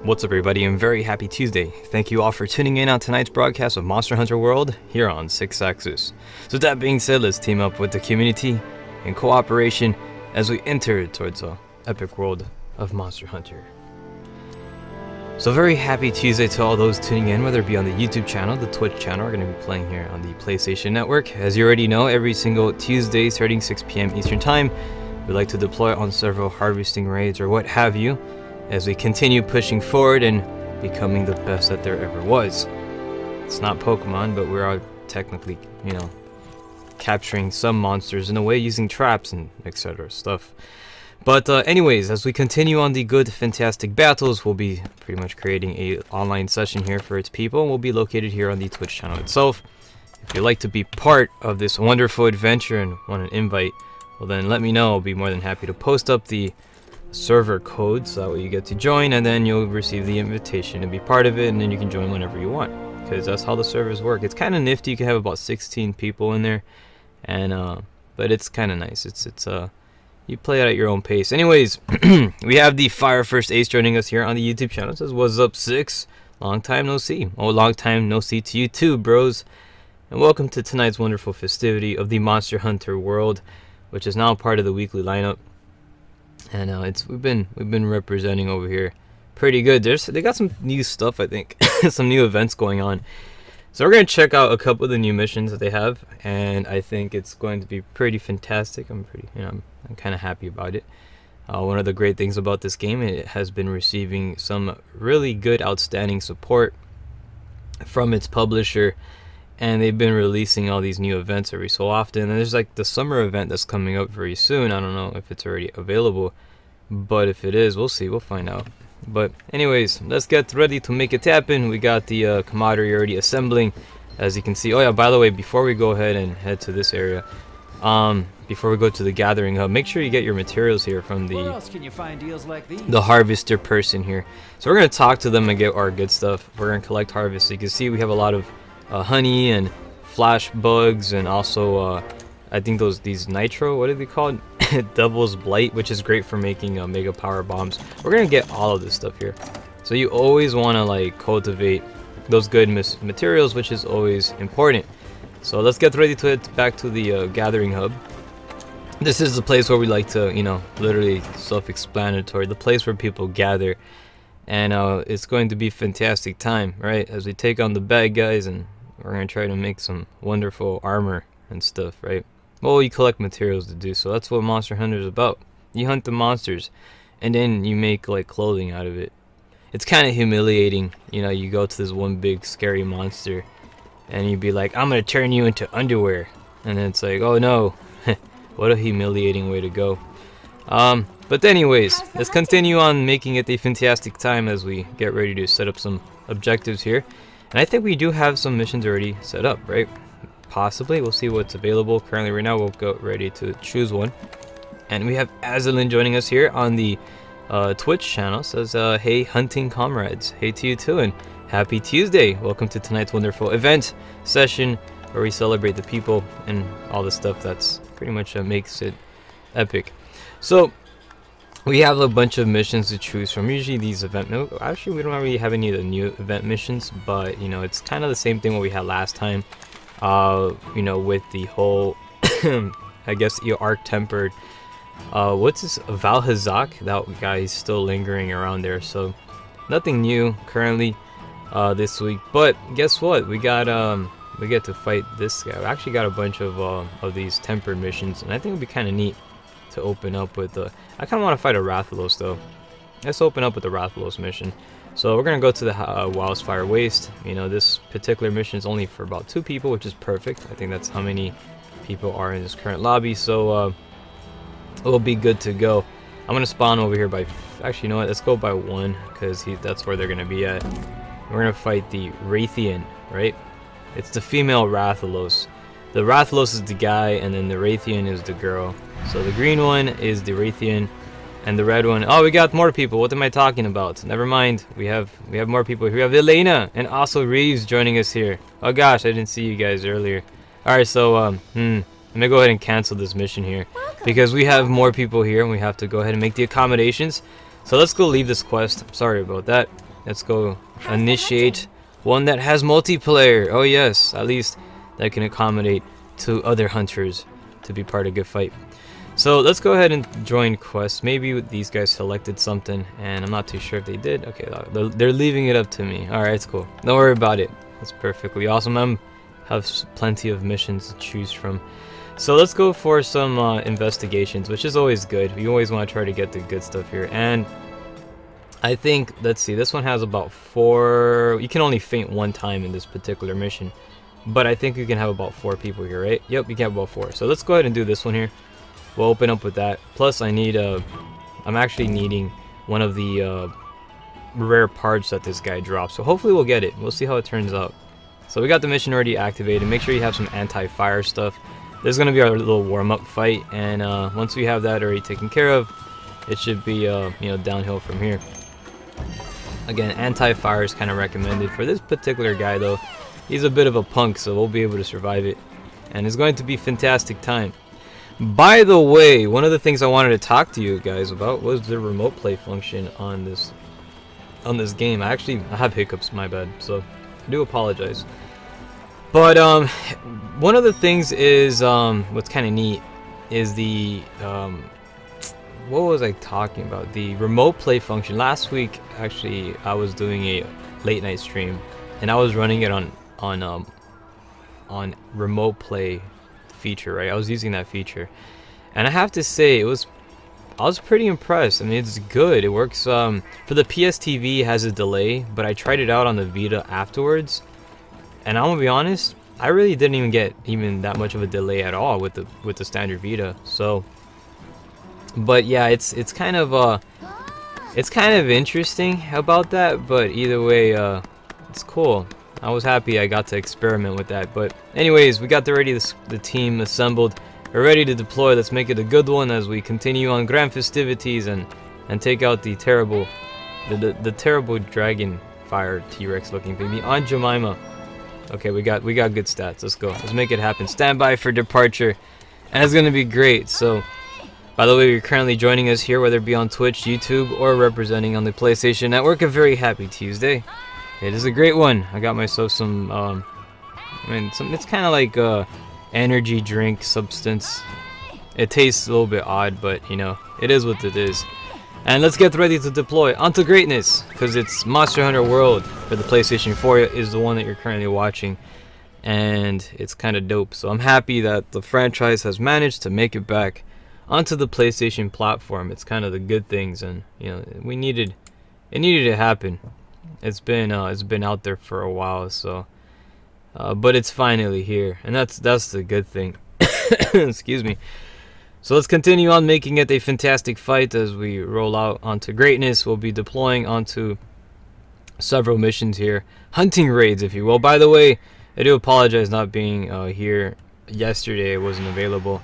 What's up everybody, and very happy Tuesday. Thank you all for tuning in on tonight's broadcast of Monster Hunter World here on 6 Axis. So with that being said, let's team up with the community in cooperation as we enter towards the epic world of Monster Hunter. So very happy Tuesday to all those tuning in, whether it be on the YouTube channel, the Twitch channel. We're going to be playing here on the PlayStation Network. As you already know, every single Tuesday starting 6 p.m. Eastern Time, we like to deploy on several harvesting raids or what have you, as we continue pushing forward and becoming the best that there ever was. It's not Pokemon, but we are technically, capturing some monsters in a way using traps and etc. stuff. But anyways, as we continue on the good, fantastic battles, we'll be pretty much creating a online session here for its people, and we'll be located here on the Twitch channel itself. If you'd like to be part of this wonderful adventure and want an invite, well then let me know. I'll be more than happy to post up the server code so that way you get to join, and then you'll receive the invitation to be part of it, and then you can join whenever you want, because that's how the servers work. It's kind of nifty. You can have about 16 people in there, and but it's kind of nice. It's you play it at your own pace. Anyways, we have the Fire First Ace joining us here on the YouTube channel. It says, what's up, 6? Long time no see. Oh, long time no see to you too, bros. And welcome to tonight's wonderful festivity of the Monster Hunter World, which is now part of the weekly lineup. And we've been representing over here pretty good. They got some new stuff, I think. Some new events going on. So we're gonna check out a couple of the new missions that they have, and I think it's going to be pretty fantastic. I'm kind of happy about it. One of the great things about this game, it has been receiving some really good, outstanding support from its publisher, and they've been releasing all these new events every so often. And there's like the summer event that's coming up very soon. I don't know if it's already available, but if it is, we'll see. We'll find out. But anyways, let's get ready to make it happen. We got the camaraderie already assembling, as you can see. Oh yeah, by the way, before we go ahead and head to this area, before we go to the gathering hub, make sure you get your materials here from the harvester person here. So we're gonna talk to them and get our good stuff. We're gonna collect harvest. So you can see we have a lot of honey and flash bugs, and also I think these nitro, what are they called? Devil's Blight, which is great for making mega power bombs. We're gonna get all of this stuff here, so you always want to like cultivate those good materials, which is always important. So let's get ready to head back to the gathering hub. This is the place where we like to, literally self-explanatory, the place where people gather, and it's going to be a fantastic time, right, as we take on the bad guys, and we're gonna try to make some wonderful armor and stuff, right? Well, you collect materials to do so. That's what Monster Hunter is about. You hunt the monsters, and then you make like clothing out of it. It's kind of humiliating, you go to this one big scary monster, and you'd be like, I'm gonna turn you into underwear, and then it's like, oh no. What a humiliating way to go. But anyways, let's continue on making it a fantastic time as we get ready to set up some objectives here. And I think we do have some missions already set up, right? Possibly. We'll see what's available. Currently, right now, we'll go ready to choose one. And we have Azalin joining us here on the Twitch channel. Says, hey, hunting comrades. Hey to you too, and happy Tuesday. Welcome to tonight's wonderful event session where we celebrate the people and all the stuff that's pretty much makes it epic. So we have a bunch of missions to choose from. Usually these actually we don't really have any of the new event missions, but it's kind of the same thing what we had last time. With the whole I guess arc tempered, what's this, Valhazak, that guy is still lingering around there, so nothing new currently this week. But guess what, we get to fight this guy. We actually got a bunch of these tempered missions, and I think it would be kind of neat to open up with I kind of want to fight a Rathalos though. Let's open up with the Rathalos mission. So we're gonna go to the Wildfire Waste. This particular mission is only for about 2 people, which is perfect. I think that's how many people are in this current lobby, so we'll be good to go. I'm gonna spawn over here by, actually, you know what, let's go by 1, because that's where they're gonna be at. We're gonna fight the Raytheon, right? It's the female Rathalos. The Rathalos is the guy, and then the Raytheon is the girl. So the green one is the Raytheon, and the red one, oh, we got more people. What am I talking about? Never mind. We have more people. We have Elena and also Reeves joining us here. Oh gosh, I didn't see you guys earlier. All right, so I'm gonna go ahead and cancel this mission here because we have more people here, and we have to go ahead and make the accommodations. So let's go leave this quest. Sorry about that. Let's go initiate one that has multiplayer. Oh yes, at least that can accommodate 2 other hunters to be part of a good fight. So let's go ahead and join quests. Maybe these guys selected something, and I'm not too sure if they did. Okay, they're leaving it up to me. All right, it's cool. Don't worry about it. It's perfectly awesome. I have plenty of missions to choose from. So let's go for some investigations, which is always good. We always want to try to get the good stuff here. And I think, let's see, this one has about 4. You can only faint 1 time in this particular mission, but I think you can have about 4 people here, right? Yep, you can have about 4. So let's go ahead and do this one here. We'll open up with that. Plus, I'm actually needing one of the rare parts that this guy drops. So hopefully we'll get it. We'll see how it turns out. So we got the mission already activated. Make sure you have some anti-fire stuff. This is going to be our little warm-up fight, and once we have that already taken care of, it should be you know, downhill from here. Again, anti-fire is kind of recommended for this particular guy, though. He's a bit of a punk, so we'll be able to survive it, and it's going to be fantastic time. By the way, one of the things I wanted to talk to you guys about was the remote play function on this game. I have hiccups, my bad, so I do apologize. But one of the things is what's kind of neat is the what was I talking about? The remote play function. Last week, actually, I was doing a late night stream, and I was running it on remote play feature, right? I was using that feature, and I have to say I was pretty impressed. I mean, it's good. It works. For the PSTV, it has a delay, but I tried it out on the Vita afterwards, and I'm gonna be honest, I really didn't even get that much of a delay at all with the standard Vita. So, but yeah, it's kind of interesting about that. But either way, it's cool. I was happy I got to experiment with that. But anyways, we got the team assembled. We're ready to deploy. Let's make it a good one as we continue on grand festivities and take out the terrible dragon fire T-Rex looking thing, the Aunt Jemima. Okay, we got good stats. Let's go. Let's make it happen. Stand by for departure, and it's gonna be great. So, by the way, you're currently joining us here, whether it be on Twitch, YouTube, or representing on the PlayStation Network. A very happy Tuesday. It is a great one. I got myself some, it's kind of like a energy drink substance. It tastes a little bit odd, but you know, it is what it is. And let's get ready to deploy onto greatness, because it's Monster Hunter World for the PlayStation 4 is the one that you're currently watching, and it's kind of dope. So I'm happy that the franchise has managed to make it back onto the PlayStation platform. It's kind of the good things, and you know, it needed to happen. It's been out there for a while, so but it's finally here, and that's the good thing. Excuse me. So let's continue on making it a fantastic fight as we roll out onto greatness. We'll be deploying onto several missions here, hunting raids, if you will. By the way, I do apologize not being here yesterday. I wasn't available,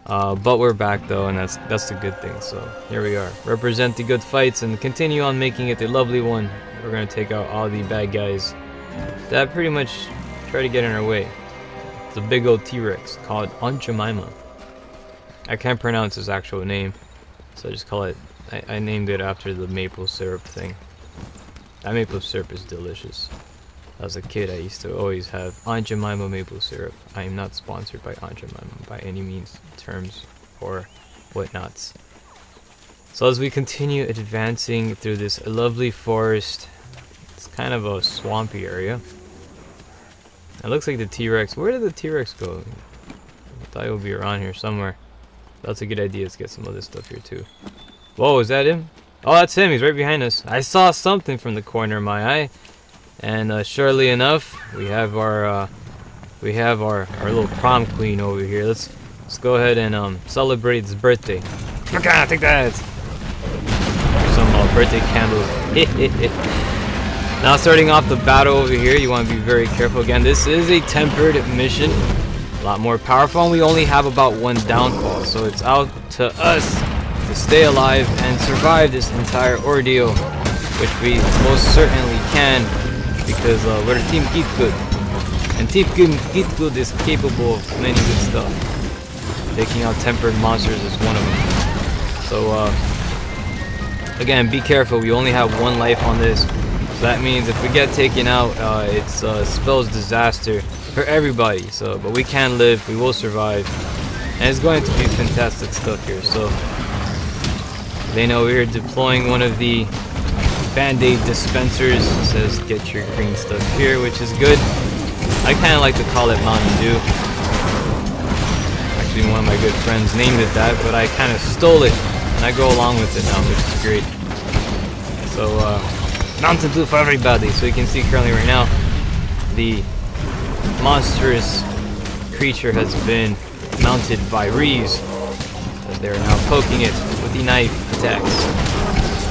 but we're back though, and that's the good thing. So here we are, represent the good fights and continue on making it a lovely one. We're gonna take out all the bad guys that pretty much try to get in our way. It's a big old T-Rex called Aunt Jemima. I can't pronounce his actual name, so I just call it, I named it after the maple syrup thing. That maple syrup is delicious. As a kid, I used to always have Aunt Jemima maple syrup. I am not sponsored by Aunt Jemima by any means, terms, or whatnots. So as we continue advancing through this lovely forest, it's kind of a swampy area. It looks like the T-Rex, where did the T-Rex go? I thought it would be around here somewhere. That's a good idea. Let's get some other stuff here too. Whoa, is that him? Oh, that's him. He's right behind us. I saw something from the corner of my eye, and surely enough, we have our little prom queen over here. Let's go ahead and celebrate his birthday. Okay, take that. Some birthday candles. Now, starting off the battle over here, you want to be very careful. Again, this is a tempered mission. A lot more powerful, and we only have about 1 downfall, so it's out to us to stay alive and survive this entire ordeal, which we most certainly can, because we're Team Geek Good, and Team Geek Good is capable of many good stuff. Taking out tempered monsters is one of them. So again, be careful. We only have 1 life on this. So that means if we get taken out, it spells disaster for everybody. So, but we can live, we will survive, and it's going to be fantastic stuff here. So they know we're deploying one of the Band-Aid dispensers. It says get your green stuff here, which is good. I kind of like to call it Mountain Dew. Actually, one of my good friends named it that, but I kind of stole it, and I go along with it now, which is great. So, Mountain Dew for everybody. So you can see currently right now, the monstrous creature has been mounted by Rees. They're now poking it with the knife attacks,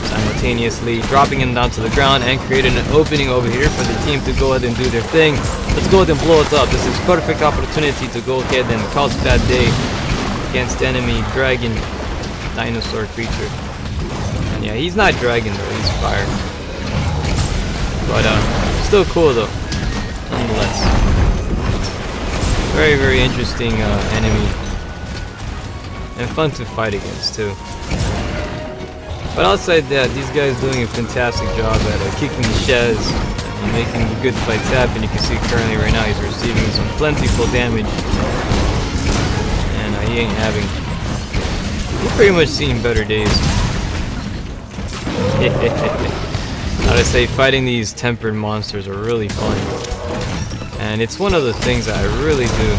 simultaneously dropping him down to the ground and creating an opening over here for the team to go ahead and do their thing. Let's go ahead and blow it up. This is perfect opportunity to go ahead and cause bad day against enemy dragon dinosaur creature. And yeah, he's not dragon though, he's fire. But still cool though, nonetheless. Very, very interesting enemy. And fun to fight against too. But outside that, these guys doing a fantastic job at kicking the sheds and making the good fights happen. You can see currently right now he's receiving some plentiful damage. And he ain't having... He's pretty much seen better days. Gotta say, fighting these tempered monsters are really fun. And it's one of the things that I really do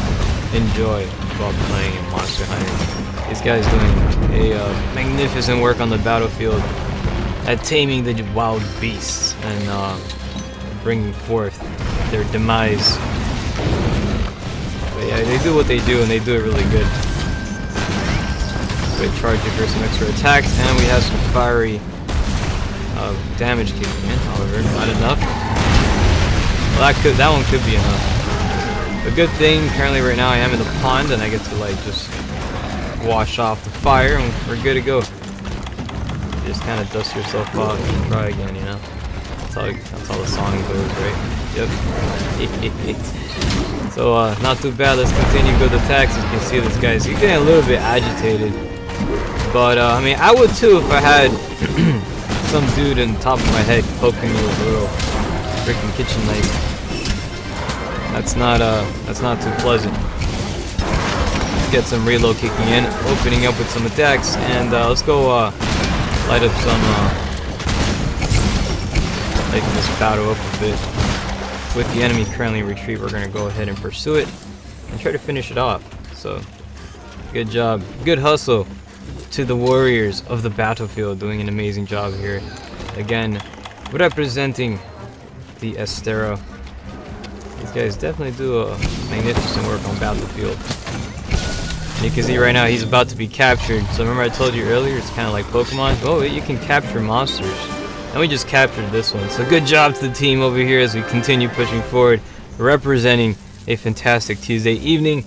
enjoy about playing in Monster Hunter. These guys doing a magnificent work on the battlefield at taming the wild beasts and bringing forth their demise. But yeah, they do what they do and they do it really good. Great charge for some extra attacks, and we have some fiery damage kicking in. However, not enough. Well, that one could be enough. A good thing currently right now I am in the pond and I get to like just wash off the fire and we're good to go. Just kind of dust yourself off and try again, you know. That's how the song goes, right? Yep. So not too bad. Let's continue good attacks. As you can see, this guy's getting a little bit agitated. But I mean, I would too if I had some dude in the top of my head poking me with a little freaking kitchen knife. That's not too pleasant. Get some reload kicking in, opening up with some attacks, and let's go light up some, lighten this battle up a bit. With the enemy currently in retreat, we're going to go ahead and pursue it and try to finish it off. So, good job, good hustle to the warriors of the battlefield, doing an amazing job here. Again, representing the Estero. These guys definitely do a magnificent work on battlefield. And you can see right now he's about to be captured. So remember I told you earlier, it's kind of like Pokemon. Oh, you can capture monsters. And we just captured this one. So good job to the team over here as we continue pushing forward, representing a fantastic Tuesday evening.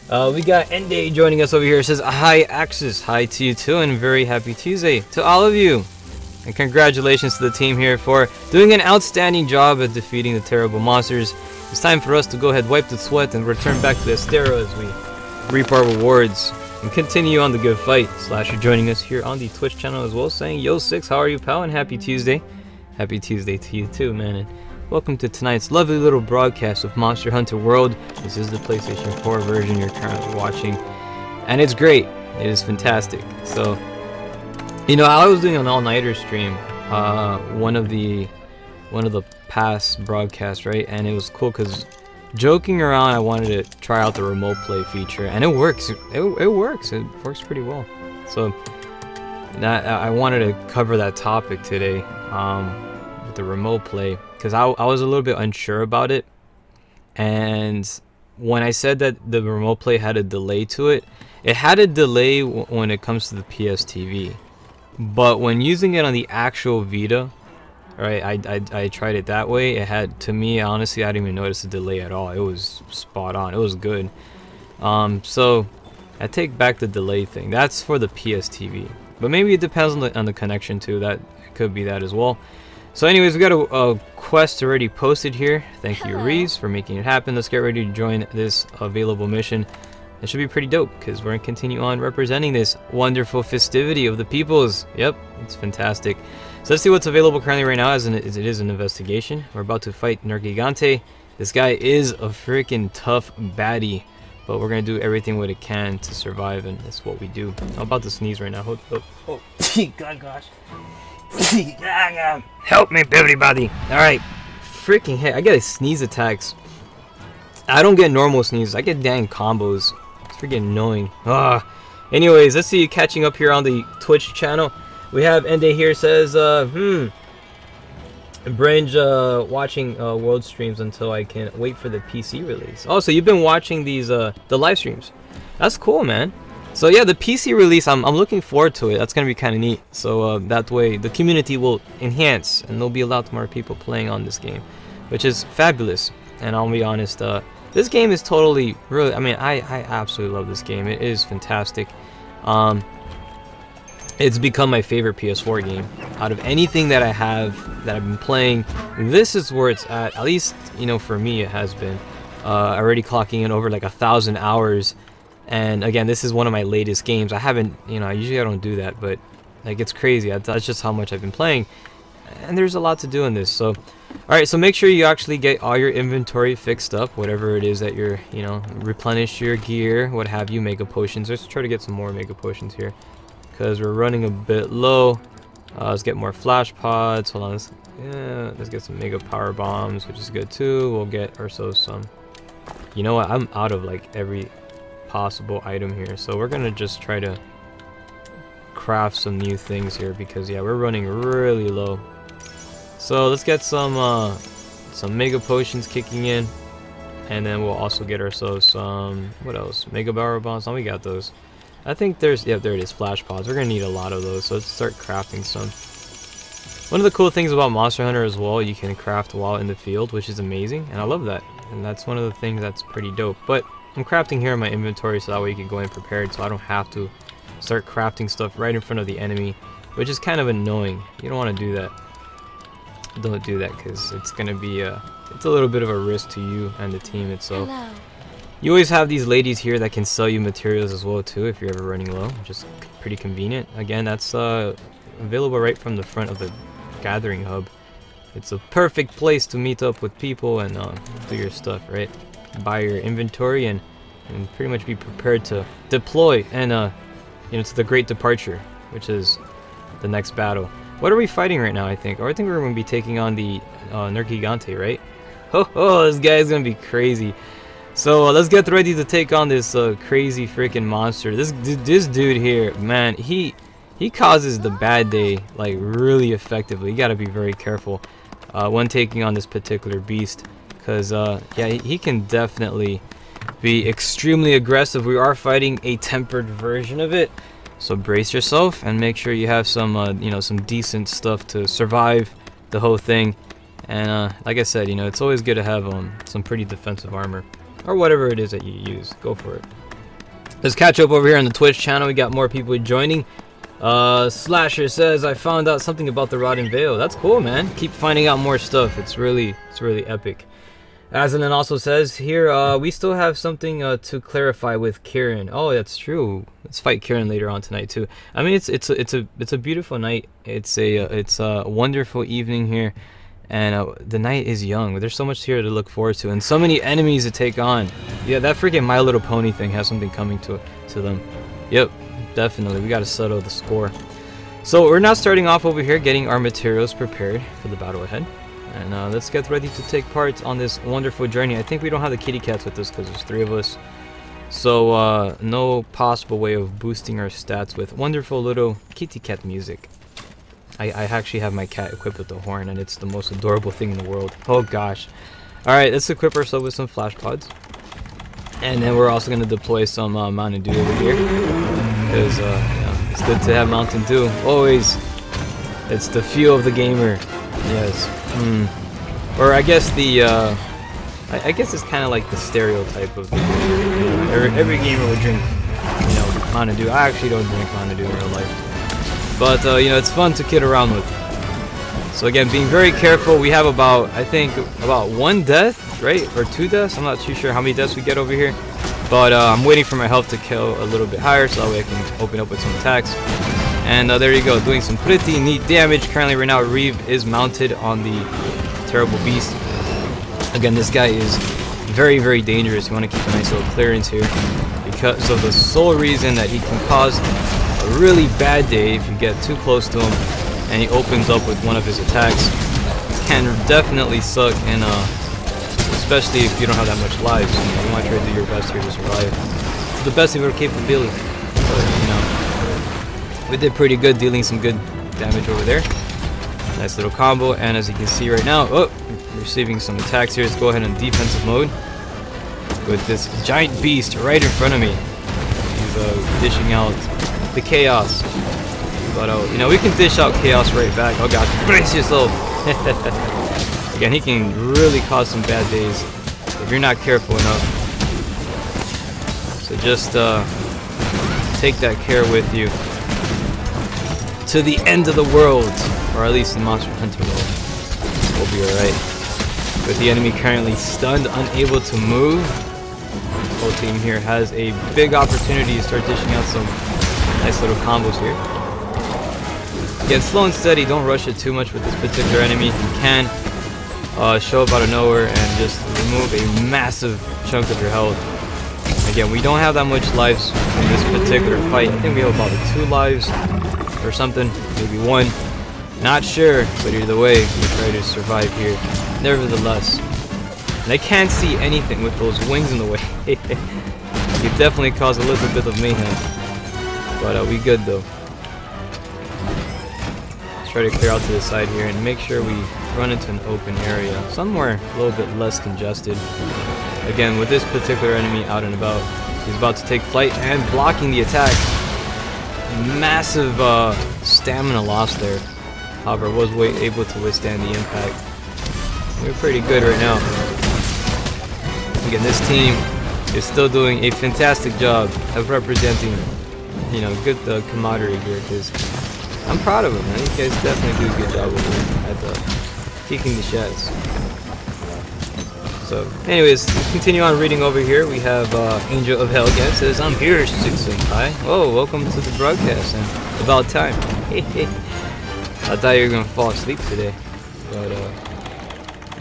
We got Ende joining us over here. It says, hi Axis, hi to you too, and very happy Tuesday to all of you. And congratulations to the team here for doing an outstanding job at defeating the terrible monsters. It's time for us to go ahead, wipe the sweat, and return back to the Estero as we reap our rewards and continue on the good fight. Slasher joining us here on the Twitch channel as well, saying, yo Six, how are you, pal? And happy Tuesday. Happy Tuesday to you too, man. And welcome to tonight's lovely little broadcast of Monster Hunter World. This is the PlayStation 4 version you're currently watching, and it's great. It is fantastic. So, you know, I was doing an all-nighter stream, one of the past broadcasts, right? And it was cool because joking around, I wanted to try out the remote play feature, and it works. It works. It works pretty well. So that I wanted to cover that topic today, with the remote play, because I was a little bit unsure about it. And when I said that the remote play had a delay to it, it had a delay when it comes to the PS TV. But when using it on the actual Vita, right, I tried it that way. It had, to me, honestly, I didn't even notice a delay at all. It was spot on. It was good. So I take back the delay thing. That's for the PS TV. But maybe it depends on the connection too. That could be that as well. So anyways, we got a quest already posted here. Thank you, Reese, for making it happen. Let's get ready to join this available mission. It should be pretty dope because we're going to continue on representing this wonderful festivity of the peoples. Yep, it's fantastic. So let's see what's available currently right now, as it is an investigation. We're about to fight Nergigante. This guy is a freaking tough baddie, but we're going to do everything what it can to survive, and that's what we do. I'm about to sneeze right now. Hold up. Oh, God, gosh. Help me, everybody. Alright. Freaking heck, I get sneeze attacks. I don't get normal sneezes. I get dang combos. It's freaking annoying. Anyways, let's see you catching up here on the Twitch channel. We have Ende here says, Bringe watching world streams until I can wait for the PC release. Oh, so you've been watching these the live streams. That's cool, man. So yeah, the PC release, I'm looking forward to it. That's gonna be kind of neat. So that way the community will enhance and there'll be a lot more people playing on this game, which is fabulous. And I'll be honest, this game is totally, really, I mean, I absolutely love this game. It is fantastic. It's become my favorite PS4 game. Out of anything that I have, that I've been playing, this is where it's at least, you know, for me it has been. Already clocking in over like 1,000 hours. And again, this is one of my latest games. I haven't, you know, usually I don't do that, but like it's crazy. That's just how much I've been playing. And there's a lot to do in this. So, alright, so make sure you actually get all your inventory fixed up, whatever it is that you're, you know, replenish your gear, what have you, mega potions. Let's try to get some more mega potions here, because we're running a bit low. Let's get more flash pods. Hold on, let's get some mega power bombs, which is good too. We'll get ourselves some. You know what? I'm out of like every possible item here, so we're gonna just try to craft some new things here, because yeah, we're running really low. So let's get some mega potions kicking in, and then we'll also get ourselves some, what else, mega power bombs. Oh, we got those. I think there's, yeah, there it is, flash pods. We're gonna need a lot of those, so let's start crafting some. One of the cool things about Monster Hunter as well, you can craft while in the field, which is amazing, and I love that. And that's one of the things that's pretty dope. But I'm crafting here in my inventory, so that way you can go in prepared, so I don't have to start crafting stuff right in front of the enemy, which is kind of annoying. You don't want to do that. Don't do that, because it's gonna be it's a little bit of a risk to you and the team itself. Hello. You always have these ladies here that can sell you materials as well too, if you're ever running low, which is pretty convenient. Again, that's available right from the front of the gathering hub. It's a perfect place to meet up with people and do your stuff, right? Buy your inventory and pretty much be prepared to deploy and you know, to the Great Departure, which is the next battle. What are we fighting right now? I think we're going to be taking on the Nergigante, right? Oh, this guy's going to be crazy. So let's get ready to take on this crazy freaking monster. This dude here, man, he causes the bad day like really effectively. You got to be very careful when taking on this particular beast, because yeah, he can definitely be extremely aggressive. We are fighting a tempered version of it, so brace yourself and make sure you have some you know, some decent stuff to survive the whole thing. And like I said, you know, it's always good to have some pretty defensive armor, or whatever it is that you use. Go for it. Let's catch up over here on the Twitch channel. We got more people joining. Slasher says, I found out something about the Rotten Veil. That's cool, man. Keep finding out more stuff. It's really epic. Azanin also says here, we still have something to clarify with Kieran. Oh, that's true. Let's fight Kieran later on tonight too. I mean, it's a beautiful night. It's a wonderful evening here, and the night is young. There's so much here to look forward to, and so many enemies to take on. Yeah, that freaking My Little Pony thing has something coming to them. Yep, definitely. We got to settle the score. So we're now starting off over here, getting our materials prepared for the battle ahead. And let's get ready to take part on this wonderful journey. I think we don't have the kitty cats with us because there's 3 of us. So no possible way of boosting our stats with wonderful little kitty cat music. I actually have my cat equipped with the horn, and it's the most adorable thing in the world. Oh gosh. Alright, let's equip ourselves with some flash pods. And then we're also going to deploy some Mountain Dew over here, because you know, it's good to have Mountain Dew. Always. It's the fuel of the gamer. Yes. Or I guess the I guess it's kind of like the stereotype of the gamer. Every gamer would drink, you know, Mountain Dew. I actually don't drink Mountain Dew in real life, but you know, it's fun to kid around with. So again, being very careful. We have about, I think, about 1 death, right, or 2 deaths. I'm not too sure how many deaths we get over here. But I'm waiting for my health to kill a little bit higher so that way I can open up with some attacks. And there you go, doing some pretty neat damage. Currently right now Reeve is mounted on the terrible beast. Again, this guy is very, very dangerous. You want to keep a nice little clearance here because of the sole reason that he can cause a really bad day if you get too close to him and he opens up with one of his attacks. Can definitely suck, and especially if you don't have that much lives. You want to try to do your best here to survive to the best of your capability. But you know, we did pretty good, dealing some good damage over there. Nice little combo, and as you can see right now, receiving some attacks here. Let's go ahead in defensive mode with this giant beast right in front of me. He's dishing out the chaos, but you know, we can dish out chaos right back. Oh god, brace yourself. Again, he can really cause some bad days if you're not careful enough. So just take that care with you to the end of the world, or at least in Monster Hunter world. We'll be alright. With the enemy currently stunned, unable to move, the whole team here has a big opportunity to start dishing out some nice little combos here. Again, slow and steady, don't rush it too much with this particular enemy. You can show up out of nowhere and just remove a massive chunk of your health. Again, we don't have that much lives in this particular fight. I think we have about 2 lives or something, maybe 1. Not sure, but either way, we try to survive here. Nevertheless, and I can't see anything with those wings in the way. It definitely caused a little bit of mayhem, but we good though. Let's try to clear out to the side here and make sure we run into an open area, somewhere a little bit less congested. Again, with this particular enemy out and about, he's about to take flight and blocking the attack. Massive stamina loss there. However, was able to withstand the impact. We're pretty good right now. Again, this team is still doing a fantastic job of representing, you know, good camaraderie here, because I'm proud of them, man. These guys definitely do a good job over here at kicking the sheds. So, anyways, continue on reading over here. We have Sons-of-Helghan says, "I'm here, Senpai. Oh, welcome to the broadcast, and about time." I thought you were gonna fall asleep today, but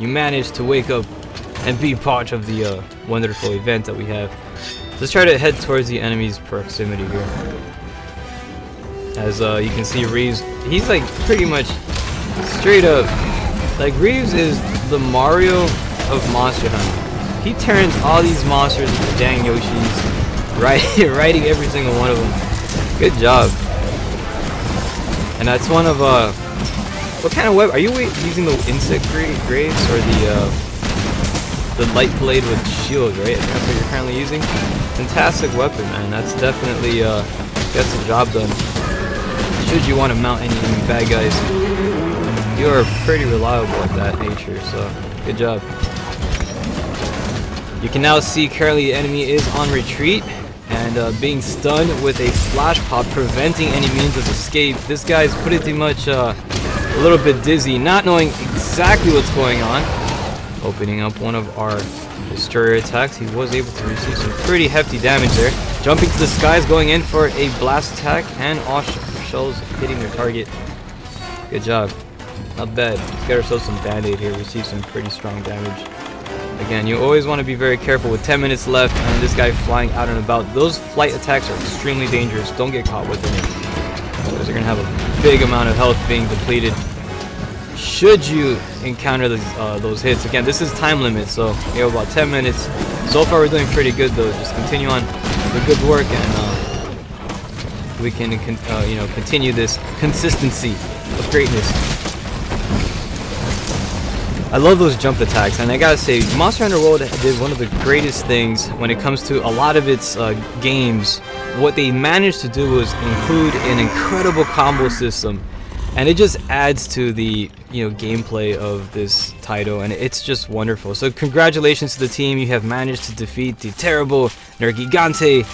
you managed to wake up and be part of the wonderful event that we have. Let's try to head towards the enemy's proximity here. As you can see, Reeves, he's like pretty much straight up, like Reeves is the Mario of Monster Hunter. He turns all these monsters into dang Yoshis, riding every single one of them. Good job. And that's one of what kind of web are you using? The insect graves or the light blade with shield, right? I think that's what you're currently using. Fantastic weapon, man. That's definitely gets the job done. Should you want to mount any bad guys, you are pretty reliable at that nature. So good job. You can now see currently the enemy is on retreat and being stunned with a flash pop, preventing any means of escape. This guy's pretty much a little bit dizzy, not knowing exactly what's going on. Opening up one of our destroyer attacks, he was able to receive some pretty hefty damage there. Jumping to the skies, going in for a blast attack, and all shells hitting their target. Good job. Not bad. Let's get ourselves some band-aid here. Receive some pretty strong damage. Again, you always want to be very careful with 10 minutes left and this guy flying out and about. Those flight attacks are extremely dangerous. Don't get caught with them, because you're going to have a big amount of health being depleted should you encounter those hits. Again, this is time limit, so you have about 10 minutes. So far we're doing pretty good though. Just continue on the good work, and we can you know, continue this consistency of greatness. I love those jump attacks, and I gotta say, Monster Hunter World did one of the greatest things when it comes to a lot of its games. What they managed to do was include an incredible combo system, and it just adds to the, you know, gameplay of this title, and it's just wonderful. So congratulations to the team. You have managed to defeat the terrible Nergigante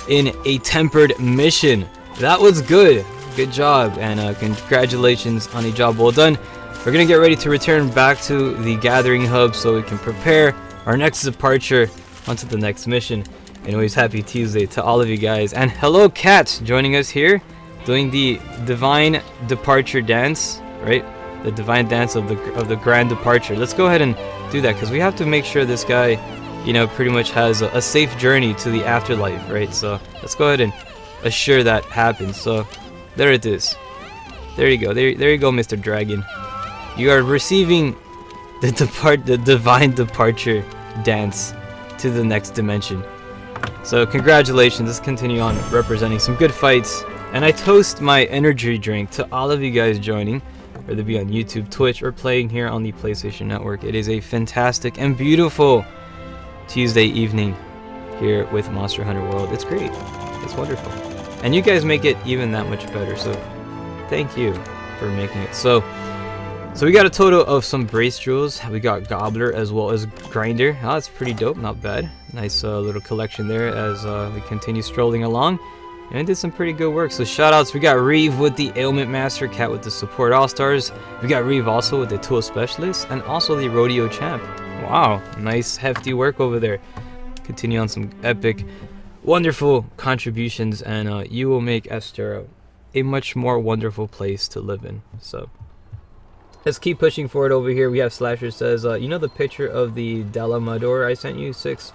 in a tempered mission. That was good. Good job, and congratulations on a job well done. We're gonna get ready to return back to the gathering hub so we can prepare our next departure onto the next mission. Anyways, happy Tuesday to all of you guys. And hello, Kat, joining us here, doing the divine departure dance, right? The divine dance of the grand departure. Let's go ahead and do that, because we have to make sure this guy, you know, pretty much has a safe journey to the afterlife, right? So let's go ahead and assure that happens. So there it is. There you go. There you go, Mr. Dragon. You are receiving the divine departure dance to the next dimension. So congratulations. Let's continue on representing some good fights. And I toast my energy drink to all of you guys joining, whether it be on YouTube, Twitch, or playing here on the PlayStation Network. It is a fantastic and beautiful Tuesday evening here with Monster Hunter World. It's great. It's wonderful. And you guys make it even that much better. So thank you for making it. So we got a total of some brace jewels. We got Gobbler as well as Grinder. Oh, that's pretty dope. Not bad. Nice little collection there as we continue strolling along. And did some pretty good work. So shout outs. We got Reeve with the Ailment Master, Cat with the Support All-Stars. We got Reeve also with the Tool Specialist, and also the Rodeo Champ. Wow, nice hefty work over there. Continue on some epic, wonderful contributions, and you will make Estero a much more wonderful place to live in. So let's keep pushing forward over here. We have Slasher says, you know the picture of the Dalamador I sent you, 6?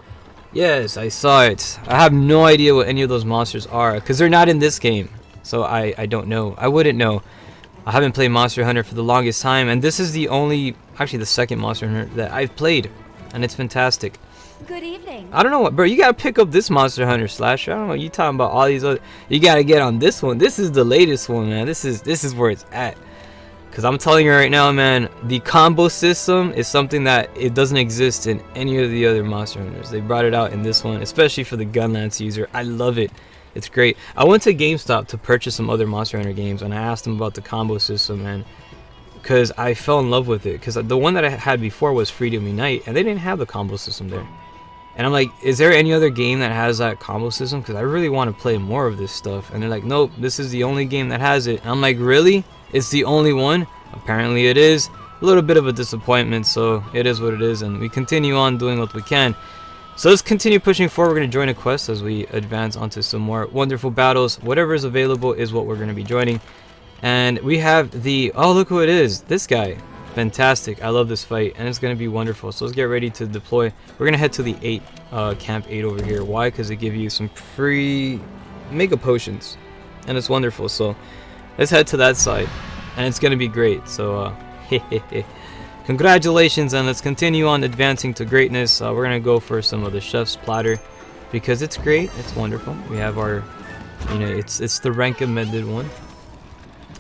Yes, I saw it. I have no idea what any of those monsters are, because they're not in this game. So I don't know. I wouldn't know. I haven't played Monster Hunter for the longest time, and this is the only, actually the second Monster Hunter that I've played, and it's fantastic. Good evening. I don't know what, bro, you gotta pick up this Monster Hunter, Slasher. I don't know, you talking about all these other, you gotta get on this one. This is the latest one, man. This is where it's at. Because I'm telling you right now, man, the combo system is something that it doesn't exist in any of the other Monster Hunters. They brought it out in this one, especially for the Gunlance user. I love it. It's great. I went to GameStop to purchase some other Monster Hunter games, and I asked them about the combo system, man, because I fell in love with it. Because the one that I had before was Freedom Unite, and they didn't have the combo system there. And I'm like, is there any other game that has that combo system? Because I really want to play more of this stuff. And they're like, nope, this is the only game that has it. And I'm like, really? It's the only one? Apparently it is. A little bit of a disappointment, so it is what it is. And we continue on doing what we can. So let's continue pushing forward. We're going to join a quest as we advance onto some more wonderful battles. Whatever is available is what we're going to be joining. And we have the, oh, look who it is. This guy. Fantastic. I love this fight, and it's going to be wonderful. So let's get ready to deploy. We're going to head to the Camp 8 over here. Why? Because they give you some free Mega Potions, and it's wonderful. So let's head to that side, and it's going to be great. So congratulations, and let's continue on advancing to greatness. We're going to go for some of the Chef's Platter, because it's great. It's wonderful. We have our, you know, it's the rank amended one.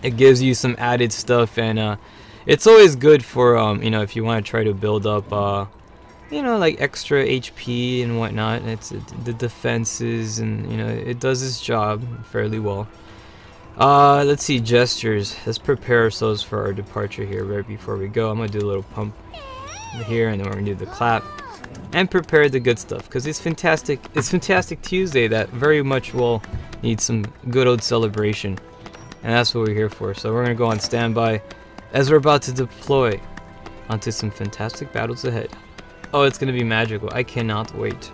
It gives you some added stuff, and it's always good for, you know, if you want to try to build up, you know, like extra HP and whatnot. It's the defenses, and, you know, it does its job fairly well. Let's see, gestures. Let's prepare ourselves for our departure here right before we go. I'm going to do a little pump here, and then we're going to do the clap and prepare the good stuff, because it's fantastic. It's Fantastic Tuesday that very much will need some good old celebration, and that's what we're here for. So we're going to go on standby as we're about to deploy onto some fantastic battles ahead. Oh, it's going to be magical. I cannot wait.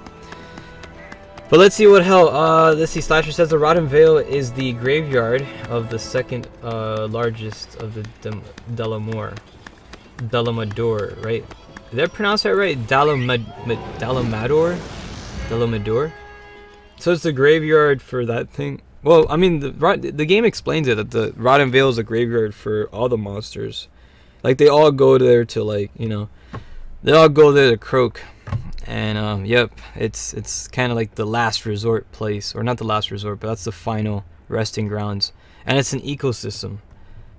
But let's see what hell. Let's see. Slasher says the Rotten Vale is the graveyard of the second largest of the Dalamador, right? Did I pronounce that right? Dalamador? So it's the graveyard for that thing? Well, I mean, the game explains it, that the Rotten Vale is a graveyard for all the monsters. Like, they all go there to, like, you know, they all go there to croak. And, yep, it's kind of like the last resort place. Or not the last resort, but that's the final resting grounds. And it's an ecosystem.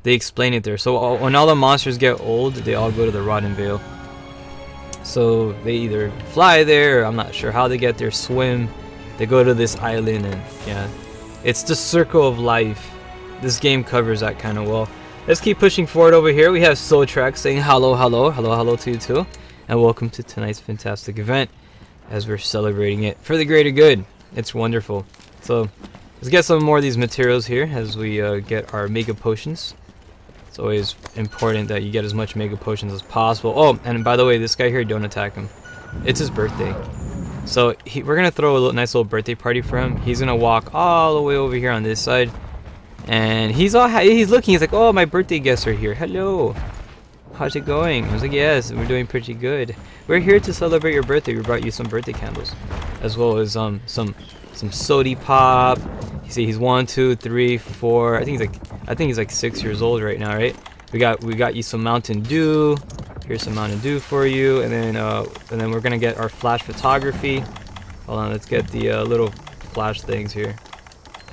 They explain it there. So when all the monsters get old, they all go to the Rotten Vale. So they either fly there, or I'm not sure how they get there, swim. They go to this island, and, yeah. It's the circle of life. This game covers that kind of well. Let's keep pushing forward over here. We have Soul Track saying hello, hello, hello, hello to you too. And welcome to tonight's fantastic event as we're celebrating it for the greater good. It's wonderful. So let's get some more of these materials here as we get our Mega Potions. It's always important that you get as much Mega Potions as possible. Oh, and by the way, this guy here, don't attack him. It's his birthday. So we're gonna throw a nice little birthday party for him. He's gonna walk all the way over here on this side, and he's looking. He's like, "Oh, my birthday guests are here. Hello, how's it going?" I was like, "Yes, we're doing pretty good. We're here to celebrate your birthday. We brought you some birthday candles, as well as some sody pop." You see, he's 1, 2, 3, 4. I think he's like 6 years old right now, right? We got you some Mountain Dew. Here's some Mountain Dew for you, and then we're gonna get our flash photography. Hold on, let's get the little flash things here,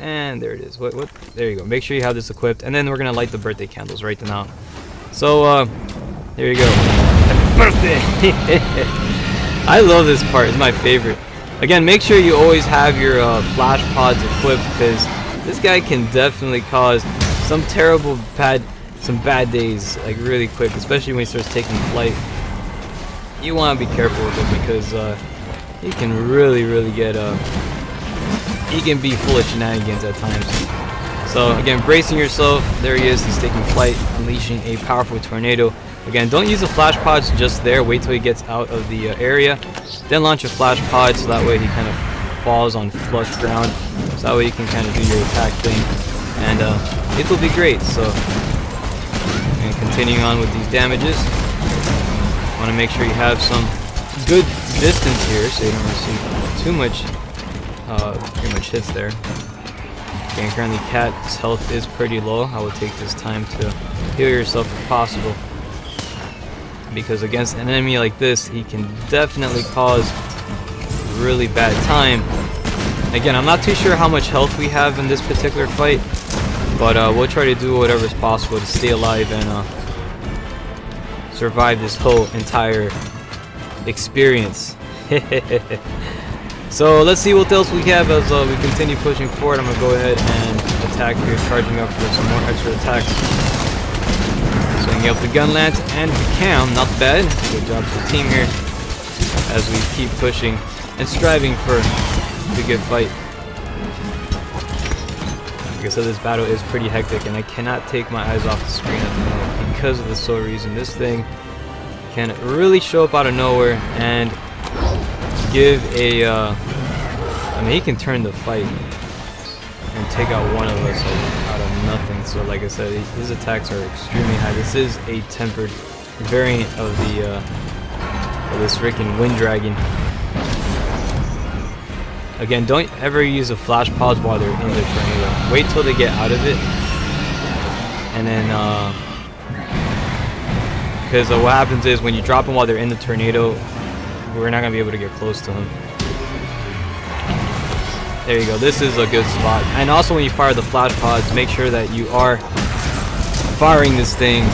and there it is. What? There you go. Make sure you have this equipped, and then we're gonna light the birthday candles right now. So there you go. Happy birthday! I love this part. It's my favorite. Again, make sure you always have your flash pods equipped, because this guy can definitely cause some bad days, like really quick, especially when he starts taking flight. You want to be careful with him, because he can really get he can be full of shenanigans at times. So again, bracing yourself. There he is. He's taking flight, unleashing a powerful tornado. Again, don't use the flash pods just there. Wait till he gets out of the area, then launch a flash pod, so that way he kind of falls on flush ground, so that way you can kind of do your attack thing, and it will be great. So, and continuing on with these damages, want to make sure you have some good distance here, so you don't receive too much pretty much hits there. Okay, currently Cat's health is pretty low. I will take this time to heal yourself if possible, because against an enemy like this, he can definitely cause really bad time. Again, I'm not too sure how much health we have in this particular fight, but we'll try to do whatever is possible to stay alive and survive this whole entire experience. So let's see what else we have as we continue pushing forward. I'm going to go ahead and attack here, charging up for some more extra attacks. Swinging up the gun lance and the cam, not bad. Good job to the team here as we keep pushing and striving for the good fight. Like I said, this battle is pretty hectic, and I cannot take my eyes off the screen at the moment because of the sole reason. This thing can really show up out of nowhere and give a I mean, he can turn the fight and take out one of us out of nothing. So like I said, his attacks are extremely high. This is a tempered variant of the of this freaking wind dragon. Again, don't ever use the flash pods while they're in the tornado. Wait till they get out of it, and then because what happens is when you drop them while they're in the tornado, we're not gonna be able to get close to him. There you go. This is a good spot. And also, when you fire the flash pods, make sure that you are firing this thing.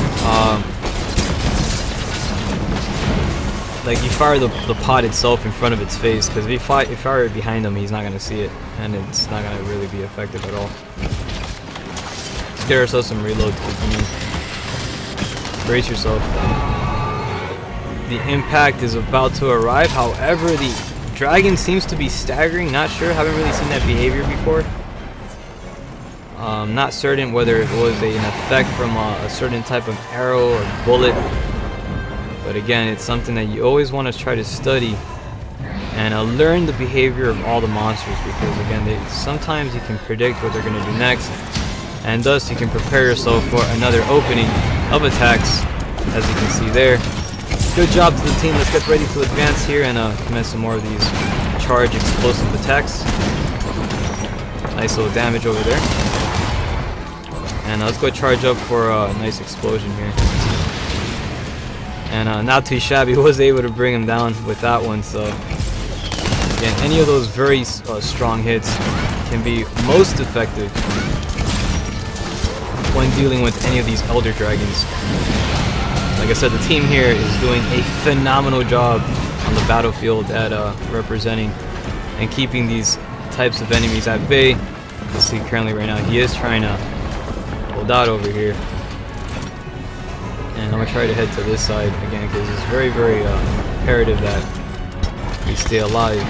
Like you fire the pod itself in front of its face, because if you fire it behind him, he's not gonna see it, and it's not gonna really be effective at all. Let's get ourselves some reload to continue. Brace yourself. The impact is about to arrive. However, the dragon seems to be staggering. Not sure. Haven't really seen that behavior before. Not certain whether it was an effect from a certain type of arrow or bullet. But again, it's something that you always want to try to study and learn the behavior of all the monsters, because again, sometimes you can predict what they're going to do next, and thus you can prepare yourself for another opening of attacks, as you can see there. Good job to the team. Let's get ready to advance here and commence some more of these charge explosive attacks. Nice little damage over there. And let's go charge up for a nice explosion here. And not too shabby, was able to bring him down with that one. So again, any of those very strong hits can be most effective when dealing with any of these elder dragons. Like I said, the team here is doing a phenomenal job on the battlefield at representing and keeping these types of enemies at bay. You can see currently right now he is trying to hold out over here. And I'm going to try to head to this side again, because it's very imperative that we stay alive.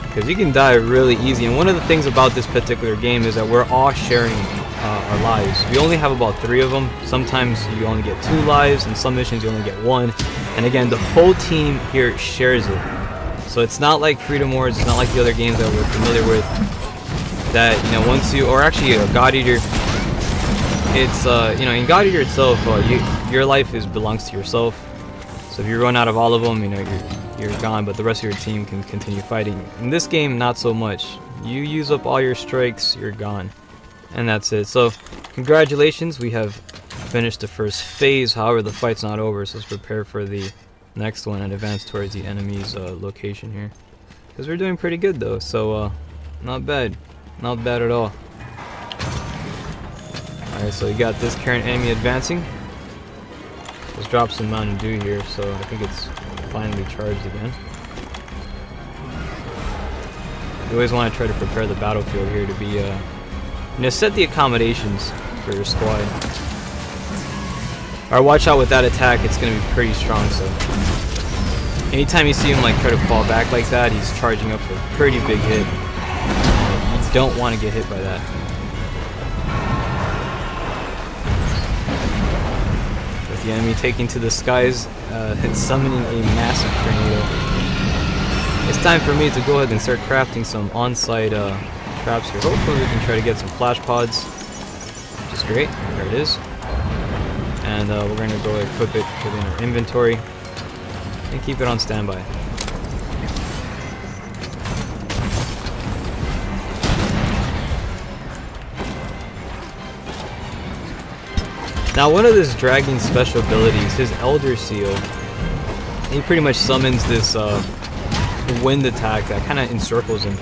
Because you can die really easy. And one of the things about this particular game is that we're all sharing our lives. We only have about 3 of them. Sometimes you only get 2 lives. In some missions you only get 1. And again, the whole team here shares it. So it's not like Freedom Wars, it's not like the other games that we're familiar with, that, you know, once you, or actually God Eater, it's, you know, in God Eater itself, your life belongs to yourself. So if you run out of all of them, you know, you're gone, but the rest of your team can continue fighting. In this game, not so much. You use up all your strikes, you're gone. And that's it. So, congratulations, we have finished the first phase. However, the fight's not over, so let's prepare for the next one and advance towards the enemy's location here. Because we're doing pretty good though, so not bad. Not bad at all. Alright, so we got this current enemy advancing. Let's drop some Mountain Dew here, so I think it's finally charged again. You always want to try to prepare the battlefield here to be, you know, set the accommodations for your squad. Alright, watch out with that attack, it's going to be pretty strong, so anytime you see him like try to fall back like that, he's charging up for a pretty big hit. You don't want to get hit by that. With the enemy taking to the skies and summoning a massive tornado. It's time for me to go ahead and start crafting some on-site traps here. Hopefully we can try to get some flash pods, which is great. There it is. And we're going to go equip it within our inventory and keep it on standby. Now, one of this dragon's special abilities, his Elder Seal, he pretty much summons this wind attack that kind of encircles him,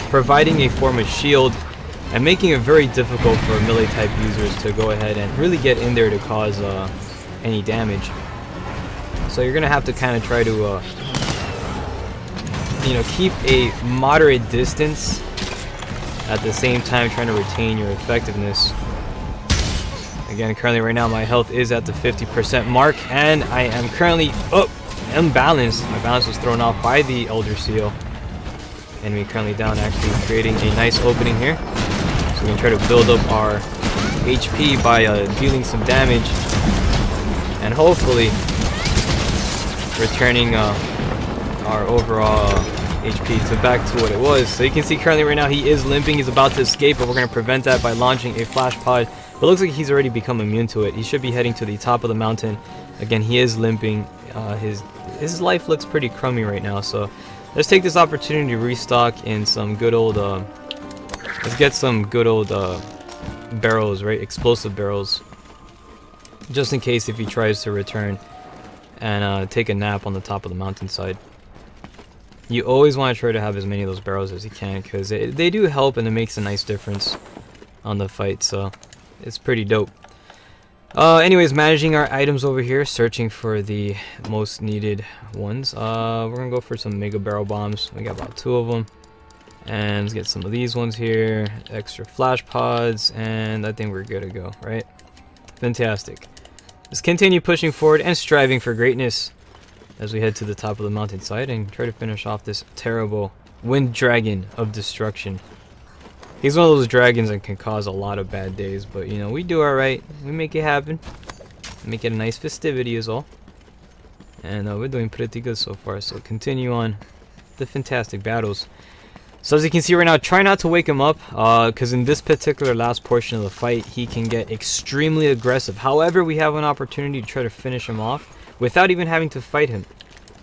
providing a form of shield and making it very difficult for melee type users to go ahead and really get in there to cause any damage. So you're gonna have to kind of try to you know, keep a moderate distance at the same time trying to retain your effectiveness. Again, currently right now my health is at the 50% mark and I am currently unbalanced. My balance was thrown off by the Elder Seal. Enemy currently down, actually creating a nice opening here. So we can try to build up our HP by dealing some damage and hopefully returning our overall HP to back to what it was. So you can see currently right now he is limping. He's about to escape, but we're going to prevent that by launching a flash pod. But it looks like he's already become immune to it. He should be heading to the top of the mountain. Again, he is limping. His life looks pretty crummy right now, so let's take this opportunity to restock in some good old let's get some good old barrels, right? Explosive barrels, just in case if he tries to return and take a nap on the top of the mountainside. You always want to try to have as many of those barrels as you can, because they do help and it makes a nice difference on the fight, so it's pretty dope. Anyways, managing our items over here, searching for the most needed ones. We're gonna go for some mega barrel bombs. We got about 2 of them. And let's get some of these ones here, extra flash pods, and I think we're good to go, right? Fantastic. Let's continue pushing forward and striving for greatness as we head to the top of the mountainside and try to finish off this terrible wind dragon of destruction. He's one of those dragons that can cause a lot of bad days, but you know, we do alright. We make it happen. Make it a nice festivity is all. And we're doing pretty good so far, so continue on the fantastic battles. So as you can see right now, try not to wake him up, because in this particular last portion of the fight, he can get extremely aggressive. However, we have an opportunity to try to finish him off without even having to fight him.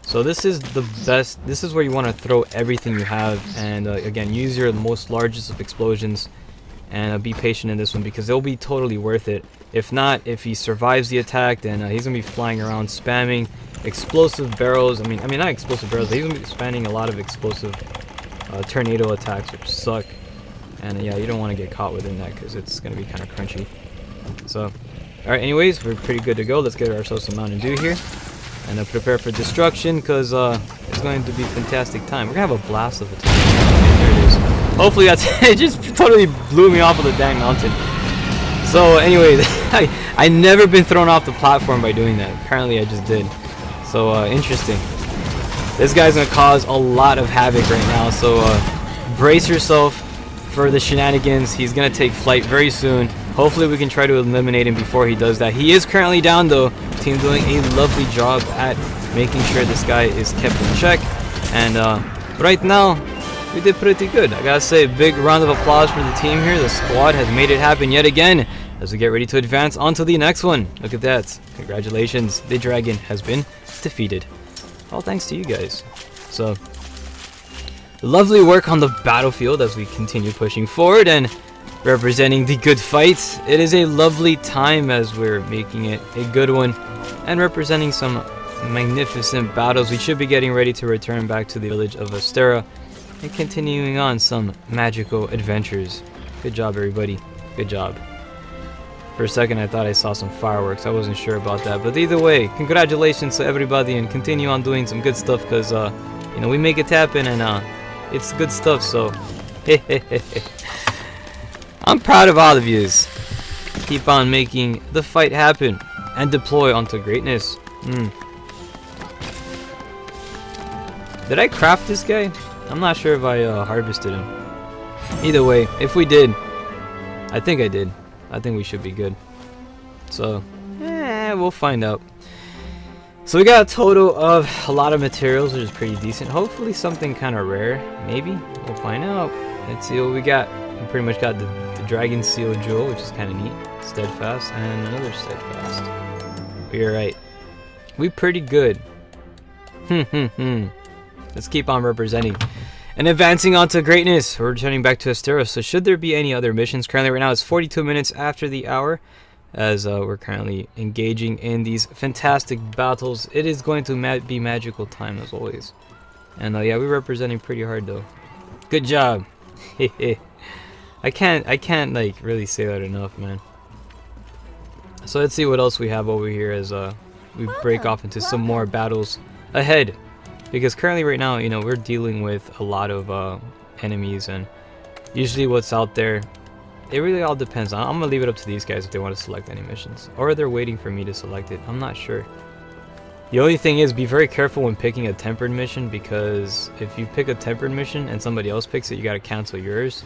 So this is the best. This is where you want to throw everything you have, and again, use your most largest of explosions, and be patient in this one because they'll be totally worth it. If not, if he survives the attack, then he's gonna be flying around spamming explosive barrels. I mean not explosive barrels, but he's gonna be spamming a lot of explosive tornado attacks, which suck. And yeah, you don't want to get caught within that because it's gonna be kind of crunchy. So, all right. Anyways, we're pretty good to go. Let's get ourselves some Mountain Dew here. And prepare for destruction, because it's going to be fantastic time. We're gonna have a blast of it. There it is. Hopefully that's it. Just totally blew me off of the dang mountain. So anyway, I never been thrown off the platform by doing that. Apparently I just did. So interesting. This guy's gonna cause a lot of havoc right now. So brace yourself for the shenanigans. He's gonna take flight very soon. Hopefully we can try to eliminate him before he does that. He is currently down though. Team doing a lovely job at making sure this guy is kept in check. And right now, we did pretty good. I gotta say, big round of applause for the team here. The squad has made it happen yet again as we get ready to advance on to the next one. Look at that. Congratulations. The dragon has been defeated. All thanks to you guys. So, lovely work on the battlefield as we continue pushing forward and representing the good fights. It is a lovely time as we're making it a good one and representing some magnificent battles. We should be getting ready to return back to the village of Astera and continuing on some magical adventures. Good job, everybody. Good job. For a second, I thought I saw some fireworks. I wasn't sure about that. But either way, congratulations to everybody and continue on doing some good stuff because, you know, we make it happen and it's good stuff. So, I'm proud of all of yous. Keep on making the fight happen and deploy onto greatness. Did I craft this guy? I'm not sure if I harvested him. Either way, if we did, I think I did. I think we should be good. So, we'll find out. So we got a total of a lot of materials, which is pretty decent. Hopefully something kind of rare, maybe. We'll find out. Let's see what we got. We pretty much got the Dragon Seal Jewel, which is kind of neat. Steadfast, and another Steadfast. We're right. We pretty good. Let's keep on representing and advancing on to greatness. We're returning back to Astera. So should there be any other missions? Currently right now it's 42 minutes after the hour as we're currently engaging in these fantastic battles. It is going to be magical time as always. And yeah, we're representing pretty hard though. Good job. I can't like really say that enough, man. So let's see what else we have over here as we break off into some more battles ahead. Because currently right now, you know, we're dealing with a lot of enemies and usually what's out there, it really all depends. I'm going to leave it up to these guys if they want to select any missions. Or they're waiting for me to select it. I'm not sure. The only thing is be very careful when picking a tempered mission because if you pick a tempered mission and somebody else picks it, you got to cancel yours.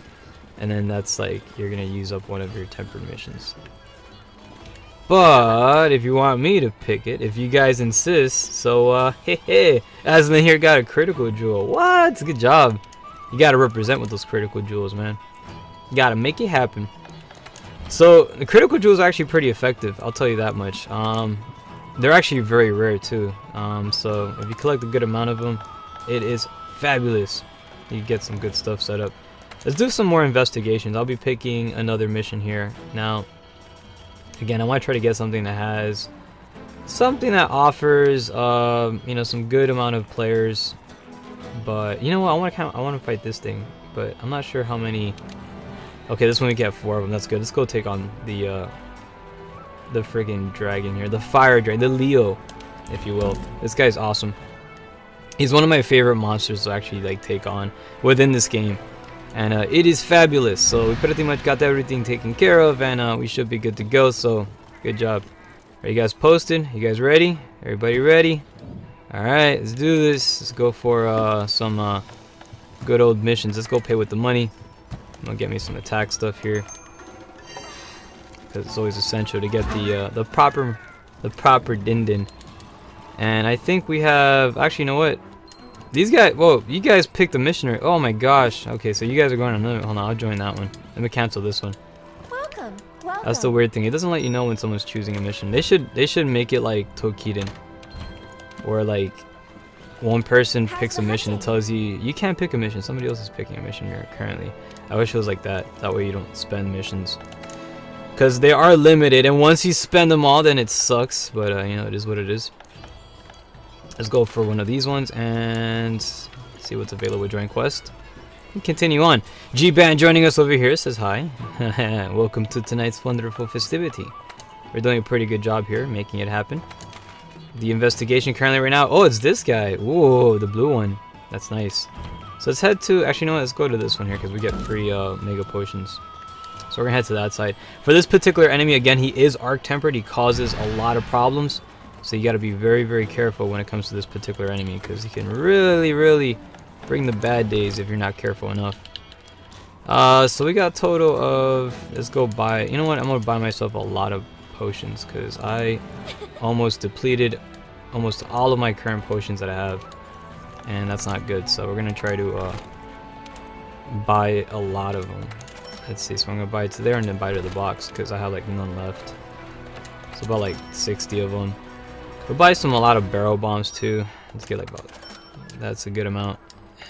And then that's like, you're going to use up one of your tempered missions. But if you want me to pick it, if you guys insist, so hey, Aslan here got a critical jewel. What? Good job. You gotta represent with those critical jewels, man. You gotta make it happen. So the critical jewels are actually pretty effective. I'll tell you that much. They're actually very rare too. So if you collect a good amount of them, it is fabulous. You get some good stuff set up. Let's do some more investigations. I'll be picking another mission here now. Again, I want to try to get something that has something that offers you know, some good amount of players. But you know what, I want to fight this thing, but I'm not sure how many. Okay, this one we get 4 of them. That's good. Let's go take on the friggin' dragon here, the fire dragon, the Leo, if you will. This guy's awesome. He's one of my favorite monsters to actually like take on within this game. And it is fabulous. So we pretty much got everything taken care of, and we should be good to go. So good job. Are you guys posted? You guys ready? Everybody ready? All right, let's do this. Let's go for some good old missions. Let's go pay with the money. I'm gonna get me some attack stuff here because it's always essential to get the proper din. And I think we have actually, you know what? These guys, whoa, you guys picked a missionary. Oh my gosh. Okay, so you guys are going on another, hold on, I'll join that one. Let me cancel this one. Welcome. That's the weird thing. It doesn't let you know when someone's choosing a mission. They should make it like Tokiden. Or like one person picks a mission and tells you you can't pick a mission. Somebody else is picking a mission here currently. I wish it was like that. That way you don't spend missions. Because they are limited, and once you spend them all, then it sucks. But you know, it is what it is. Let's go for one of these ones and see what's available. Join quest. And continue on. G-Band joining us over here says hi. Welcome to tonight's wonderful festivity. We're doing a pretty good job here, making it happen. The investigation currently right now. Oh, it's this guy. Whoa, the blue one. That's nice. So let's head to. Actually, no, let's go to this one here because we get free mega potions. So we're gonna head to that side. For this particular enemy, again, he is arc tempered. He causes a lot of problems. So you got to be very, very careful when it comes to this particular enemy because he can really, really bring the bad days if you're not careful enough. So we got a total of, let's go buy, you know what, I'm gonna buy myself a lot of potions because I almost depleted almost all of my current potions that I have, and that's not good. So we're gonna try to buy a lot of them. Let's see, so I'm gonna buy it to there and then buy it to the box because I have like none left. It's about like 60 of them. We'll buy a lot of barrel bombs too. Let's get like about, that's a good amount,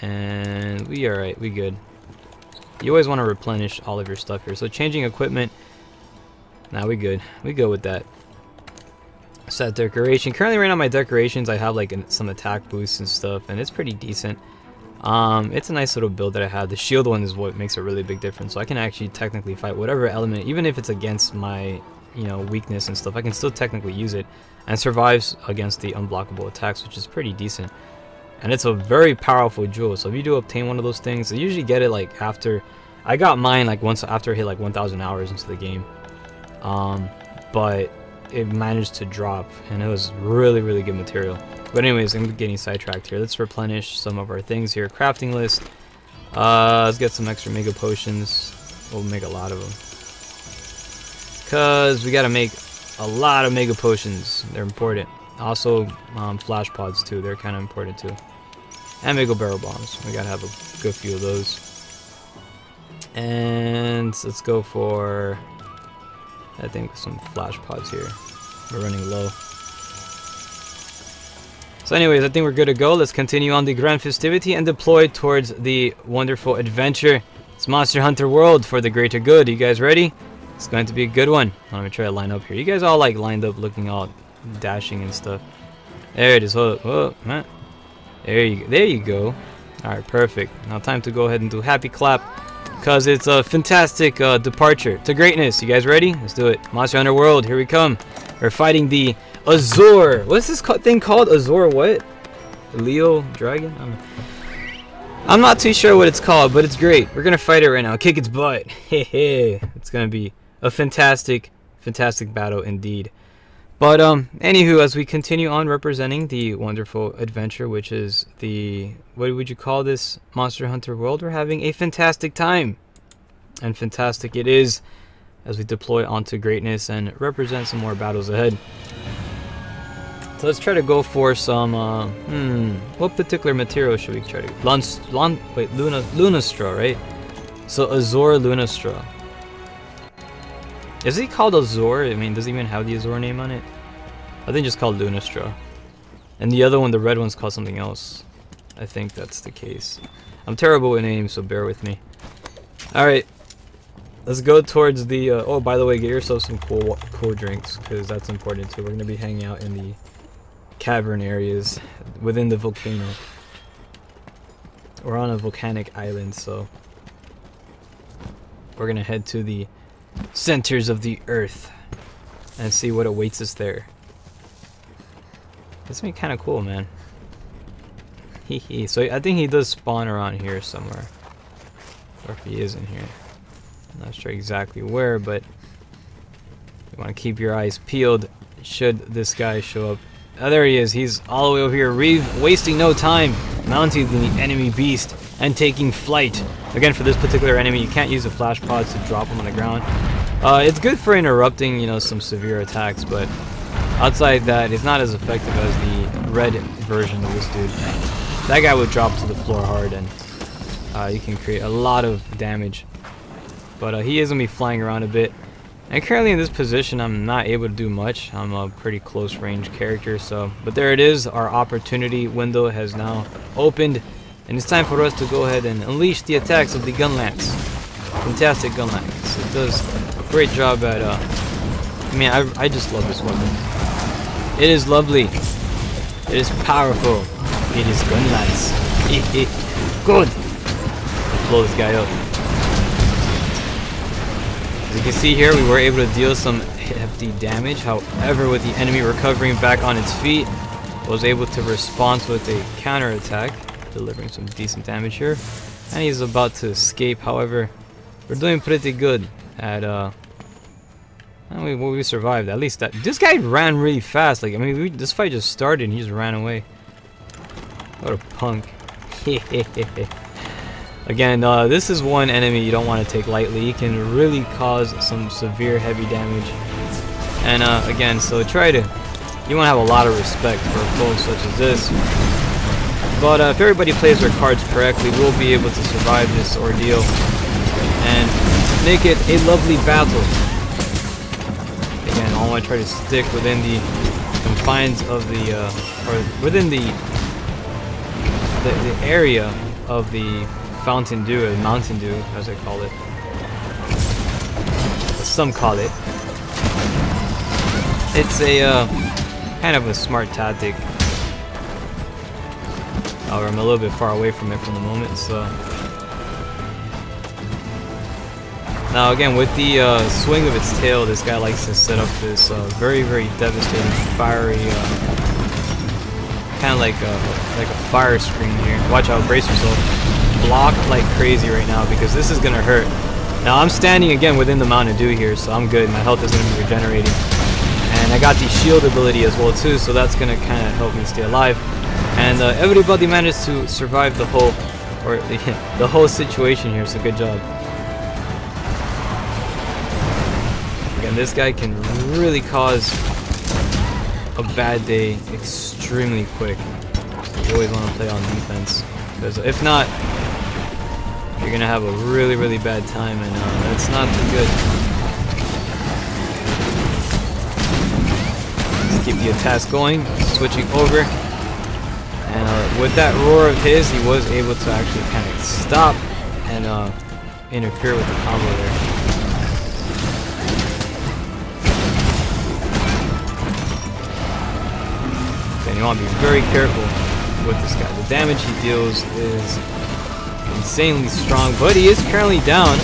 and we alright, we good. You always want to replenish all of your stuff here. So changing equipment, nah, we good. We go with that. Set decoration. Currently right now my decorations, I have like some attack boosts and stuff, and it's pretty decent. It's a nice little build that I have. The shield one is what makes a really big difference. So I can actually technically fight whatever element, even if it's against my, you know, weakness and stuff. I can still technically use it and survives against the unblockable attacks, which is pretty decent. And it's a very powerful jewel. So if you do obtain one of those things, I usually get it like after, I got mine like once after I hit like 1,000 hours into the game. But it managed to drop, and it was really good material. But anyways, I'm getting sidetracked here. Let's replenish some of our things here. Crafting list. Let's get some extra mega potions. We'll make a lot of them, cause we gotta make a lot of mega potions. They're important. Also, flash pods too. They're kind of important too. And mega barrel bombs. We gotta have a good few of those. And let's go for, I think, some flash pods here. We're running low. So anyways, I think we're good to go. Let's continue on the grand festivity and deploy towards the wonderful adventure. It's Monster Hunter World for the greater good. You guys ready? It's going to be a good one. I'm gonna try to line up here. You guys all like lined up looking all dashing and stuff. There it is. Oh, man. There you go. Alright, perfect. Now time to go ahead and do happy clap, because it's a fantastic departure to greatness. You guys ready? Let's do it. Monster Hunter World, here we come. We're fighting the Azor. What's this thing called? Azor what? Leo Dragon? I'm not too sure what it's called, but it's great. We're gonna fight it right now. Kick its butt. Hey. It's gonna be a fantastic battle indeed. But anywho, as we continue on representing the wonderful adventure, which is the, what would you call this, Monster Hunter World, we're having a fantastic time. And fantastic it is as we deploy onto greatness and represent some more battles ahead. So let's try to go for some, what particular material should we try to, Lunastra, right? So Azor Lunastra. Is he called Azor? I mean, does he even have the Azor name on it? I think just called Lunastra. And the other one, the red one's called something else. I think that's the case. I'm terrible with names, so bear with me. Alright. Let's go towards the, oh, by the way, get yourself some cool drinks, because that's important too. We're going to be hanging out in the cavern areas within the volcano. We're on a volcanic island, so we're going to head to the centers of the earth and see what awaits us there. That's gonna be kind of cool, man. So I think he does spawn around here somewhere, or if he is in here, I'm not sure exactly where, but you want to keep your eyes peeled should this guy show up. Oh, there he is. He's all the way over here, wasting no time, mounting the enemy beast and taking flight. Again, for this particular enemy, you can't use the flash pods to drop him on the ground. It's good for interrupting, you know, some severe attacks, but outside that, it's not as effective as the red version of this dude. That guy would drop to the floor hard, and you can create a lot of damage. But he is going to be flying around a bit. And currently in this position, I'm not able to do much. I'm a pretty close range character, so. But there it is. Our opportunity window has now opened. And it's time for us to go ahead and unleash the attacks of the gun lance. Fantastic gun lance. It does a great job at, I mean, I just love this weapon. It is lovely. It is powerful. It is gun lance. Good. Let's blow this guy up. As you can see here, we were able to deal some hefty damage. However, with the enemy recovering back on its feet, was able to respond with a counter attack, delivering some decent damage here. And he's about to escape. However, we're doing pretty good at we survived. At least that. This guy ran really fast. Like, I mean, this fight just started and he just ran away. What a punk. Again, this is one enemy you don't want to take lightly. He can really cause some severe heavy damage. And again, so you want to have a lot of respect for foes such as this. But if everybody plays their cards correctly, we'll be able to survive this ordeal and make it a lovely battle. Again, I want to try to stick within the confines of the, or within the area of the Fountain Dew, or Mountain Dew, as they call it. Some call it. It's a kind of a smart tactic. However, I'm a little bit far away from it from the moment, so. Now again, with the swing of its tail, this guy likes to set up this very, very devastating, fiery, kind of like a fire screen here. Watch out, brace yourself. Block like crazy right now because this is gonna hurt. Now I'm standing again within the Mountain Dew here, so I'm good. My health is gonna be regenerating, and I got the shield ability as well too, so that's gonna kind of help me stay alive. And everybody managed to survive the whole, or the whole situation here. So good job. Again, this guy can really cause a bad day extremely quick. So you always want to play on defense, because if not, you're gonna have a really, really bad time, and that's not too good. Let's keep the attacks going, switching over, and with that roar of his, he was able to actually kind of stop and interfere with the combo there. And you want to be very careful with this guy. The damage he deals is insanely strong, but he is currently down.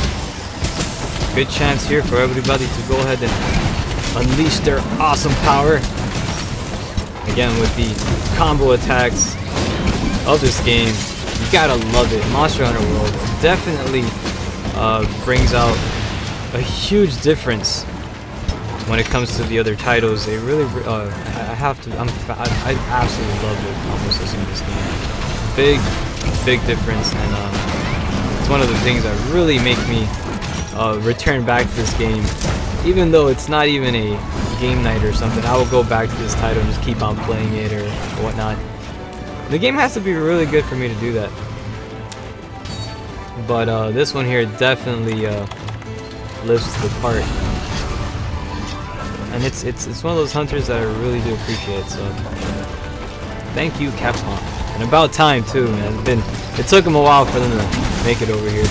Good chance here for everybody to go ahead and unleash their awesome power. Again, with the combo attacks of this game, you gotta love it. Monster Hunter World definitely brings out a huge difference when it comes to the other titles. They really, I absolutely love the combo system in this game. Big difference, and it's one of the things that really make me return back to this game. Even though it's not even a game night or something, I will go back to this title and just keep on playing it or whatnot. The game has to be really good for me to do that. But this one here definitely lives to the part. And it's one of those hunters that I really do appreciate, so thank you, Capcom. And about time too, man. It took them a while for them to make it over here.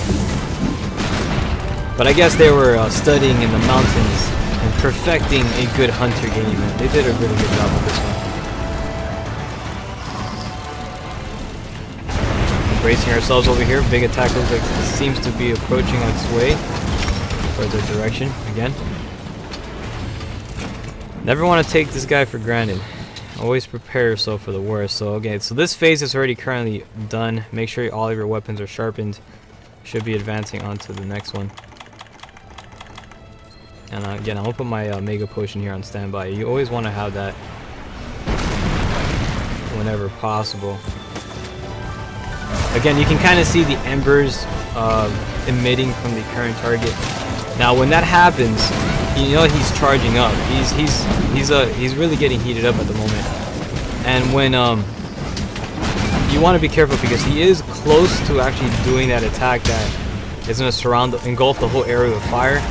But I guess they were studying in the mountains and perfecting a good hunter game, and they did a really good job with this one. Bracing ourselves over here. Big attack looks like it seems to be approaching on its way towards our direction again. Never want to take this guy for granted. Always prepare yourself for the worst. So okay, so this phase is already currently done. Make sure all of your weapons are sharpened. Should be advancing on to the next one. And again, I'll put my Mega Potion here on standby. You always want to have that whenever possible. Again, you can kind of see the embers emitting from the current target. Now, when that happens, you know he's charging up. He's really getting heated up at the moment. And when you want to be careful because he is close to actually doing that attack that is going to engulf the whole area with fire.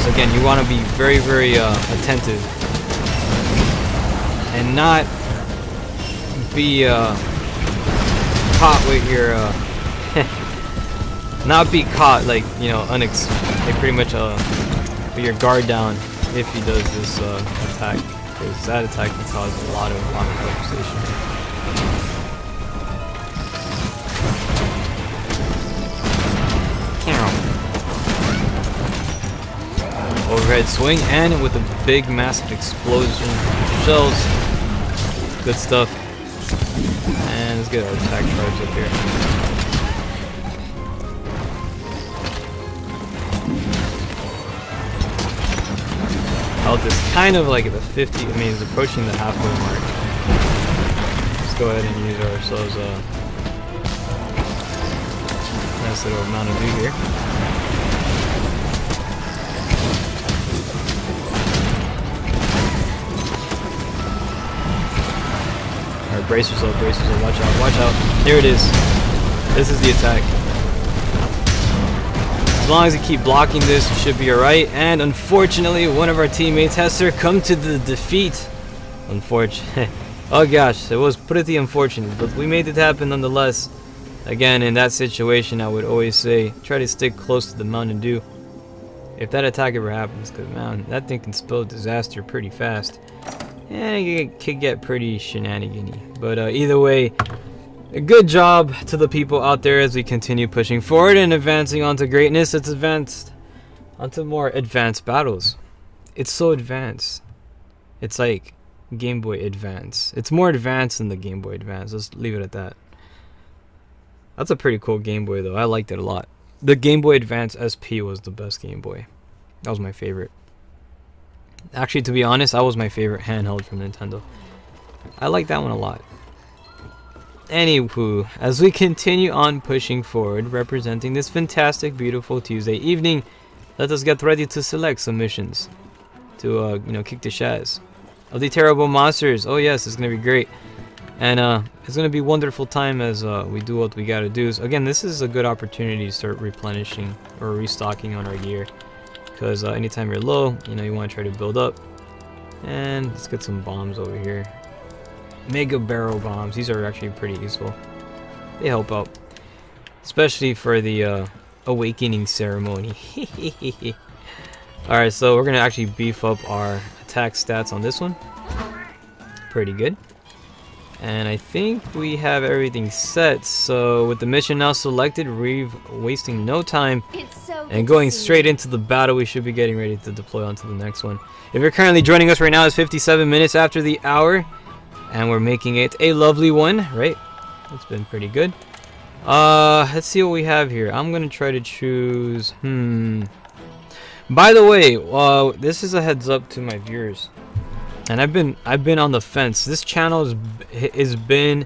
So again, you want to be very, very attentive and not be caught with your not be caught like, you know, like pretty much with your guard down if he does this attack, because that attack can cause a lot of devastation. Overhead swing, and with a big massive explosion shells. Good stuff. And let's get our attack charge up here. Health is kind of like at the 50, I mean it's approaching the halfway mark. Let's go ahead and use ourselves nice little Mountain Dew here. Alright, brace yourself, watch out, watch out. Here it is. This is the attack. As long as you keep blocking this, you should be alright. And unfortunately, one of our teammates has succumbed to the defeat. Unfortunate. Oh gosh, it was pretty unfortunate, but we made it happen nonetheless. Again, in that situation, I would always say, try to stick close to the Mountain Dew. If that attack ever happens, because man, that thing can spell disaster pretty fast. And it could get pretty shenanigan-y. But either way, a good job to the people out there as we continue pushing forward and advancing onto greatness. It's advanced onto more advanced battles. It's so advanced. It's like Game Boy Advance. It's more advanced than the Game Boy Advance. Let's leave it at that. That's a pretty cool Game Boy though. I liked it a lot. The Game Boy Advance SP was the best Game Boy. That was my favorite. Actually, to be honest, that was my favorite handheld from Nintendo. I like that one a lot. Anywho, as we continue on pushing forward, representing this fantastic, beautiful Tuesday evening, let us get ready to select some missions to, you know, kick the shaz of the terrible monsters. Oh yes, it's gonna be great, and it's gonna be a wonderful time as we do what we gotta do. So again, this is a good opportunity to start replenishing or restocking on our gear, because anytime you're low, you know, you want to try to build up. And let's get some bombs over here. Mega barrel bombs. These are actually pretty useful. They help out, especially for the awakening ceremony. Alright, so we're gonna actually beef up our attack stats on this one. Pretty good. And I think we have everything set. So with the mission now selected, we're wasting no time and going straight into the battle. We should be getting ready to deploy onto the next one. If you're currently joining us right now, it's 57 minutes after the hour. And we're making it a lovely one, right? It's been pretty good. Let's see what we have here. I'm gonna try to choose. By the way, this is a heads up to my viewers, and I've been on the fence. This channel has been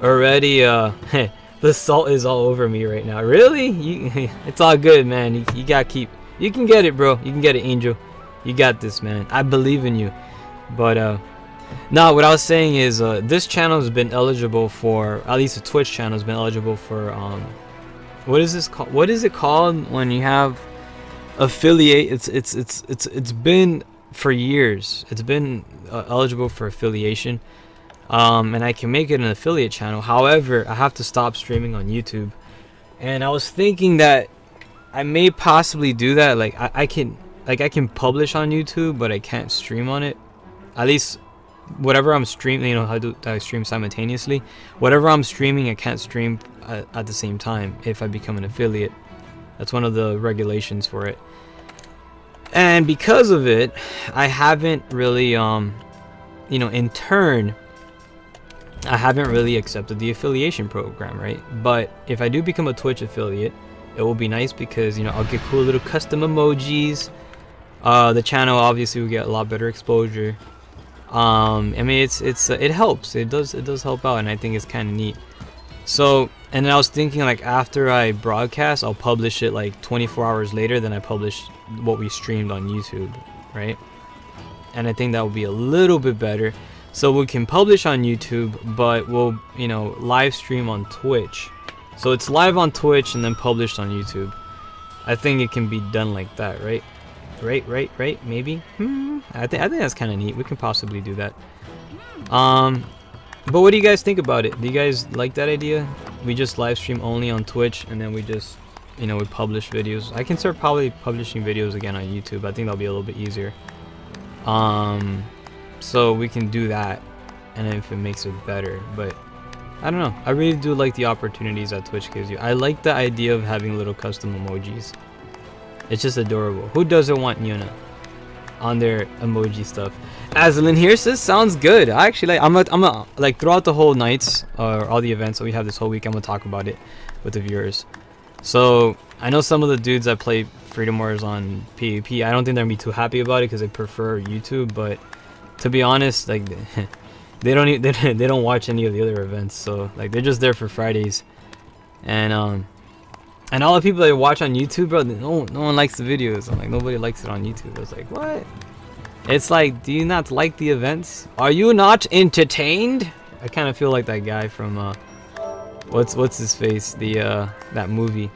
already. The salt is all over me right now. Really? It's all good, man. You gotta keep. You can get it, bro. You can get it, Angel. You got this, man. I believe in you. But no, what I was saying is this channel has been eligible for, at least the Twitch channel has been eligible for what is this called? What is it called when you have affiliate? It's been for years. It's been eligible for affiliation, and I can make it an affiliate channel. However, I have to stop streaming on YouTube, and I was thinking that I may possibly do that. Like I can publish on YouTube, but I can't stream on it. At least whatever I'm streaming, you know, how do I stream simultaneously? Whatever I'm streaming, I can't stream at the same time if I become an affiliate. That's one of the regulations for it. And because of it, I haven't really, you know, in turn, I haven't really accepted the affiliation program, right? But if I do become a Twitch affiliate, it will be nice because, you know, I'll get cool little custom emojis. The channel obviously will get a lot better exposure. I mean, it helps. It does help out, and I think it's kind of neat. So, and then I was thinking, like, after I broadcast, I'll publish it like 24 hours later than I publish what we streamed on YouTube, right? And I think that would be a little bit better. So we can publish on YouTube, but we'll, you know, live stream on Twitch. So it's live on Twitch and then published on YouTube. I think it can be done like that, right? Right, maybe. I think that's kind of neat. We can possibly do that. But what do you guys think about it? Do you guys like that idea? We just live stream only on Twitch, and then we just, you know, we publish videos. I can start probably publishing videos again on YouTube. I think that'll be a little bit easier. So we can do that, and if it makes it better. But I don't know. I really do like the opportunities that Twitch gives you. I like the idea of having little custom emojis. It's just adorable. Who doesn't want Yuna on their emoji stuff? Aslan here says, sounds good. I actually like, I'm like throughout the whole nights or all the events that we have this whole week, I'm gonna talk about it with the viewers. So I know some of the dudes that play Freedom Wars on PvP, I don't think they're gonna be too happy about it because they prefer YouTube. But to be honest, like they don't watch any of the other events, so like they're just there for Fridays. And And all the people that watch on YouTube, bro, no one likes the videos. I'm like, nobody likes it on YouTube. I was like, what? It's like, do you not like the events? Are you not entertained? I kind of feel like that guy from what's his face? The that movie.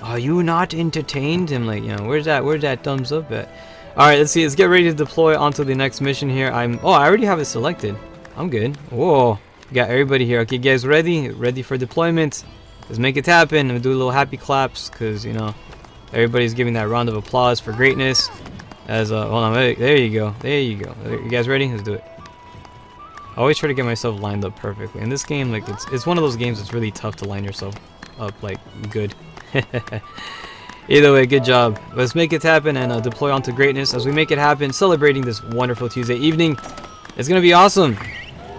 Are you not entertained? I'm like, you know, where's that thumbs up at? All right, let's see. Let's get ready to deploy onto the next mission here. Oh, I already have it selected. I'm good. Whoa, got everybody here. Okay, guys, ready for deployment. Let's make it happen. I'm gonna do a little happy claps because, you know, everybody's giving that round of applause for greatness. As hold on, there you go. You guys ready? Let's do it. I always try to get myself lined up perfectly. In this game, like it's one of those games that's really tough to line yourself up like good. Either way, good job. Let's make it happen and deploy onto greatness. As we make it happen, celebrating this wonderful Tuesday evening. It's gonna be awesome.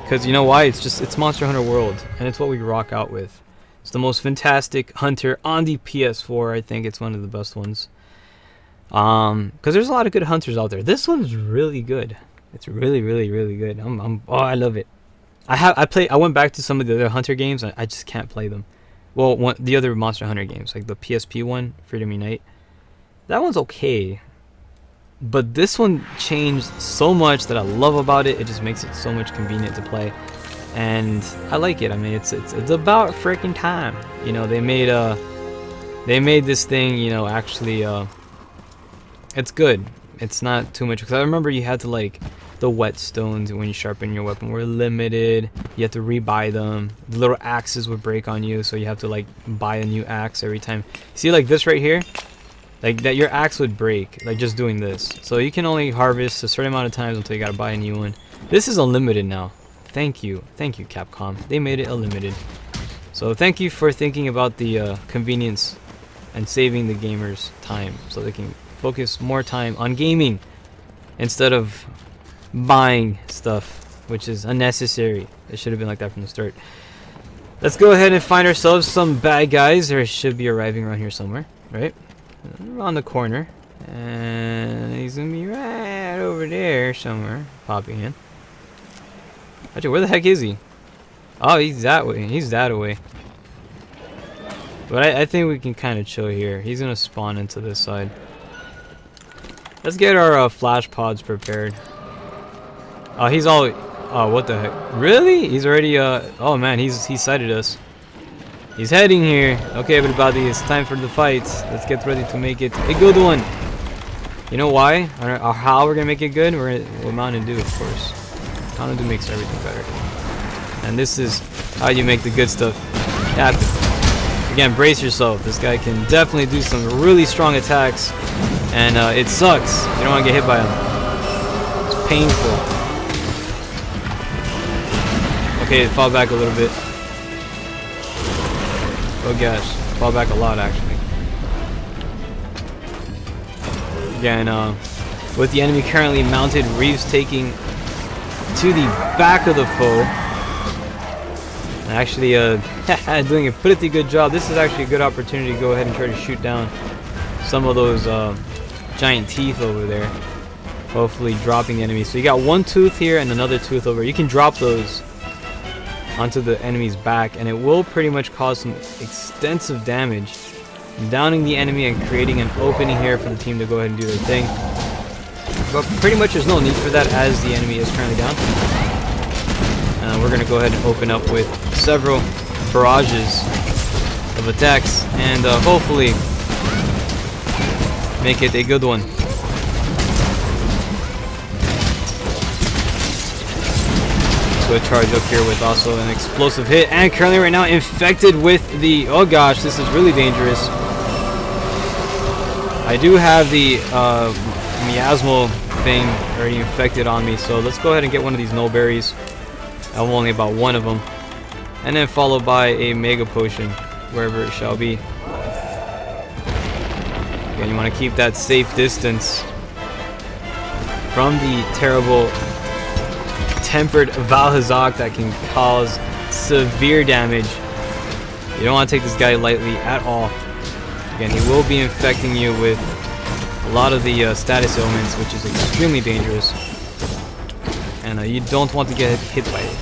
Cause you know why? It's Monster Hunter World, and it's what we rock out with. It's the most fantastic hunter on the PS4. I think it's one of the best ones. Because there's a lot of good hunters out there. This one's really good. It's really good. Oh, I love it. I went back to some of the other hunter games. I just can't play them. Well, the other Monster Hunter games, like the PSP one, Freedom Unite. That one's okay. But this one changed so much that I love about it. It just makes it so much convenient to play. And I like it. I mean, it's about freaking time. You know, they made this thing, you know, actually it's good. It's not too much, because I remember you had to, like, the whetstones when you sharpen your weapon were limited. You had to rebuy them. The little axes would break on you, so you have to, like, buy a new axe every time. See, like this right here, like that, your axe would break, like just doing this. So you can only harvest a certain amount of times until you gotta buy a new one. This is unlimited now. Thank you Capcom. They made it unlimited. So thank you for thinking about the convenience and saving the gamers time, so they can focus more time on gaming instead of buying stuff, which is unnecessary. It should have been like that from the start. Let's go ahead and find ourselves some bad guys. They should be arriving around here somewhere, right? Around the corner. And he's gonna be right over there somewhere, popping in. Actually, where the heck is he? Oh, he's that way. He's that away. But I think we can kind of chill here. He's gonna spawn into this side. Let's get our flash pods prepared. Oh, he's all... Oh, what the heck? Really? He's already... Oh, man, he sighted us. He's heading here. Okay, everybody, it's time for the fight. Let's get ready to make it a good one. You know why? Or how we're gonna make it good? We're with Mountain Dew, of course. Mountain Dew makes everything better. And this is how you make the good stuff happen. Again, brace yourself. This guy can definitely do some really strong attacks. And it sucks. You don't want to get hit by him. It's painful. Okay, fall back a little bit. Oh gosh, fall back a lot actually. Again, with the enemy currently mounted, Reeves taking to the back of the foe. Actually, doing a pretty good job. This is actually a good opportunity to go ahead and try to shoot down some of those giant teeth over there. Hopefully dropping the enemy. So you got one tooth here and another tooth over. You can drop those onto the enemy's back, and it will pretty much cause some extensive damage, downing the enemy and creating an opening here for the team to go ahead and do their thing. But pretty much there's no need for that, as the enemy is currently down. We're going to go ahead and open up with several barrages of attacks and hopefully make it a good one. So a charge up here with also an explosive hit, and currently right now infected with the... Oh gosh, this is really dangerous. I do have the miasmal thing already infected on me, so let's go ahead and get one of these null berries. I'm only about one of them, and then followed by a mega potion wherever it shall be. Again, you want to keep that safe distance from the terrible tempered Valhazak that can cause severe damage. You don't want to take this guy lightly at all. Again, he will be infecting you with a lot of the status ailments, which is extremely dangerous. And you don't want to get hit by it.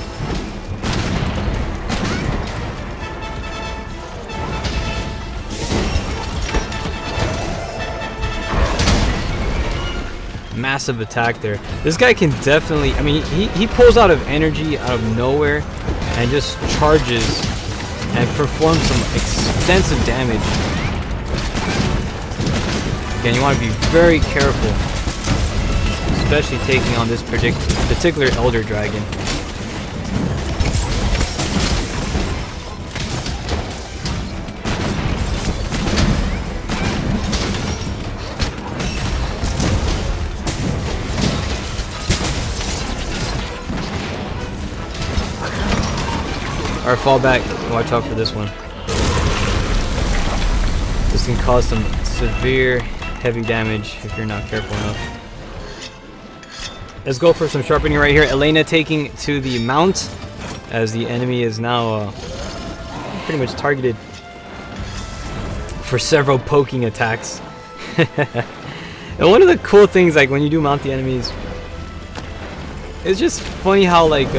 Massive attack there. This guy can definitely, I mean, he pulls out of energy out of nowhere and just charges and performs some extensive damage. Again, you want to be very careful, especially taking on this particular Elder Dragon. Or fall back. Watch out for this one. This can cause some severe heavy damage if you're not careful enough. Let's go for some sharpening right here. Elena taking to the mount as the enemy is now pretty much targeted for several poking attacks. And one of the cool things, like when you do mount the enemies, it's just funny how like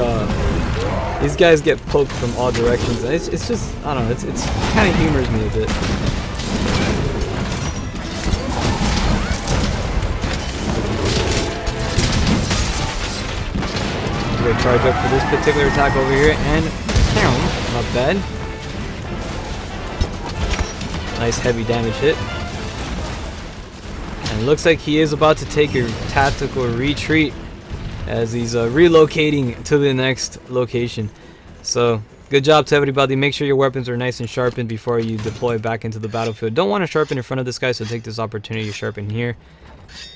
these guys get poked from all directions. It's just, I don't know, it's kind of humors me a bit. I'm gonna charge up for this particular attack over here, and count, not bad. Nice heavy damage hit. And it looks like he is about to take a tactical retreat as he's relocating to the next location. So good job to everybody. Make sure your weapons are nice and sharpened before you deploy back into the battlefield. Don't want to sharpen in front of this guy, so take this opportunity to sharpen here.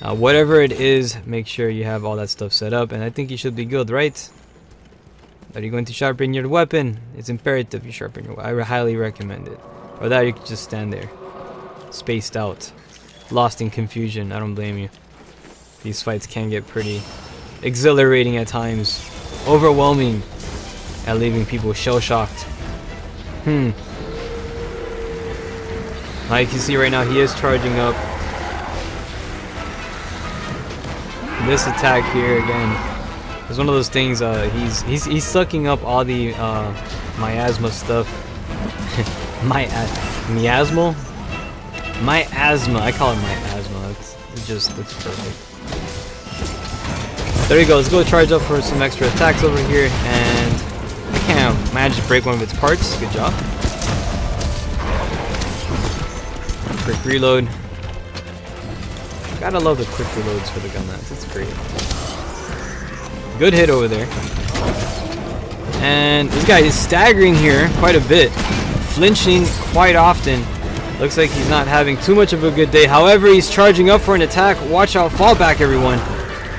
Whatever it is, make sure you have all that stuff set up, and I think you should be good, right? Are you going to sharpen your weapon? It's imperative you sharpen your weapon. I highly recommend it. Or that you can just stand there, spaced out, lost in confusion. I don't blame you. These fights can get pretty exhilarating at times, overwhelming, and leaving people shell-shocked. Now you can see right now he is charging up. This attack here again is one of those things. He's sucking up all the miasma stuff. Miasma? Miasma. I call it miasma. It's perfect. There you go. Let's go charge up for some extra attacks over here, and I can't manage to break one of its parts. Good job. Quick reload. Gotta love the quick reloads for the gun mats. It's great. Good hit over there. And this guy is staggering here quite a bit, flinching quite often. Looks like he's not having too much of a good day. However, he's charging up for an attack. Watch out! Fall back, everyone.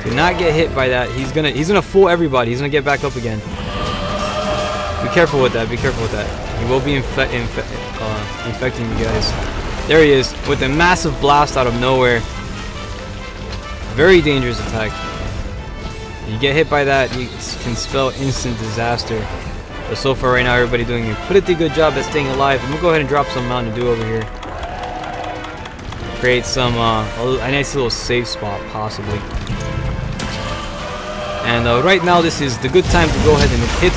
Do not get hit by that. He's gonna fool everybody. He's gonna get back up again. Be careful with that. Be careful with that. He will be infecting you guys. There he is with a massive blast out of nowhere. Very dangerous attack. You get hit by that, you can spell instant disaster. But so far right now, everybody doing a pretty good job at staying alive. I'm gonna go ahead and drop some Mountain Dew over here. Create some a nice little safe spot, possibly. And right now, this is the good time to go ahead and hit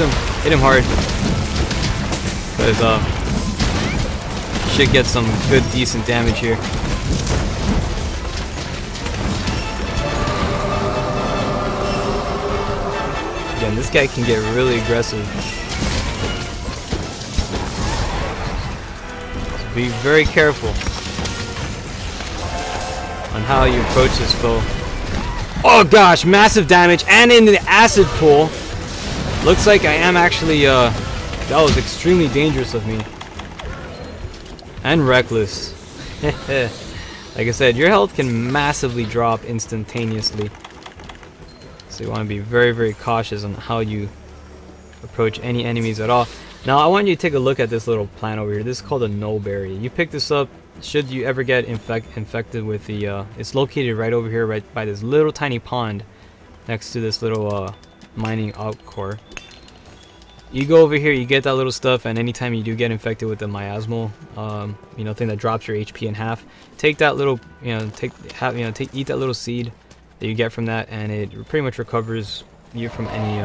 him hard, because should get some good, decent damage here. Again, this guy can get really aggressive. So be very careful on how you approach this foe. Oh gosh, massive damage, and in the acid pool. Looks like I am actually, that was extremely dangerous of me. And reckless. Like I said, your health can massively drop instantaneously. So you want to be very, very cautious on how you approach any enemies at all. Now I want you to take a look at this little plant over here. This is called a nullberry. You pick this up should you ever get infected with the it's located right over here, right by this little tiny pond next to this little mining outcore. You go over here, you get that little stuff, and anytime you do get infected with the miasmal thing that drops your HP in half, take that little eat that little seed that you get from that, and it pretty much recovers you from any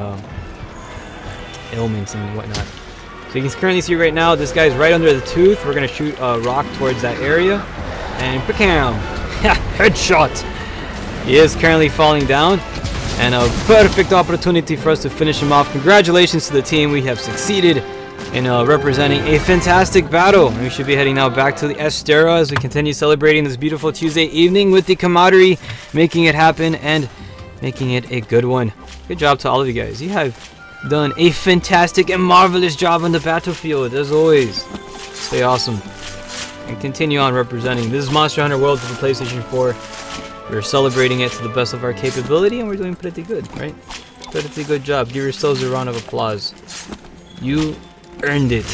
ailments and whatnot. So you can currently see right now, this guy's right under the tooth. We're gonna shoot a rock towards that area, and bam! Headshot! He is currently falling down, and a perfect opportunity for us to finish him off. Congratulations to the team. We have succeeded in representing a fantastic battle. We should be heading now back to the Estera as we continue celebrating this beautiful Tuesday evening with the camaraderie, making it happen and making it a good one. Good job to all of you guys. You have done a fantastic and marvelous job on the battlefield, as always. Stay awesome and continue on representing. This is Monster Hunter World for the PlayStation 4. We're celebrating it to the best of our capability, and we're doing pretty good, right? Pretty good job. Give yourselves a round of applause. You earned it.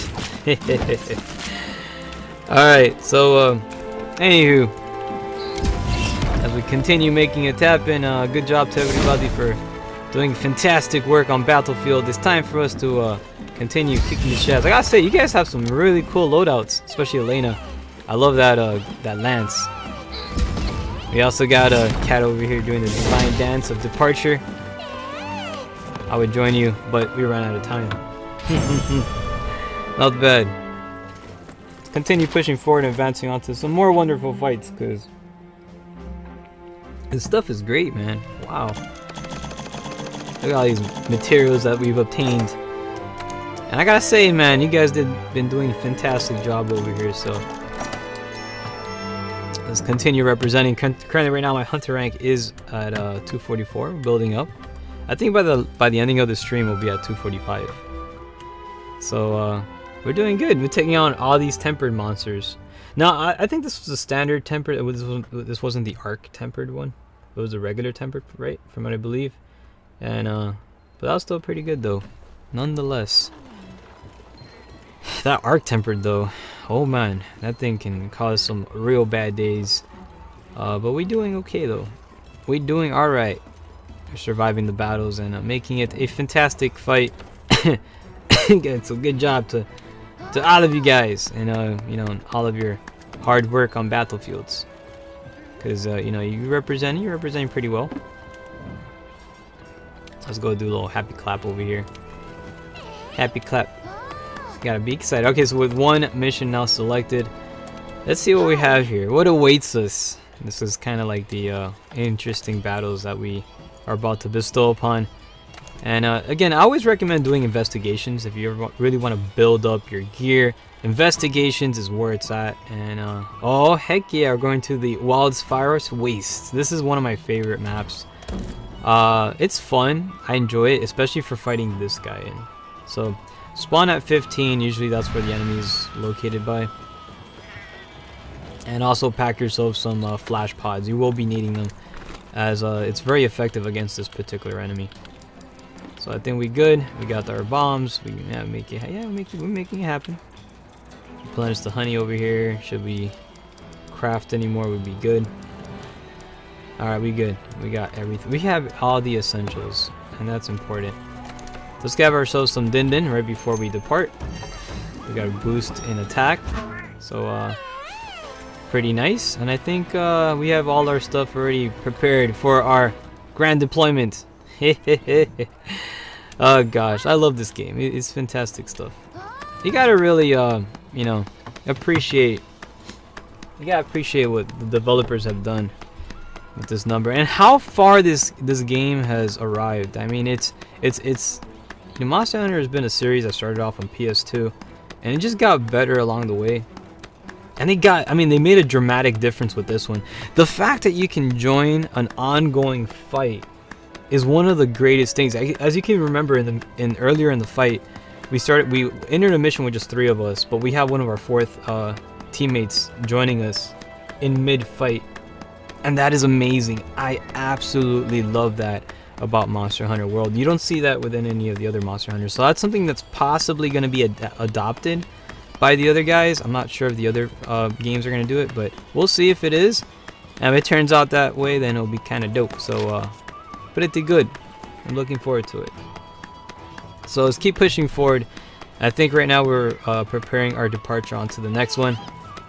Alright, so anywho, as we continue making it happen, good job to everybody for doing fantastic work on Battlefield. It's time for us to continue kicking the shads. I gotta say, you guys have some really cool loadouts, especially Elena. I love that that lance. We also got a cat over here doing the divine dance of departure. I would join you, but we ran out of time. Not bad. Continue pushing forward and advancing onto some more wonderful fights, because this stuff is great, man. Wow. Look at all these materials that we've obtained. And I gotta say, man, you guys been doing a fantastic job over here, so let's continue representing. Currently right now my hunter rank is at 244, building up. I think by the ending of the stream we'll be at 245. So we're doing good. We're taking on all these tempered monsters. Now I think this was a standard tempered. This wasn't the arc tempered one. It was a regular tempered, right? From what I believe. And but that was still pretty good though, nonetheless. That arc tempered though, oh man, that thing can cause some real bad days. But we're doing okay though. We're doing all right. We're surviving the battles and making it a fantastic fight. So good job to all of you guys, and you know, all of your hard work on battlefields. Because you know, you're representing pretty well. Let's go do a little happy clap over here. Happy clap. Gotta be excited. Okay, so with one mission now selected, let's see what we have here. What awaits us? This is kind of like the interesting battles that we are about to bestow upon. And again, I always recommend doing investigations if you ever really want to build up your gear. Investigations is where it's at. And oh heck yeah, we're going to the Wildfire's Waste. This is one of my favorite maps. It's fun. I enjoy it, especially for fighting this guy in. So spawn at 15, usually that's where the enemy is located by. And also pack yourself some flash pods. You will be needing them, as it's very effective against this particular enemy. So I think we good. We got our bombs. We we're making it happen. Replenish the honey over here. Should we craft anymore? Would be good. Alright, we good. We got everything. We have all the essentials, and that's important. Let's grab ourselves some din din right before we depart. We got a boost in attack, so pretty nice. And I think we have all our stuff already prepared for our grand deployment. Oh gosh, I love this game. It's fantastic stuff. You gotta really you know, appreciate what the developers have done with this number and how far this game has arrived. I mean, it's you know, Monster Hunter has been a series that started off on PS2, and it just got better along the way. And they made a dramatic difference with this one. The fact that you can join an ongoing fight is one of the greatest things. As you can remember, earlier in the fight, we entered a mission with just 3 of us, but we have one of our 4th teammates joining us in mid-fight, and that is amazing. I absolutely love that about Monster Hunter World. You don't see that within any of the other Monster Hunters, so that's something that's possibly going to be adopted by the other guys. I'm not sure if the other games are going to do it, but we'll see if it is. And if it turns out that way, then it'll be kind of dope. So pretty good. I'm looking forward to it. So let's keep pushing forward. I think right now we're preparing our departure onto the next one,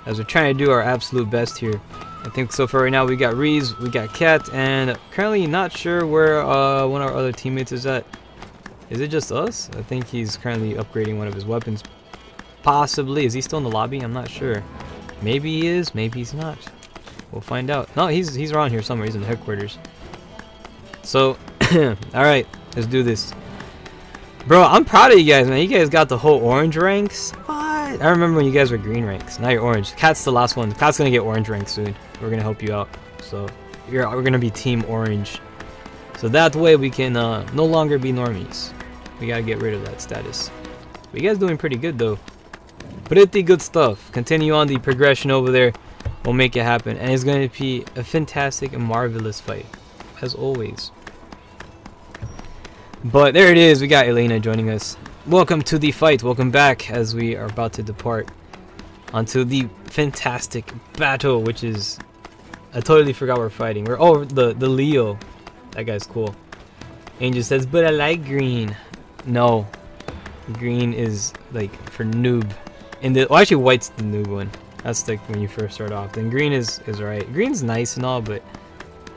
as we're trying to do our absolute best here. I think so far right now we got Reese, we got Cat, and currently not sure where one of our other teammates is at. Is it just us? I think he's currently upgrading one of his weapons. Possibly. Is he still in the lobby? I'm not sure. Maybe he is, maybe he's not. We'll find out. No, he's around here somewhere. He's in the headquarters. So, alright, let's do this. Bro, I'm proud of you guys, man. You guys got the whole orange ranks. What? I remember when you guys were green ranks. Now you're orange. Cat's the last one. Cat's gonna get orange ranks soon. We're gonna help you out. So, we're gonna be team orange. So that way we can no longer be normies. We gotta get rid of that status. But you guys doing pretty good though. Pretty good stuff. Continue on the progression over there. We'll make it happen. And it's gonna be a fantastic and marvelous fight. As always. But there it is. We got Elena joining us. Welcome to the fight. Welcome back as we are about to depart onto the fantastic battle, which is... I totally forgot we're fighting. We're... Oh, the Leo. That guy's cool. Angel says, but I like green. No. Green is like for noob. Well, actually white's the noob one. That's like when you first start off. Then green is right. Green's nice and all, but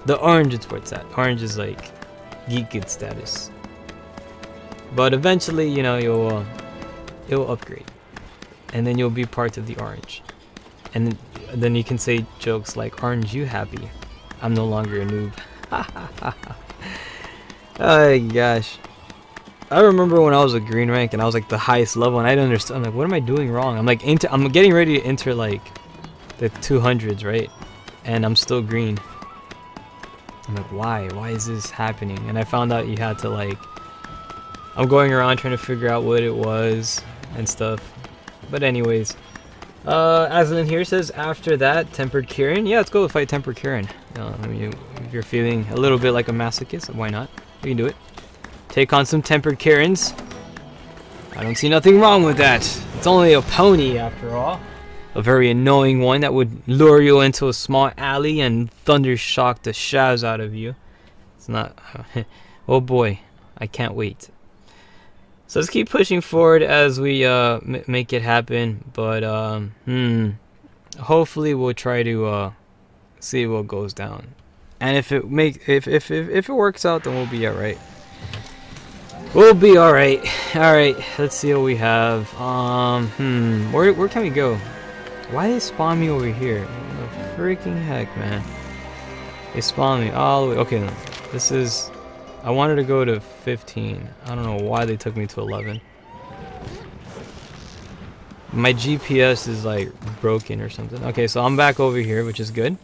the orange is where it's at. Orange is like geek good status. But eventually, you know, you'll upgrade. And then you'll be part of the orange. And then you can say jokes like, "Aren't you happy? I'm no longer a noob." Oh gosh. I remember when I was a green rank and I was like the highest level and I didn't understand. I'm like, what am I doing wrong? I'm like, I'm getting ready to enter like the 200s, right? And I'm still green. I'm like, why? Why is this happening? And I found out you had to like... I'm going around trying to figure out what it was and stuff. But anyways. Aslan here says, after that, Tempered Kieran. Yeah, let's go fight Tempered Kieran. I mean, if you're feeling a little bit like a masochist, why not? We can do it. Take on some Tempered Kierans. I don't see nothing wrong with that. It's only a pony after all. A very annoying one that would lure you into a small alley and thunder shock the shaz out of you. It's not... Oh boy, I can't wait. So let's keep pushing forward as we make it happen. But hopefully we'll try to see what goes down. And if it works out, then we'll be alright. We'll be alright. Alright, let's see what we have. Where can we go? Why did they spawn me over here? What the freaking heck, man? They spawned me all the way. Okay, no. This is... I wanted to go to 15. I don't know why they took me to 11. My GPS is like broken or something. Okay, so I'm back over here, which is good.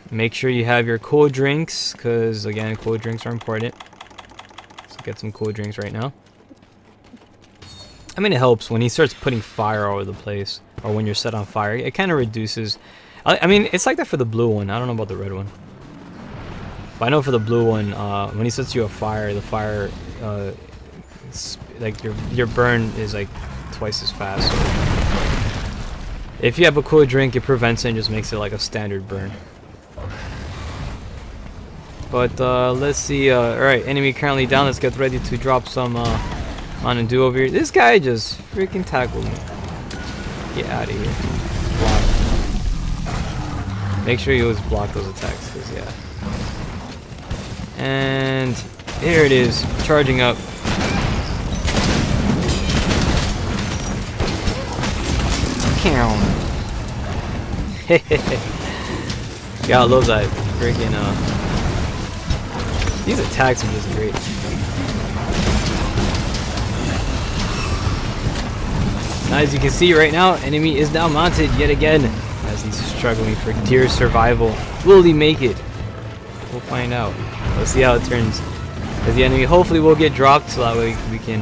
Make sure you have your cool drinks, because again, cool drinks are important. Let's get some cool drinks right now. I mean, it helps when he starts putting fire all over the place, or when you're set on fire. It kind of reduces. I mean, it's like that for the blue one. I don't know about the red one. But I know for the blue one, when he sets you afire, the fire, like your burn is like twice as fast. So if you have a cool drink, it prevents it and just makes it like a standard burn. But let's see. Alright, enemy currently down. Let's get ready to drop some on and do over here. This guy just freaking tackled me. Get out of here. Block. Make sure you always block those attacks, because yeah. And here it is, charging up. God loves that freaking these attacks are just great. Now, as you can see right now, enemy is now mounted yet again as he's struggling for dear survival. Will he make it? We'll find out. Let's see how it turns. As the enemy hopefully will get dropped, so that way we can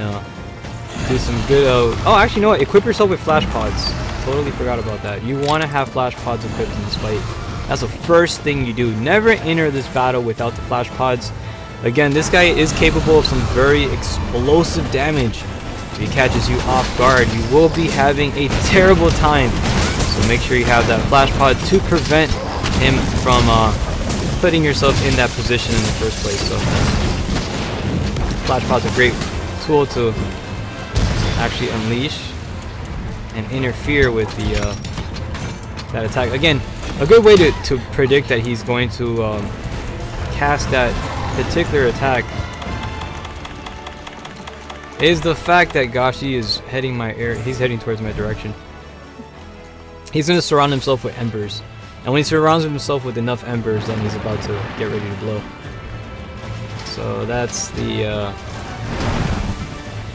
do some good. Oh, actually, you know what? Equip yourself with flash pods. Totally forgot about that. You want to have flash pods equipped in this fight. That's the first thing you do. Never enter this battle without the flash pods. Again, this guy is capable of some very explosive damage. If he catches you off guard, you will be having a terrible time. So make sure you have that flash pod to prevent him from putting yourself in that position in the first place. So flash pod's a great tool to actually unleash and interfere with the that attack. Again, a good way to predict that he's going to cast that particular attack is the fact that Gashi is heading he's heading towards my direction. He's going to surround himself with embers. And when he surrounds himself with enough embers, then he's about to get ready to blow. So that's the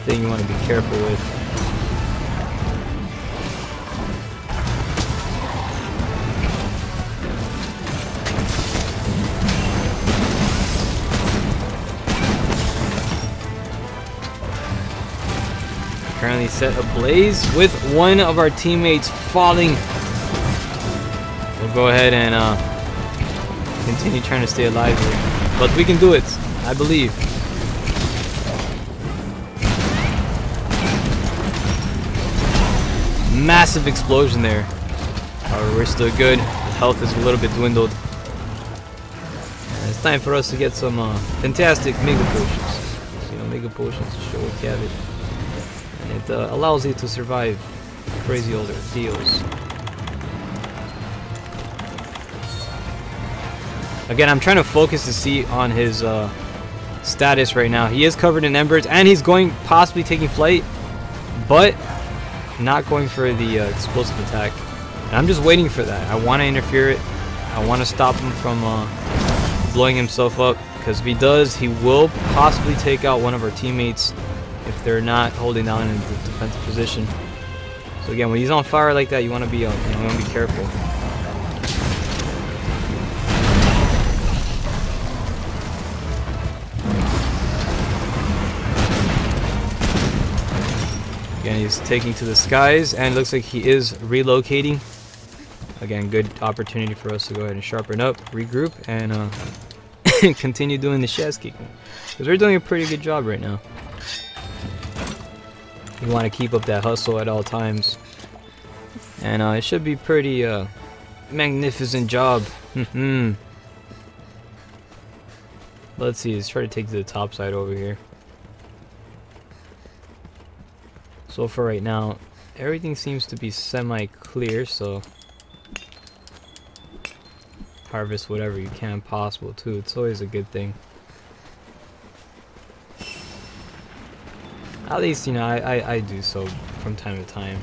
thing you want to be careful with. Currently set ablaze with one of our teammates falling. We'll go ahead and continue trying to stay alive here. But we can do it, I believe. Massive explosion there. However, we're still good. Health is a little bit dwindled. And it's time for us to get some fantastic Mega Potions. So, you know, Mega Potions show what you have it. And it allows you to survive crazy ordeals. Again, I'm trying to focus to see on his status right now. He is covered in embers, and he's going, possibly taking flight, but not going for the explosive attack. And I'm just waiting for that. I want to interfere it. I want to stop him from blowing himself up, because if he does, he will possibly take out one of our teammates if they're not holding down in the defensive position. So again, when he's on fire like that, you want to be careful. Again, he's taking to the skies, and it looks like he is relocating. Again, good opportunity for us to go ahead and sharpen up, regroup, and continue doing the chest kicking, because we're doing a pretty good job right now. You want to keep up that hustle at all times, and it should be pretty magnificent job. Let's see, let's try to take to the top side over here. So for right now, everything seems to be semi-clear, so harvest whatever you can possible too. It's always a good thing. At least, you know, I do so from time to time.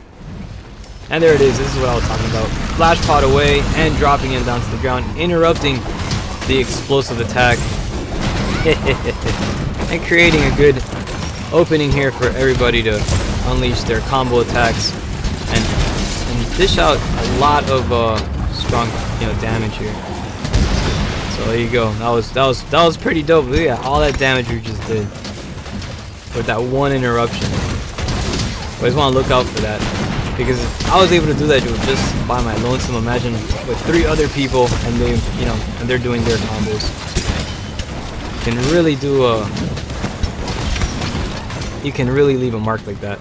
And there it is. This is what I was talking about. Flash pod away and dropping him down to the ground, interrupting the explosive attack. And creating a good opening here for everybody to unleash their combo attacks and dish out a lot of strong, you know, damage here. So there you go. That was pretty dope. Look at all that damage we just did with that one interruption. Always want to look out for that, because if I was able to do that just by my lonesome, imagine with 3 other people and they, you know, and they're doing their combos. You can really do you can really leave a mark like that.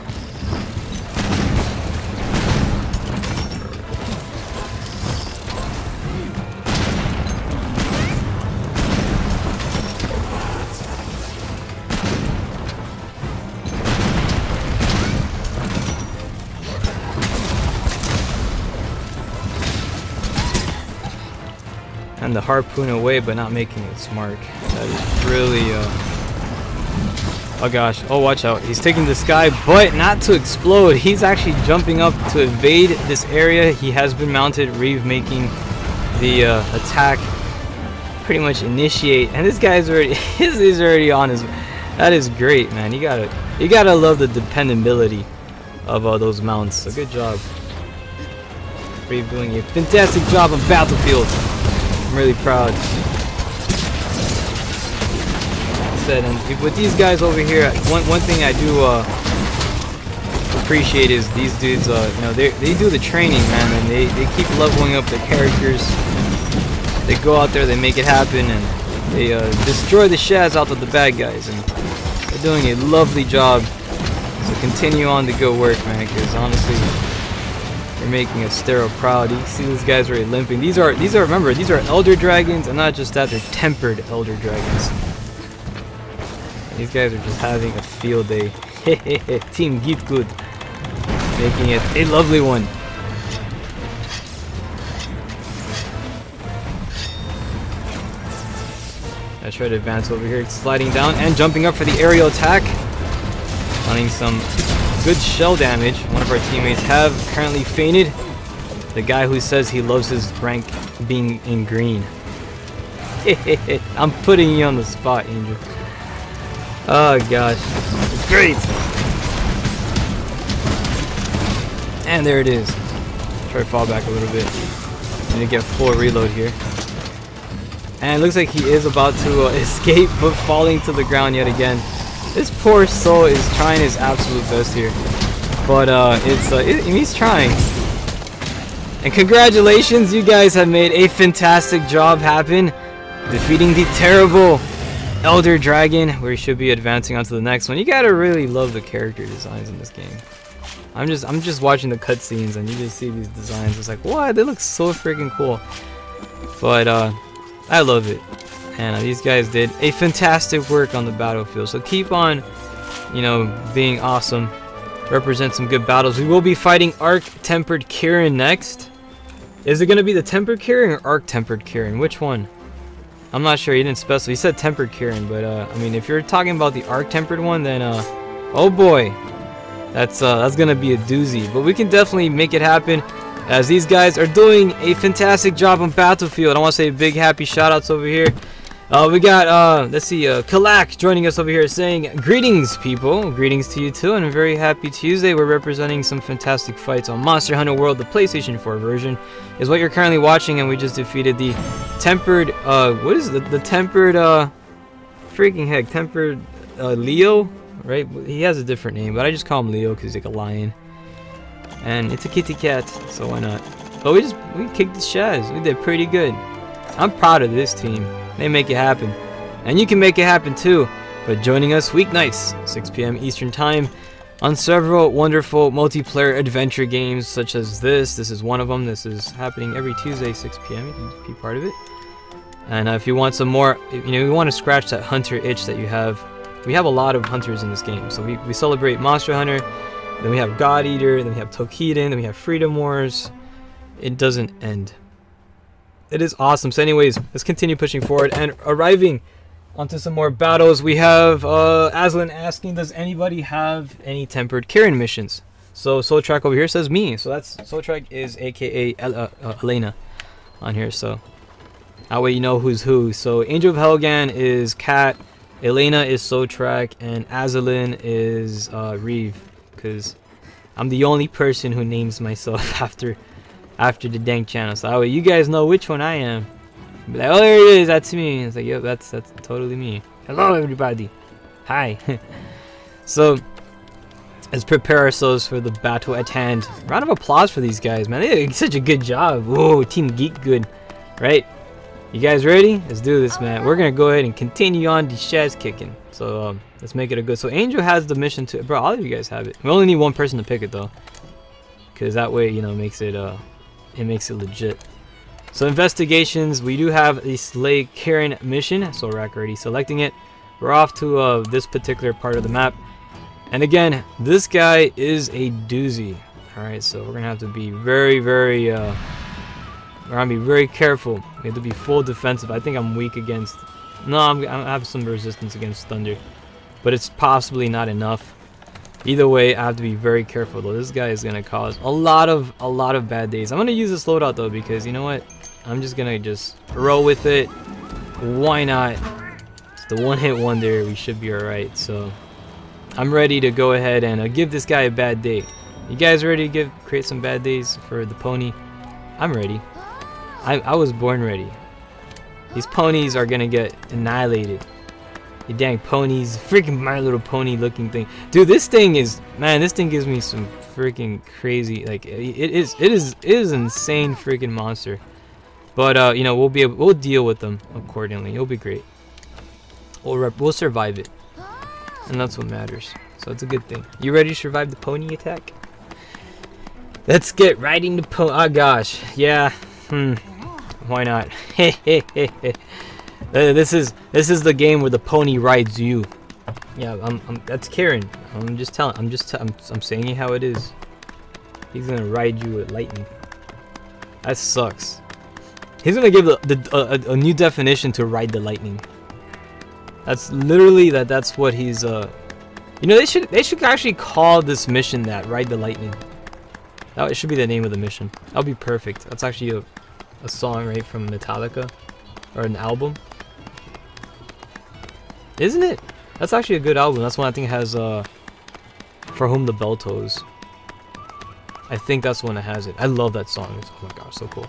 And the harpoon away, but not making its mark. That is really, oh gosh, oh watch out. He's taking the sky, but not to explode. He's actually jumping up to evade this area. He has been mounted, Reeve making the attack pretty much initiate. And this guy's already, he's already on his, that is great, man. You gotta love the dependability of those mounts. So good job. Reeve doing a fantastic job on Battlefield. I'm really proud. Like I said, and with these guys over here, one thing I do appreciate is these dudes. You know, they do the training, man, and they keep leveling up their characters. They go out there, they make it happen, and they destroy the shaz out of the bad guys, and they're doing a lovely job. So continue on the good work, man, because honestly, you're making us Stero proud. You can see these guys are limping. These are remember, these are elder dragons, and not just that, they're tempered elder dragons. And these guys are just having a field day. Team Git Good, making it a lovely one. I try to advance over here, sliding down and jumping up for the aerial attack, running some good shell damage. One of our teammates have currently fainted. The guy who says he loves his rank being in green. I'm putting you on the spot, Angel. Oh gosh, it's great. And there it is. Try to fall back a little bit. Need to get full reload here. And it looks like he is about to escape, but falling to the ground yet again. This poor soul is trying his absolute best here, but he's trying. And congratulations, you guys have made a fantastic job happen, defeating the terrible Elder Dragon, where you should be advancing on to the next one. You gotta really love the character designs in this game. I'm just watching the cutscenes and you just see these designs. It's like, what? They look so freaking cool. But I love it. And these guys did a fantastic work on the battlefield. So keep on, you know, being awesome. Represent some good battles. We will be fighting Arc-Tempered Kirin next. Is it gonna be the Tempered Kirin or Arc-Tempered Kirin? Which one? I'm not sure. He didn't specify. He said Tempered Kirin, but I mean, if you're talking about the Arc-Tempered one, then oh boy, that's gonna be a doozy. But we can definitely make it happen, as these guys are doing a fantastic job on Battlefield. I want to say big happy shout outs over here. We got let's see, Kalak joining us over here saying greetings people, greetings to you too, and a very happy Tuesday. We're representing some fantastic fights on Monster Hunter World. The PlayStation 4 version is what you're currently watching, and we just defeated the tempered what is it? The tempered freaking heck, tempered Leo, right? He has a different name, but I just call him Leo because he's like a lion, and it's a kitty cat, so why not? But we kicked the Shaz. We did pretty good. I'm proud of this team. They make it happen, and you can make it happen too by joining us weeknights 6 p.m. Eastern time on several wonderful multiplayer adventure games such as this is one of them. This is happening every Tuesday 6 p.m. you can be part of it. And if you want some more, you know, you want to scratch that hunter itch that you have, we have a lot of hunters in this game. So we celebrate Monster Hunter, then we have God Eater, then we have Tokiden, then we have Freedom Wars. It doesn't end. It is awesome. So anyways, let's continue pushing forward and arriving onto some more battles. We have Aslan asking, does anybody have any Tempered Kirin missions? So Soultrack over here says me. So that's Soultrack is aka Elena on here. So that way you know who's who. So Angel of Helghan is Kat, Elena is Soultrack, and Aslan is Reeve, because I'm the only person who names myself after the dang channel, so that way you guys know which one I am. Be like, oh, there it is, that's me. It's like, yep, that's totally me. Hello everybody, hi. So let's prepare ourselves for the battle at hand. Round of applause for these guys, man. They did such a good job. Whoa, Team Geek good, right? You guys ready? Let's do this, man. We're gonna go ahead and continue on the Shaz kicking. So let's make it a good. So Angel has the mission to, bro, all of you guys have it. We only need one person to pick it though, because that way, you know, makes it legit. So investigations, we do have the Slay Kirin mission, so Rack already selecting it. We're off to this particular part of the map, and again, this guy is a doozy. All right, so we're gonna have to be very we're gonna be very careful. We have to be full defensive. I think I'm weak against, no, I have some resistance against thunder, but it's possibly not enough. Either way, I have to be very careful though. This guy is gonna cause a lot of bad days. I'm gonna use this loadout though, because you know what? I'm just gonna roll with it. Why not? It's the one-hit wonder. We should be alright. So I'm ready to go ahead and give this guy a bad day. You guys ready to create some bad days for the pony? I'm ready. I was born ready. These ponies are gonna get annihilated. You dang ponies, freaking My Little Pony looking thing, dude. This thing is, man, this thing gives me some freaking crazy, like it is insane freaking monster. But you know, we'll deal with them accordingly. It'll be great. We'll survive it, and that's what matters. So it's a good thing. You ready to survive the pony attack? Let's get riding the pony. Oh gosh, yeah. Why not? This is the game where the pony rides you. Yeah, that's Kirin. I'm saying it how it is. He's gonna ride you with lightning. That sucks. He's gonna give a new definition to ride the lightning. That's literally that's what he's you know, they should actually call this mission that, ride the lightning. That should be the name of the mission. That'll be perfect. That's actually a song, right, from Metallica, or an album, isn't it? That's actually a good album. That's one I think has For Whom the Bell Tolls. I think that's the one that has it. I love that song. It's, oh my gosh, so cool.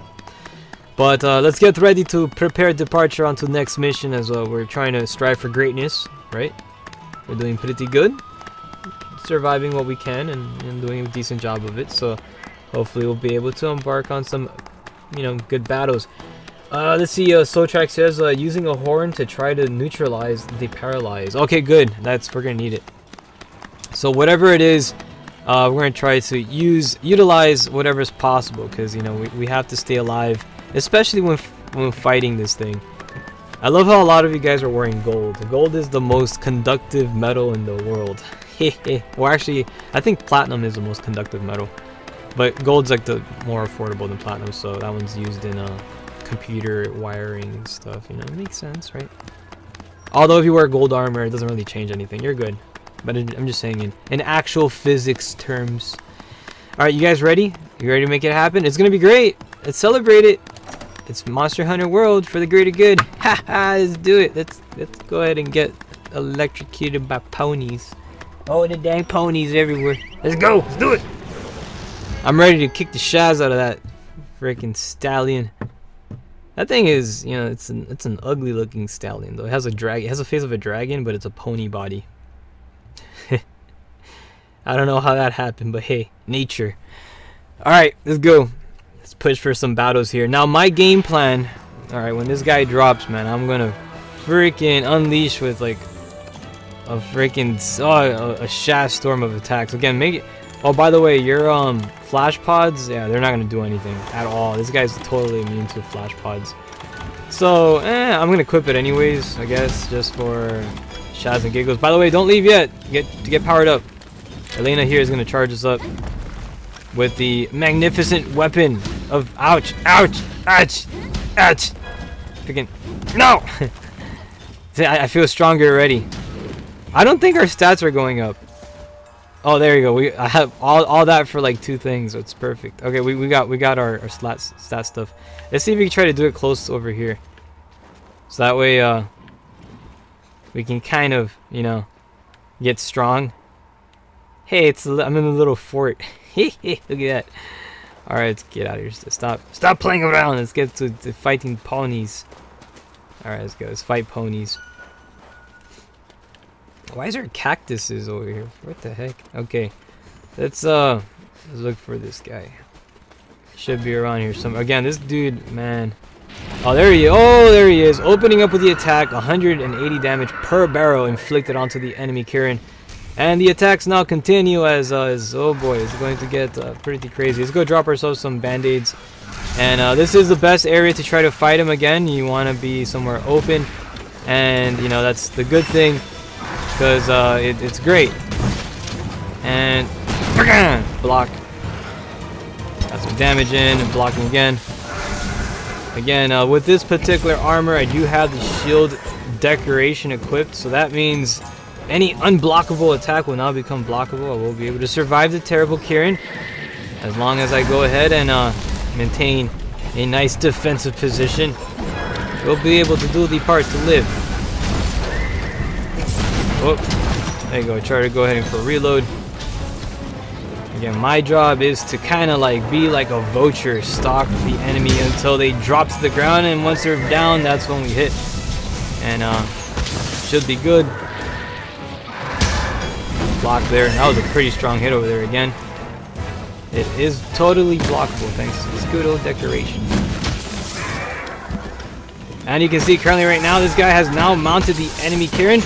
But let's get ready to prepare departure onto the next mission, as we're trying to strive for greatness, right? We're doing pretty good, surviving what we can, and doing a decent job of it. So hopefully we'll be able to embark on some, you know, good battles. Let's see. Soultrack says using a horn to try to neutralize the paralyzed. Okay, good. We're gonna need it. So whatever it is, we're gonna try to utilize whatever's possible, because you know we have to stay alive, especially when fighting this thing. I love how a lot of you guys are wearing gold. Gold is the most conductive metal in the world. Well, actually, I think platinum is the most conductive metal, but gold's like the more affordable than platinum, so that one's used in computer wiring stuff. You know, it makes sense, right? Although if you wear gold armor, it doesn't really change anything. You're good. But I'm just saying in actual physics terms. All right, you guys ready? You ready to make it happen? It's gonna be great. Let's celebrate it. It's Monster Hunter World for the greater good. Ha ha! Let's do it. Let's go ahead and get electrocuted by ponies. Oh, the dang ponies everywhere. Let's go. Let's do it. I'm ready to kick the shaz out of that freaking stallion. That thing is, you know, it's an ugly looking stallion though. It has a face of a dragon, but it's a pony body. I don't know how that happened, but hey, nature. Alright, let's go. Let's push for some battles here. Now my game plan, alright, when this guy drops, man, I'm gonna freaking unleash with like a freaking a shaz storm of attacks. Again, make it. Oh, by the way, your flash pods, yeah, they're not gonna do anything at all. This guy's totally immune to flash pods. So, I'm gonna equip it anyways, I guess, just for shaz and giggles. By the way, don't leave yet. Get powered up. Elena here is gonna charge us up with the magnificent weapon of ouch, ouch, ouch, ouch. Freaking no. See, I feel stronger already. I don't think our stats are going up. Oh, there you go. I have all that for like 2 things. So it's perfect. Okay, we got our stat stuff. Let's see if we can try to do it close over here. So that way we can kind of, you know, get strong. Hey, I'm in a little fort. Look at that. All right, let's get out of here. Stop playing around. Let's get to fighting ponies. All right, let's go. Let's fight ponies. Why is there cactuses over here? What the heck? Okay, let's look for this guy. Should be around here somewhere. Again, this dude, man. Oh, there he is. Oh, there he is. Opening up with the attack, 180 damage per barrel inflicted onto the enemy Kirin. And the attacks now continue as oh boy, it's going to get pretty crazy. Let's go drop ourselves some band-aids. And this is the best area to try to fight him again. You want to be somewhere open, and you know that's the good thing, because it's great. And block. Got some damage in and blocking again. Again, with this particular armor, I do have the shield decoration equipped, so that means any unblockable attack will now become blockable. I will be able to survive the terrible Kirin as long as I go ahead and maintain a nice defensive position. We'll be able to do the part to live. Oh, there you go. Try to go ahead and for reload. Again, my job is to kind of like be like a vulture, stalk the enemy until they drop to the ground, and once they're down, that's when we hit. And should be good. Block there. That was a pretty strong hit over there again. It is totally blockable thanks to this good old decoration. And you can see currently right now this guy has now mounted the enemy Kirin.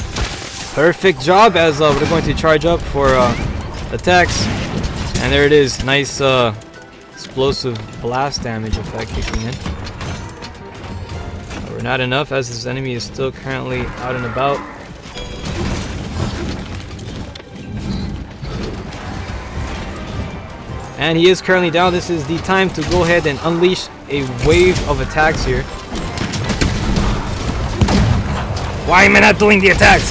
Perfect job, as we're going to charge up for attacks. And there it is. Nice explosive blast damage effect kicking in. However, not enough, as this enemy is still currently out and about. And he is currently down. This is the time to go ahead and unleash a wave of attacks here. Why am I not doing the attacks?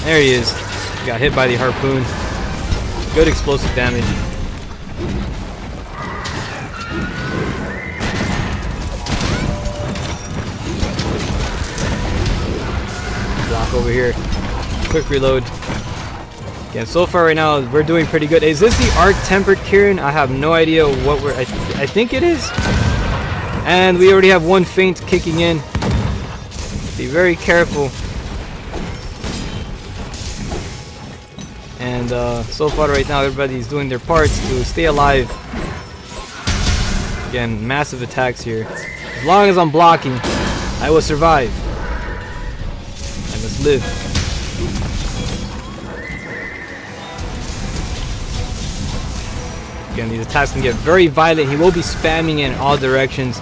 There he is. Got hit by the harpoon. Good explosive damage. Block over here. Quick reload. Again, so far right now we're doing pretty good. Is this the arc tempered Kieran? I have no idea what we're. I think it is. And we already have one feint kicking in. Be very careful. And so far right now everybody's doing their parts to stay alive. Again, massive attacks here. As long as I'm blocking, I will survive. I must live. Again, these attacks can get very violent. He will be spamming in all directions.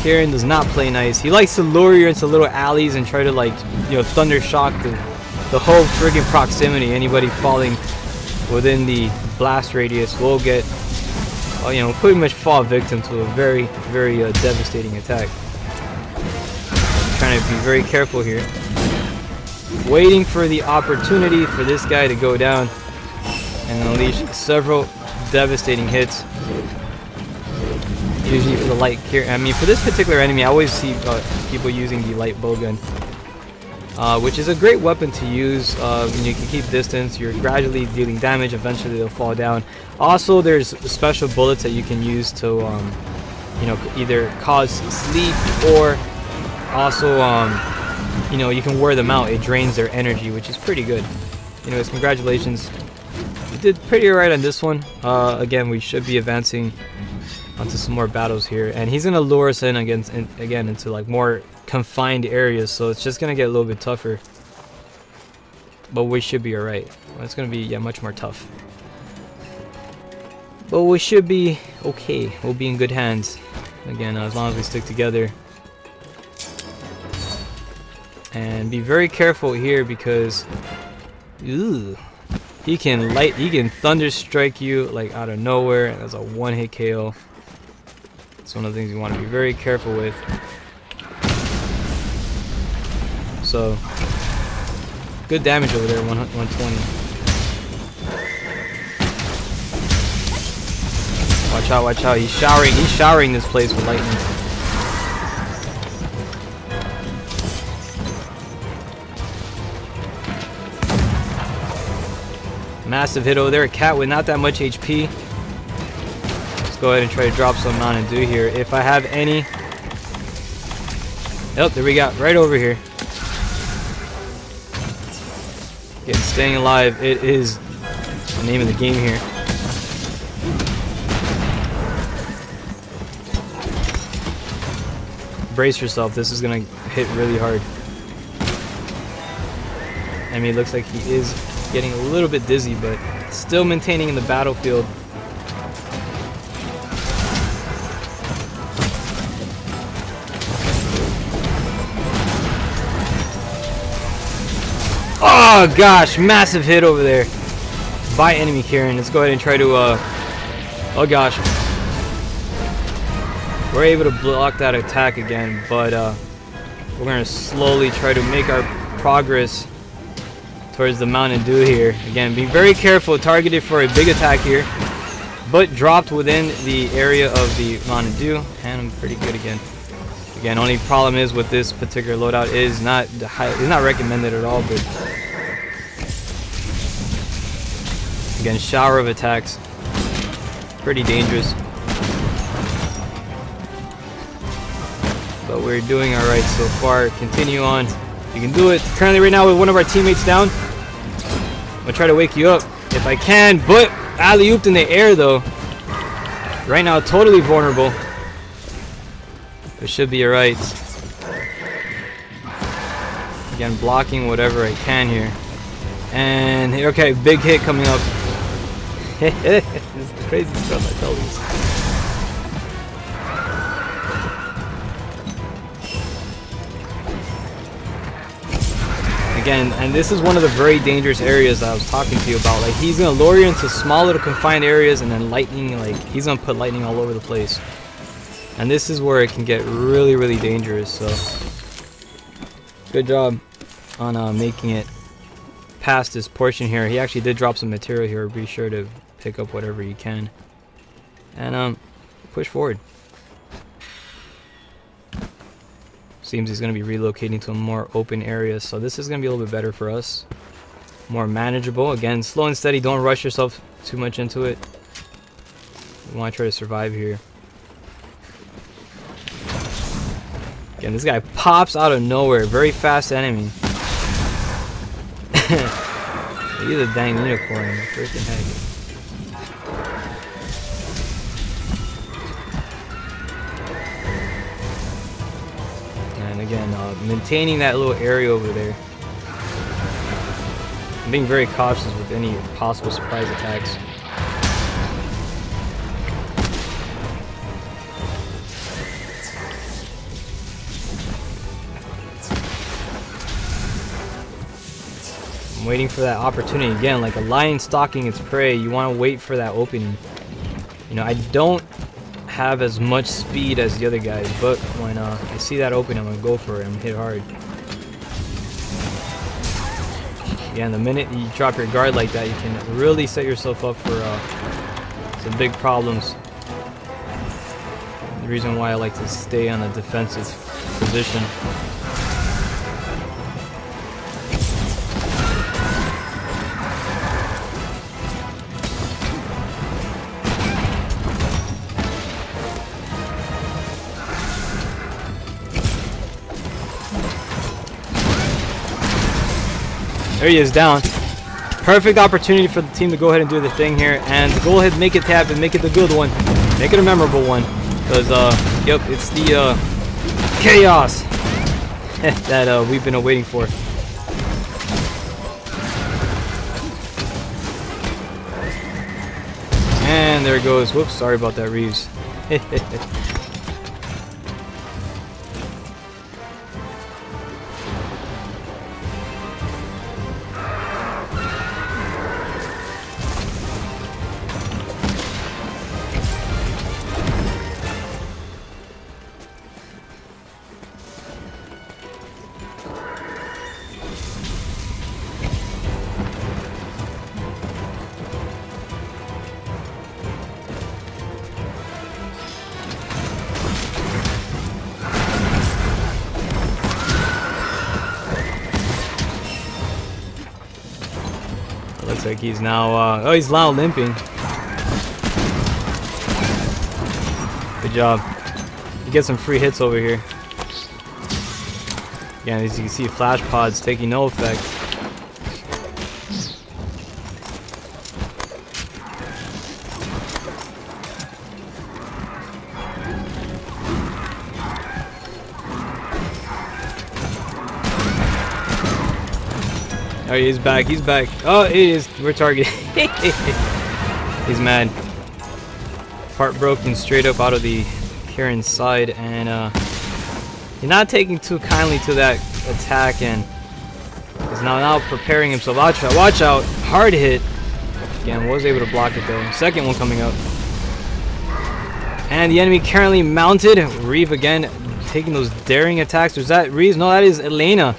Kieran does not play nice. He likes to lure you into little alleys and try to, like, you know, thunder shock the whole friggin' proximity. Anybody falling within the blast radius will get, you know, pretty much fall victim to a very, very devastating attack. I'm trying to be very careful here. Waiting for the opportunity for this guy to go down and unleash several devastating hits. Usually for the light Kieran, I mean, for this particular enemy, I always see people using the light bowgun, which is a great weapon to use. When you can keep distance, you're gradually dealing damage. Eventually, they'll fall down. Also, there's special bullets that you can use to, you know, either cause sleep or also, you know, you can wear them out. It drains their energy, which is pretty good. Anyways, congratulations. You did pretty alright on this one. Again, we should be advancing onto some more battles here, and he's gonna lure us in again into like more confined areas, so it's just gonna get a little bit tougher, but we should be alright. Well, it's gonna be, yeah, much more tough, but we should be okay. We'll be in good hands again, as long as we stick together. And be very careful here because he can thunder strike you like out of nowhere, and that's a one-hit KO. It's one of the things you want to be very careful with. So, good damage over there, 120. Watch out, watch out. He's showering this place with lightning. Massive hit over there. A cat with not that much HP. Go ahead and try to drop some Mountain Dew here if I have any. Oh, there we go, right over here. Again, staying alive, it is the name of the game here. Brace yourself, this is gonna hit really hard. I mean, it looks like he is getting a little bit dizzy, but still maintaining in the battlefield. Oh gosh, massive hit over there by enemy Kieran. Let's go ahead and try to, oh gosh. We're able to block that attack again, but we're going to slowly try to make our progress towards the Mountain Dew here. Again, be very careful, targeted for a big attack here, but dropped within the area of the Mountain Dew, and I'm pretty good again. Again, only problem is with this particular loadout is not recommended at all, but again, shower of attacks, pretty dangerous, but we're doing all right so far. Continue on, you can do it. Currently right now with one of our teammates down. I'm gonna try to wake you up if I can, but alley-ooped in the air though. Right now, totally vulnerable. It should be alright. Again, blocking whatever I can here. And okay, big hit coming up. This is crazy stuff, I tell you. Again, and this is one of the very dangerous areas that I was talking to you about. Like, he's gonna lure you into small little confined areas, and then lightning, like, he's gonna put lightning all over the place. And this is where it can get really, really dangerous. So, good job on making it past this portion here. He actually did drop some material here. Be sure to pick up whatever you can. And push forward. Seems he's going to be relocating to a more open area, so this is going to be a little bit better for us. More manageable. Again, slow and steady. Don't rush yourself too much into it. We want to try to survive here. Again, this guy pops out of nowhere. Very fast enemy. He's a dang unicorn. Freaking heck. And again, maintaining that little area over there. I'm being very cautious with any possible surprise attacks. I'm waiting for that opportunity again, like a lion stalking its prey. You want to wait for that opening. You know, I don't have as much speed as the other guys, but when I see that opening, I'm gonna go for it and hit hard. Yeah, and the minute you drop your guard like that, you can really set yourself up for some big problems. The reason why I like to stay on a defensive position. There he is, down. Perfect opportunity for the team to go ahead and do the thing here, and go ahead and make it happen, make it the good one, make it a memorable one, because yep, it's the chaos that we've been waiting for. And there it goes. Whoops, sorry about that, Reeves. Looks like he's now, oh, he's now limping. Good job. You get some free hits over here. Again, as you can see, flash pods taking no effect. Oh, he's back, he's back. Oh, he is. We're targeting. He's mad. Part broken straight up out of the Karen's side, and he's not taking too kindly to that attack, and is now preparing himself. Watch out, watch out. Hard hit. Again, was able to block it though. Second one coming up. And the enemy currently mounted. Reeve again taking those daring attacks. Was that Reeves? No, that is Elena.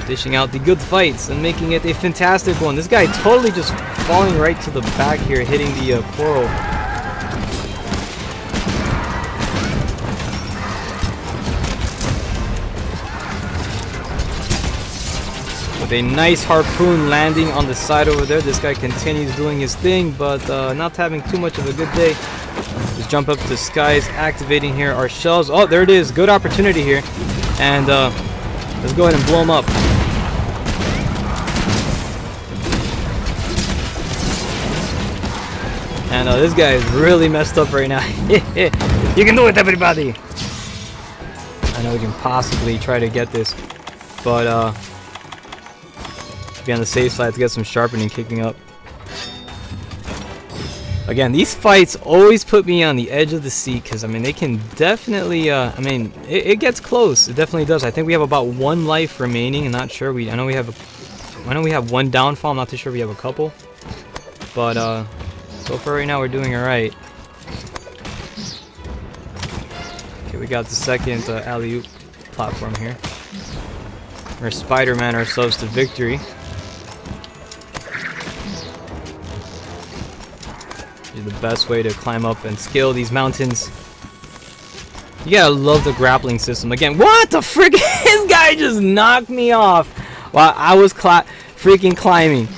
Dishing out the good fights and making it a fantastic one. This guy totally just falling right to the back here, hitting the coral. With a nice harpoon landing on the side over there. This guy continues doing his thing, but not having too much of a good day. Just jump up to the skies, activating here our shells. Oh, there it is. Good opportunity here. And let's go ahead and blow him up. And this guy is really messed up right now. You can do it, everybody! I know we can possibly try to get this, but be on the safe side to get some sharpening kicking up. Again, these fights always put me on the edge of the seat, because I mean they can definitely I mean it gets close. It definitely does. I think we have about one life remaining. I'm not sure. I know we have one downfall. I'm not too sure we have a couple, but so far right now we're doing alright. Okay, we got the second alley-oop platform here. We're Spider-Man ourselves to victory. actually the best way to climb up and scale these mountains. You gotta love the grappling system. Again, what the frick? This guy just knocked me off while I was freaking climbing.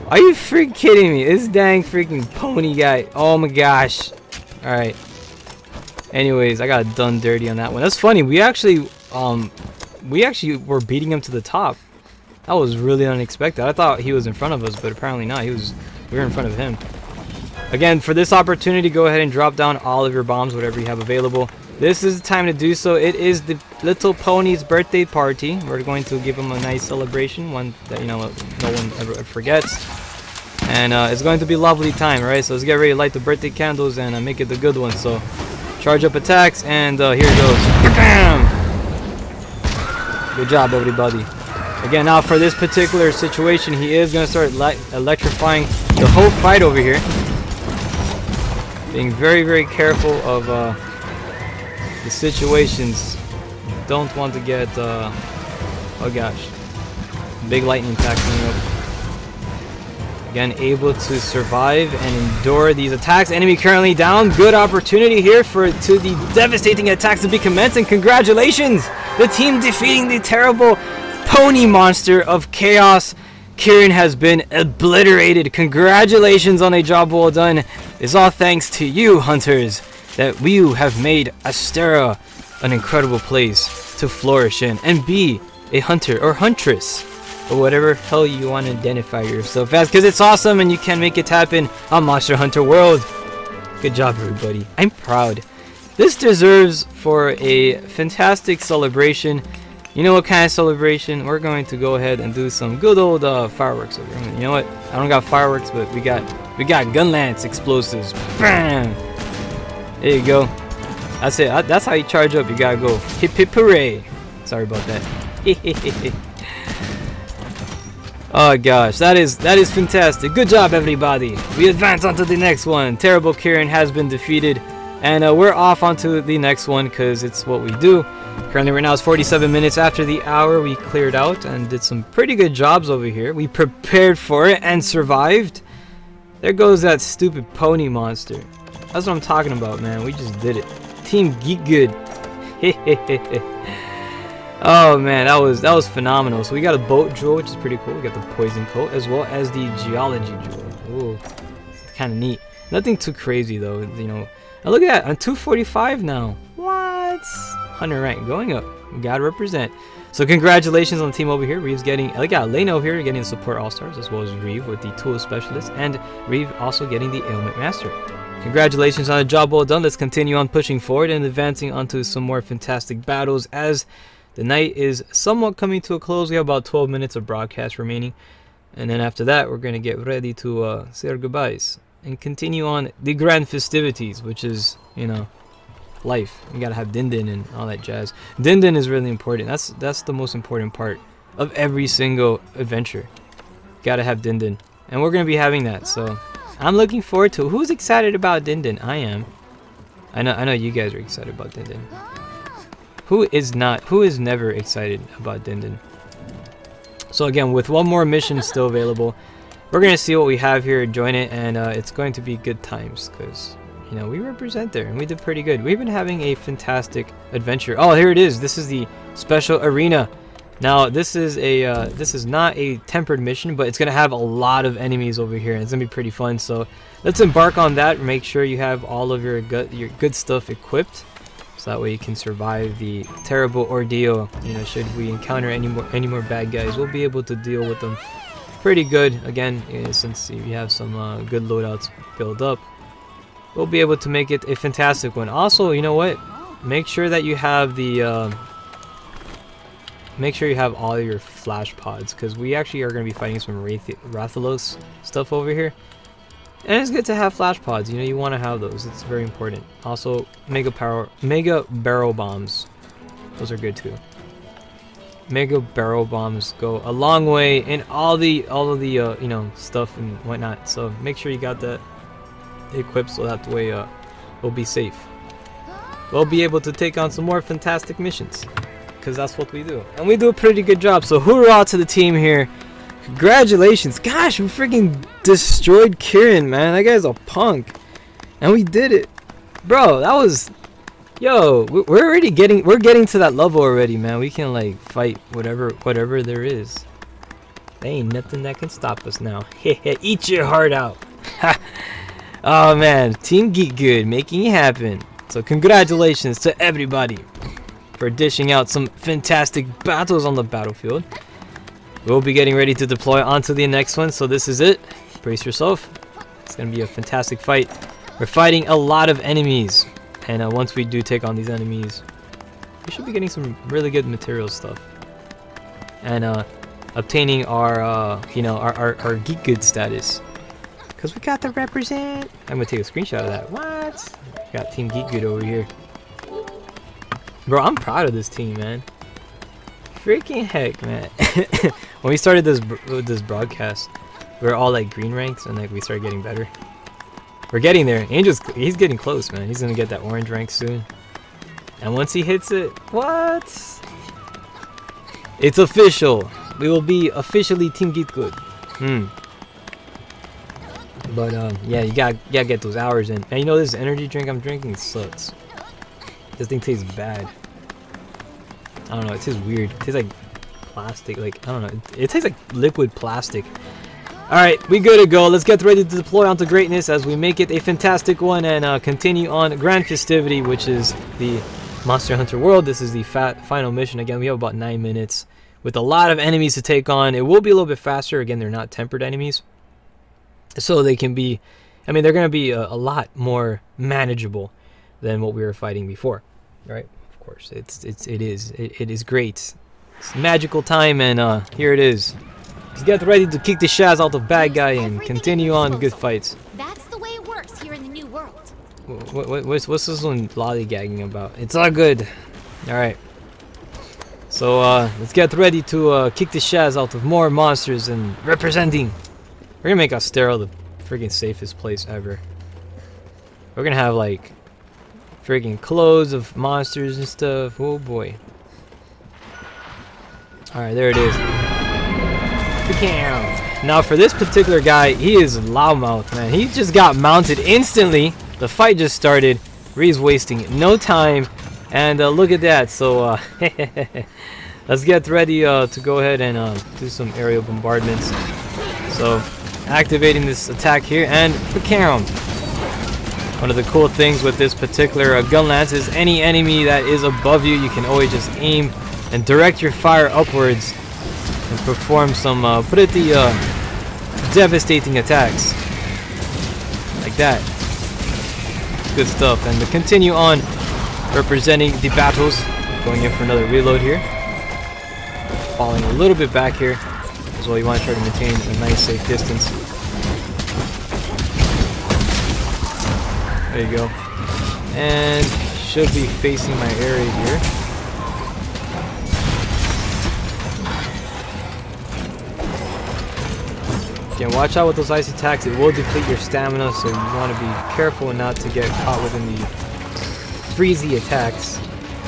Are you freaking kidding me? This dang freaking pony guy. Oh my gosh. Alright. Anyways, I got done dirty on that one. That's funny. We actually were beating him to the top. That was really unexpected. I thought he was in front of us, but apparently not. We were in front of him. Again, for this opportunity, go ahead and drop down all of your bombs, whatever you have available. This is the time to do so. It is the little pony's birthday party. We're going to give him a nice celebration, one that, you know, no one ever forgets. And it's going to be a lovely time, right? So let's get ready to light the birthday candles and make it the good one. So charge up attacks, and here it goes. Bam! Good job, everybody. Again, now for this particular situation, he is going to start electrifying the whole fight over here. Being very, very careful of the situations. Don't want to get, oh gosh, big lightning attack coming up. Again, able to survive and endure these attacks. Enemy currently down. Good opportunity here for the devastating attacks to be commenced. And congratulations, the team defeating the terrible pony monster of chaos. Kieran has been obliterated. Congratulations on a job well done. It's all thanks to you, hunters, that you have made Astera an incredible place to flourish in and be a hunter or huntress, or whatever hell you want to identify yourself as, because it's awesome and you can make it happen on Monster Hunter World. Good job, everybody. I'm proud. This deserves for a fantastic celebration. You know what kind of celebration? We're going to go ahead and do some good old fireworks over here. You know what? I don't got fireworks, but we got Gunlance explosives. Bam! There you go. That's it. That's how you charge up. You gotta go hip hip hooray. Sorry about that. Oh gosh, that is fantastic. Good job, everybody. We advance onto the next one. Terrible Kieran has been defeated, and we're off onto the next one because it's what we do. Currently, right now it's 47 minutes after the hour. We cleared out and did some pretty good jobs over here. We prepared for it and survived. There goes that stupid pony monster. That's what I'm talking about, man. We just did it. Team Geek Good. Oh man, that was phenomenal. So we got a boat jewel, which is pretty cool. We got the poison coat as well as the geology jewel. Ooh, it's kind of neat. Nothing too crazy though, you know. Now look at that, I'm 245 now. What? 100 rank going up. We gotta represent. So congratulations on the team over here. Reeve's getting, look at Lena over here getting the support all-stars, as well as Reeve with the tool specialist, and Reeve also getting the ailment master. Congratulations on a job well done. Let's continue on pushing forward and advancing onto some more fantastic battles as the night is somewhat coming to a close. We have about 12 minutes of broadcast remaining, and then after that we're going to get ready to say our goodbyes and continue on the grand festivities, which is, you know, life. We gotta have Din Din and all that jazz. Din Din is really important. That's the most important part of every single adventure. Gotta have Din Din, and we're gonna be having that. So I'm looking forward to it. Who's excited about Din Din? I am. I know you guys are excited about Din Din. Who is not? Who is never excited about Din Din? So again, with one more mission still available, we're gonna see what we have here, join it, and it's going to be good times because, you know, we represent there and we did pretty good. We've been having a fantastic adventure. Oh, here it is. This is the special arena. Now this is a this is not a tempered mission, but it's gonna have a lot of enemies over here and it's gonna be pretty fun. So let's embark on that. Make sure you have all of your good stuff equipped, so that way you can survive the terrible ordeal. You know, should we encounter any more bad guys, we'll be able to deal with them pretty good. Again, since you have some good loadouts built up, we'll be able to make it a fantastic one. Also, you know what? Make sure that you have the make sure you have all your flash pods, because we actually are going to be fighting some Rathalos stuff over here. And it's good to have flash pods. You know, you want to have those. It's very important. Also, mega barrel bombs. Those are good too. Mega barrel bombs go a long way in all of the you know, stuff and whatnot. So make sure you got that equipped, so that way we'll be safe. We'll be able to take on some more fantastic missions, because that's what we do, and we do a pretty good job. So hoorah to the team here. Congratulations. Gosh, we freaking destroyed Kieran, man. That guy's a punk. And we did it. Bro, that was... Yo, we're already getting... We're getting to that level already, man. We can, like, fight whatever there is. There ain't nothing that can stop us now. Eat your heart out. Oh, man. Team Geek Good making it happen. So, congratulations to everybody for dishing out some fantastic battles on the battlefield. We'll be getting ready to deploy onto the next one. So, this is it. Brace yourself. It's going to be a fantastic fight. We're fighting a lot of enemies. And once we do take on these enemies, we should be getting some really good material stuff. And obtaining our, you know, our Geek Good status. Because we got to represent. I'm going to take a screenshot of that. What? Got Team Geek Good over here. Bro, I'm proud of this team, man. Freaking heck, man. When we started this broadcast, we were all like green ranks, and like we started getting better. We're getting there. Angel's, he's getting close, man. He's gonna get that orange rank soon. And once he hits it, what? It's official. We will be officially Team Geek Good. But yeah, you gotta get those hours in. And you know, this energy drink I'm drinking sucks. This thing tastes bad. I don't know. It tastes weird. It tastes like plastic. Like, I don't know. It tastes like liquid plastic. Alright, we good to go. Let's get ready to deploy onto greatness as we make it a fantastic one and continue on Grand Festivity, which is the Monster Hunter World. This is the final mission. Again, we have about 9 minutes with a lot of enemies to take on. It will be a little bit faster. Again, they're not tempered enemies. So they can be, I mean, they're going to be a lot more manageable than what we were fighting before. Right? Of course, it is great. It's magical time, and here it is. Let's get ready to kick the shaz out of bad guy and continue on good fights. That's the way it works here in the new world. What's this one lollygagging about? It's all good. Alright. So let's get ready to kick the shaz out of more monsters and representing. We're gonna make Astero the freaking safest place ever. We're gonna have like freaking clothes of monsters and stuff. Oh boy. Alright, there it is. Now for this particular guy, he is loudmouth, man. He just got mounted instantly. The fight just started. Ree's wasting no time. And look at that. So let's get ready to go ahead and do some aerial bombardments. So activating this attack here, and one of the cool things with this particular gun lance is any enemy that is above you, you can always just aim and direct your fire upwards and perform some pretty devastating attacks like that. Good stuff. And to continue on representing the battles, going in for another reload here, falling a little bit back here as well. You want to try to maintain a nice safe distance. There you go. And should be facing my area here. Again, watch out with those ice attacks. It will deplete your stamina, so you want to be careful not to get caught within the freezy attacks.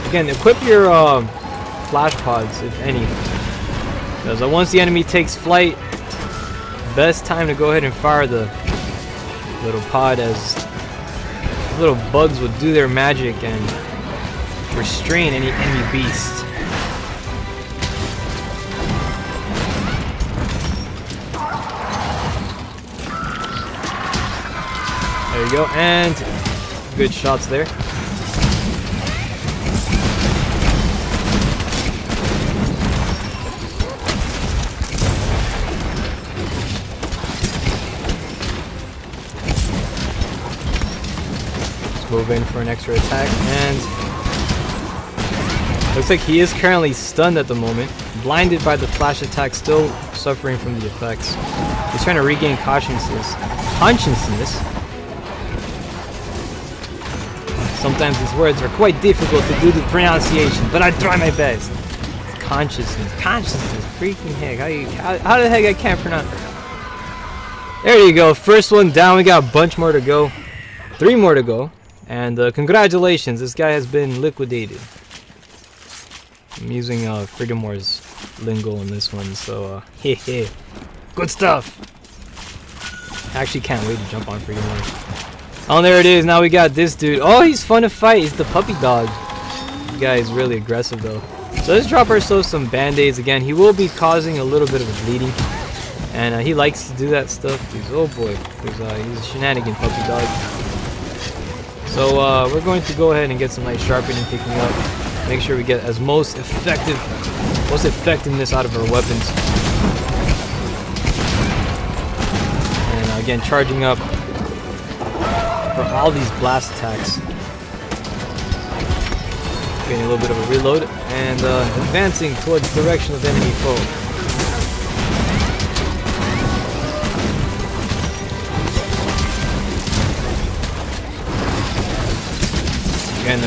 Again, equip your flash pods, if any. Because once the enemy takes flight, best time to go ahead and fire the little pod, as little bugs would do their magic and restrain any enemy beast. There you go, and good shots there. Let's move in for an extra attack, and looks like he is currently stunned at the moment, blinded by the flash attack, still suffering from the effects. He's trying to regain consciousness. Sometimes these words are quite difficult to do the pronunciation, but I try my best. Consciousness, freaking heck. How the heck I can't pronounce it? There you go, first one down. We got a bunch more to go. 3 more to go. And congratulations, this guy has been liquidated. I'm using Freedom Wars lingo in this one, so good stuff. I actually can't wait to jump on Freedom Wars. Oh, there it is. Now we got this dude. Oh, he's fun to fight. He's the puppy dog. This guy is really aggressive though. So let's drop ourselves some band-aids again. He will be causing a little bit of a bleeding. And he likes to do that stuff. Oh boy. He's a shenanigan puppy dog. So we're going to go ahead and get some nice sharpening kicking up. Make sure we get as most effectiveness out of our weapons. And again, charging up for all these blast attacks. Getting a little bit of a reload and advancing towards the direction of the enemy foe. Again,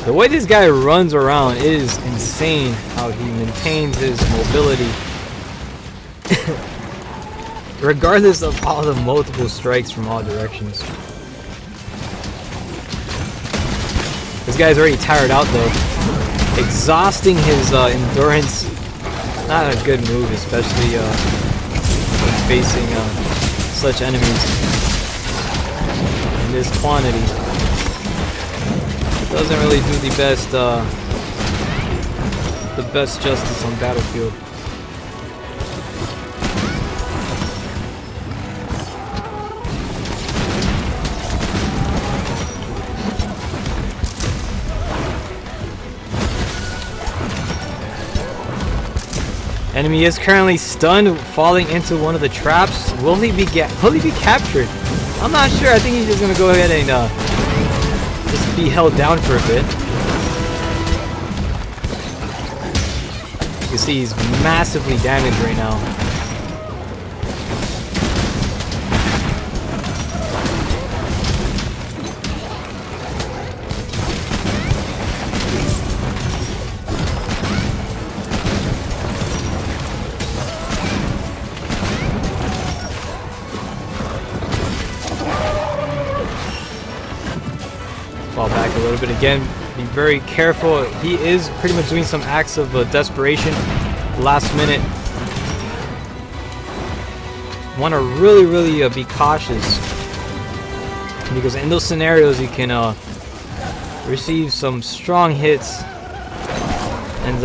the way this guy runs around is insane. How he maintains his mobility, regardless of all the multiple strikes from all directions. This guy's already tired out though. Exhausting his endurance. Not a good move, especially when facing such enemies in this quantity. Doesn't really do the best justice on Battlefield. Enemy is currently stunned, falling into one of the traps. Will he be captured? I'm not sure. I think he's just gonna go ahead and just be held down for a bit. You can see he's massively damaged right now. Fall back a little bit again. Be very careful. He is pretty much doing some acts of desperation. Last minute. Want to really be cautious, because in those scenarios you can receive some strong hits, and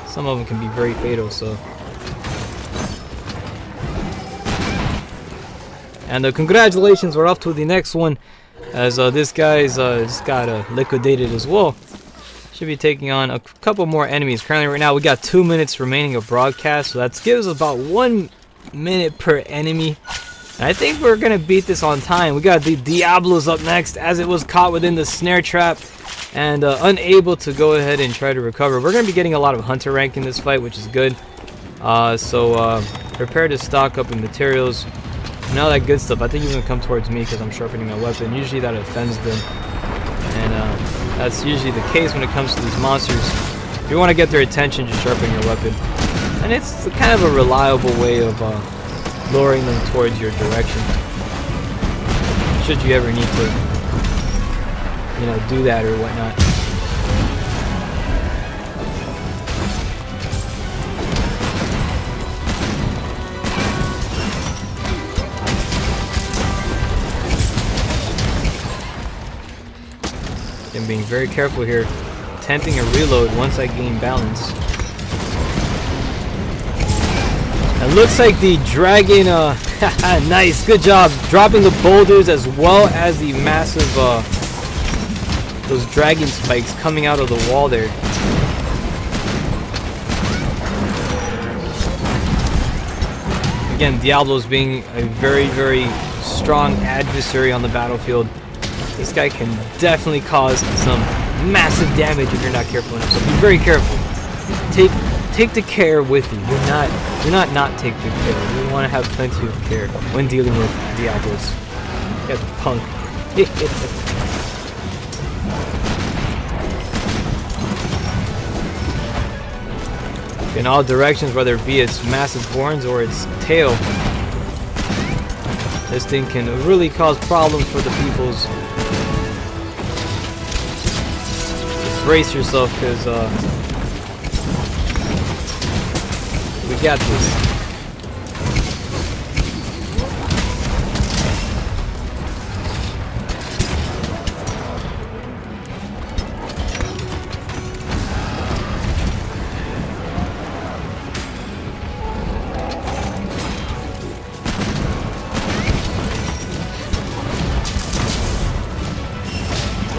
some of them can be very fatal. So. And congratulations, we're off to the next one. As this guy's just got liquidated as well. Should be taking on a couple more enemies. Currently right now we got 2 minutes remaining of broadcast, so that gives us about 1 minute per enemy. And I think we're gonna beat this on time. We got the Diablos up next, as it was caught within the snare trap and unable to go ahead and try to recover. We're gonna be getting a lot of hunter rank in this fight, which is good. So prepare to stock up in materials and all that good stuff. I think he's gonna come towards me because I'm sharpening my weapon. Usually that offends them, and that's usually the case when it comes to these monsters. If you want to get their attention, just sharpen your weapon, and it's kind of a reliable way of luring them towards your direction. Should you ever need to, do that or whatnot. I'm being very careful here, attempting a reload once I gain balance. It looks like the dragon, nice, good job, dropping the boulders as well as the massive, those dragon spikes coming out of the wall there. Again, Diablos being a very strong adversary on the battlefield. This guy can definitely cause some massive damage if you're not careful enough. So be very careful. Take the care with you. Do not take the care. You want to have plenty of care when dealing with Diablos. Got the punk. In all directions, whether it be its massive horns or its tail, this thing can really cause problems for the peoples. Brace yourself, because we got this.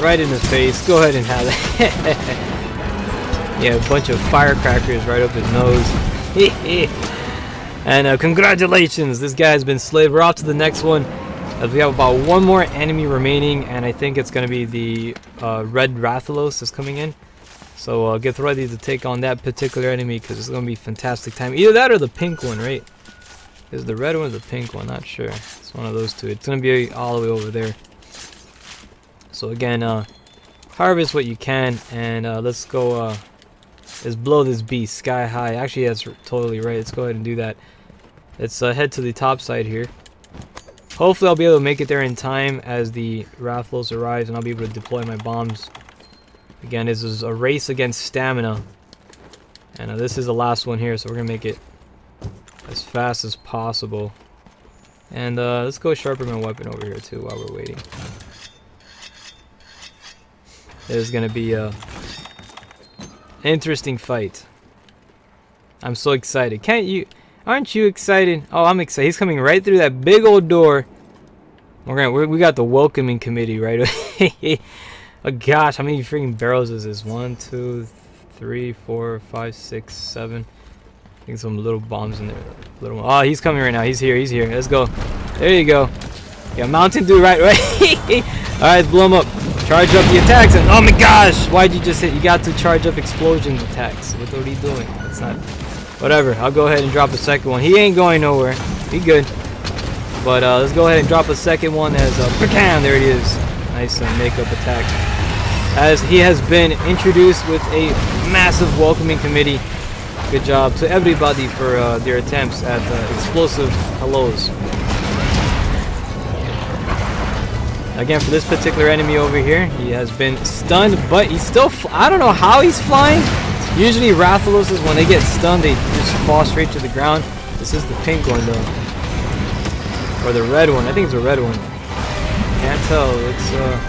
right in the face. Go ahead and have it. Yeah, a bunch of firecrackers right up his nose. And congratulations, this guy's been slayed. We're off to the next one. As we have about one more enemy remaining, and I think it's going to be the red Rathalos is coming in. So get ready to take on that particular enemy because it's going to be fantastic time. Either that or the pink one, right? Is the red one or the pink one? Not sure. It's one of those two. It's going to be all the way over there. So again, harvest what you can, and let's go. Let's blow this beast sky high. Actually, that's totally right. Let's go ahead and do that. Let's head to the top side here. Hopefully, I'll be able to make it there in time as the Rathalos arrives, and I'll be able to deploy my bombs. Again, this is a race against stamina, and this is the last one here, so we're gonna make it as fast as possible. And let's go sharpen my weapon over here too while we're waiting. There's gonna be a interesting fight. I'm so excited. Aren't you excited? Oh, I'm excited. He's coming right through that big old door. We got the welcoming committee right away. Oh gosh, how many freaking barrels is this? 1, 2, 3, 4, 5, 6, 7. I think some little bombs in there. Oh, he's coming right now. He's here. He's here. Let's go. There you go. Yeah, Mountain Dew right away. All right, let's blow him up. Charge up the attacks. And oh my gosh, why'd you just hit? You got to charge up explosion attacks. What are you doing? That's not. Whatever. I'll go ahead and drop a second one. He ain't going nowhere. He good. But let's go ahead and drop a second one as bam, there it is. Nice makeup attack. As he has been introduced with a massive welcoming committee. Good job to everybody for their attempts at explosive hellos. Again, for this particular enemy over here, he has been stunned, but he's still. I don't know how he's flying. Usually Rathalos, when they get stunned, they just fall straight to the ground. This is the pink one though, or the red one. I think it's a red one. Can't tell. It's a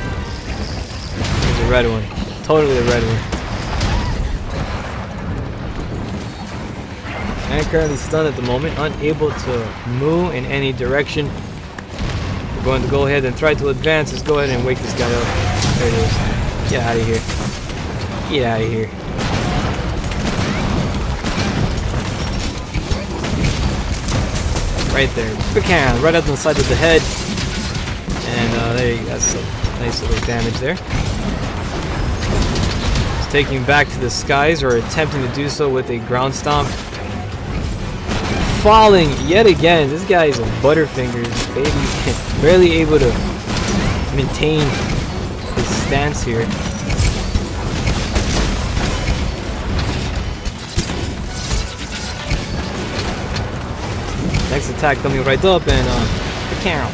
red one. Totally a red one. I'm currently stunned at the moment, unable to move in any direction. We're going to go ahead and try to advance. Let's go ahead and wake this guy up. There it is. Get out of here. Get out of here. Right there. Backhand, right up the side of the head. And there you go. That's a nice little damage there. He's taking back to the skies, or attempting to do so with a ground stomp. Falling yet again. This guy is a butterfingers, baby. Barely able to maintain his stance here. Next attack coming right up, and the camera.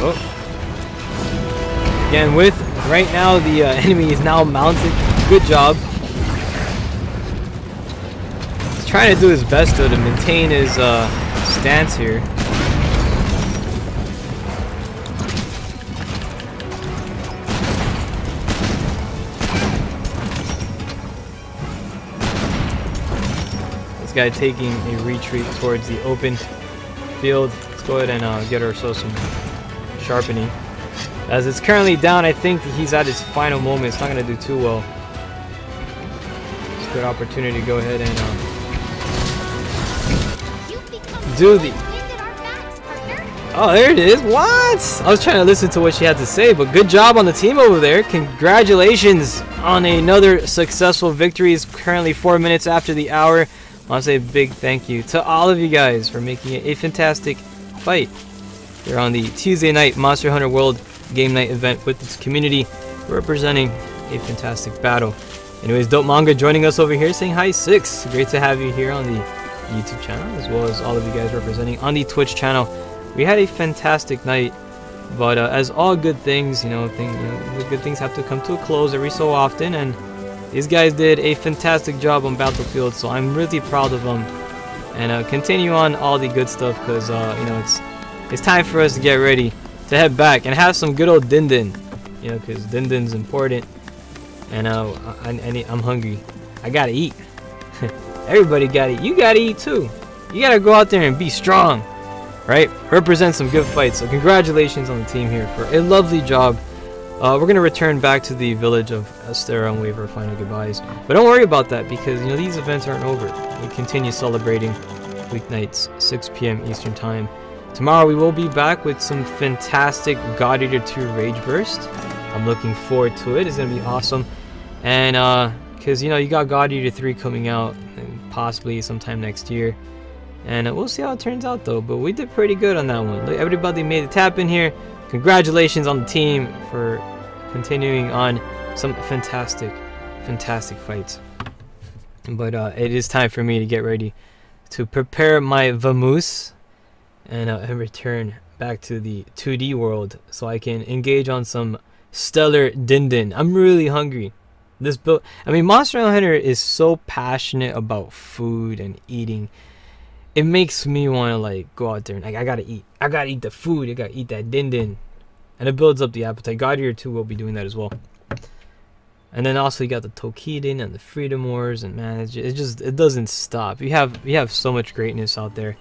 Oh. Again, with right now the enemy is now mounted. Good job. He's trying to do his best though to maintain his stance here. Guy taking a retreat towards the open field. Let's go ahead and get ourselves some sharpening. As it's currently down, I think he's at his final moment. It's not going to do too well. It's a good opportunity to go ahead and do the... Oh, there it is. What? I was trying to listen to what she had to say, but good job on the team over there. Congratulations on another successful victory. It's currently 4 minutes after the hour. I want to say a big thank you to all of you guys for making it a fantastic fight here on the Tuesday night Monster Hunter World Game Night event with its community, representing a fantastic battle. Anyways, Dope Manga joining us over here, saying hi, Six. Great to have you here on the YouTube channel, as well as all of you guys representing on the Twitch channel. We had a fantastic night, but as all good things, the good things have to come to a close every so often, and these guys did a fantastic job on Battlefield, so I'm really proud of them. And continue on all the good stuff, because it's time for us to get ready to head back and have some good old din din, because din din's important. And I'm hungry. I gotta eat. Everybody gotta eat. You gotta eat too. You gotta go out there and be strong. right? Represent some good fights. So congratulations on the team here for a lovely job. We're going to return back to the village of Astera and wave our final goodbyes. But don't worry about that, because you know these events aren't over. We continue celebrating weeknights, 6 p.m. Eastern Time. Tomorrow we will be back with some fantastic God Eater 2 Rage Burst. I'm looking forward to it. It's going to be awesome. And because you know you got God Eater 3 coming out and possibly sometime next year. And we'll see how it turns out though. But we did pretty good on that one. Look, everybody made a tap in here. Congratulations on the team for continuing on some fantastic fights. But it is time for me to get ready to prepare my vamoose and return back to the 2D world so I can engage on some stellar din. I'm really hungry. This build, I mean, Monster Hunter is so passionate about food and eating. It makes me want to like go out there and like I gotta eat the food. I gotta eat that din, and it builds up the appetite. God Eater 2 will be doing that as well. And then also you got the Tokiden and the Freedom Wars, and man, it doesn't stop. You have so much greatness out there.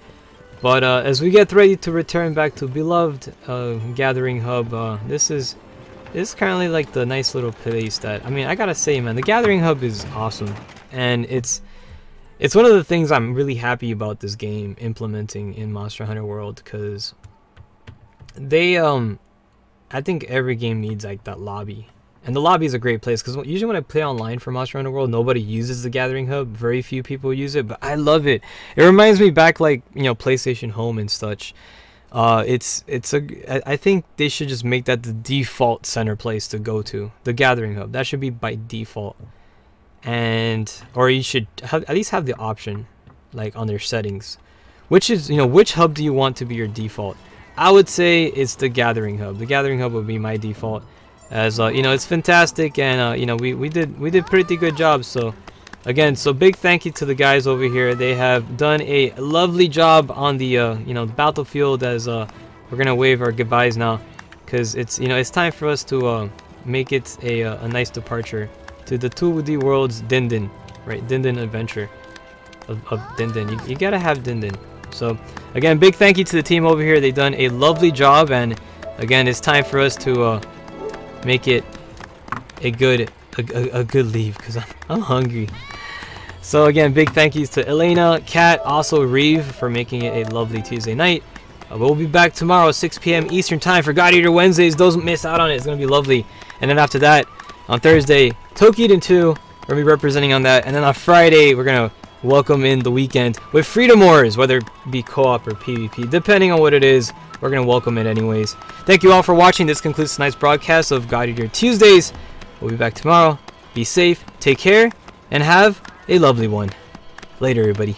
But as we get ready to return back to beloved Gathering Hub, this is currently like the nice little place that, I mean, I gotta say, man, the Gathering Hub is awesome, and it's one of the things I'm really happy about this game implementing in Monster Hunter World, because they I think every game needs like that lobby. And the lobby is a great place, because usually when I play online for Monster Hunter World, nobody uses the Gathering Hub. Very few people use it, but I love it. It reminds me back like, you know, PlayStation Home and such. I think they should just make that the default center place to go to. The Gathering Hub. That should be by default. Or you should at least have the option, like on their settings. Which hub do you want to be your default? I would say it's the Gathering Hub. The Gathering Hub would be my default. As you know, it's fantastic, and you know, we did pretty good job. So again, so big thank you to the guys over here. They have done a lovely job on the you know, battlefield. As we're gonna wave our goodbyes now, because it's, you know, it's time for us to make it a nice departure to the 2D world's din, right? Din adventure of din. You gotta have din. So again, big thank you to the team over here. They've done a lovely job, and again, it's time for us to make it a good leave, because I'm hungry. So again, big thank yous to Elena, Kat, also Reeve for making it a lovely Tuesday night. We'll be back tomorrow 6 p.m. Eastern Time for God Eater Wednesdays. Don't miss out on it. It's gonna be lovely. And then after that, on Thursday, Tokiden 2, we're gonna be representing on that. And then on Friday, we're gonna welcome in the weekend with Freedom Wars, whether it be co-op or PvP, depending on what it is. We're gonna welcome it anyways. Thank you all for watching. This concludes tonight's broadcast of God Eater Tuesdays. We'll be back tomorrow. Be safe, take care, and have a lovely one. Later, everybody.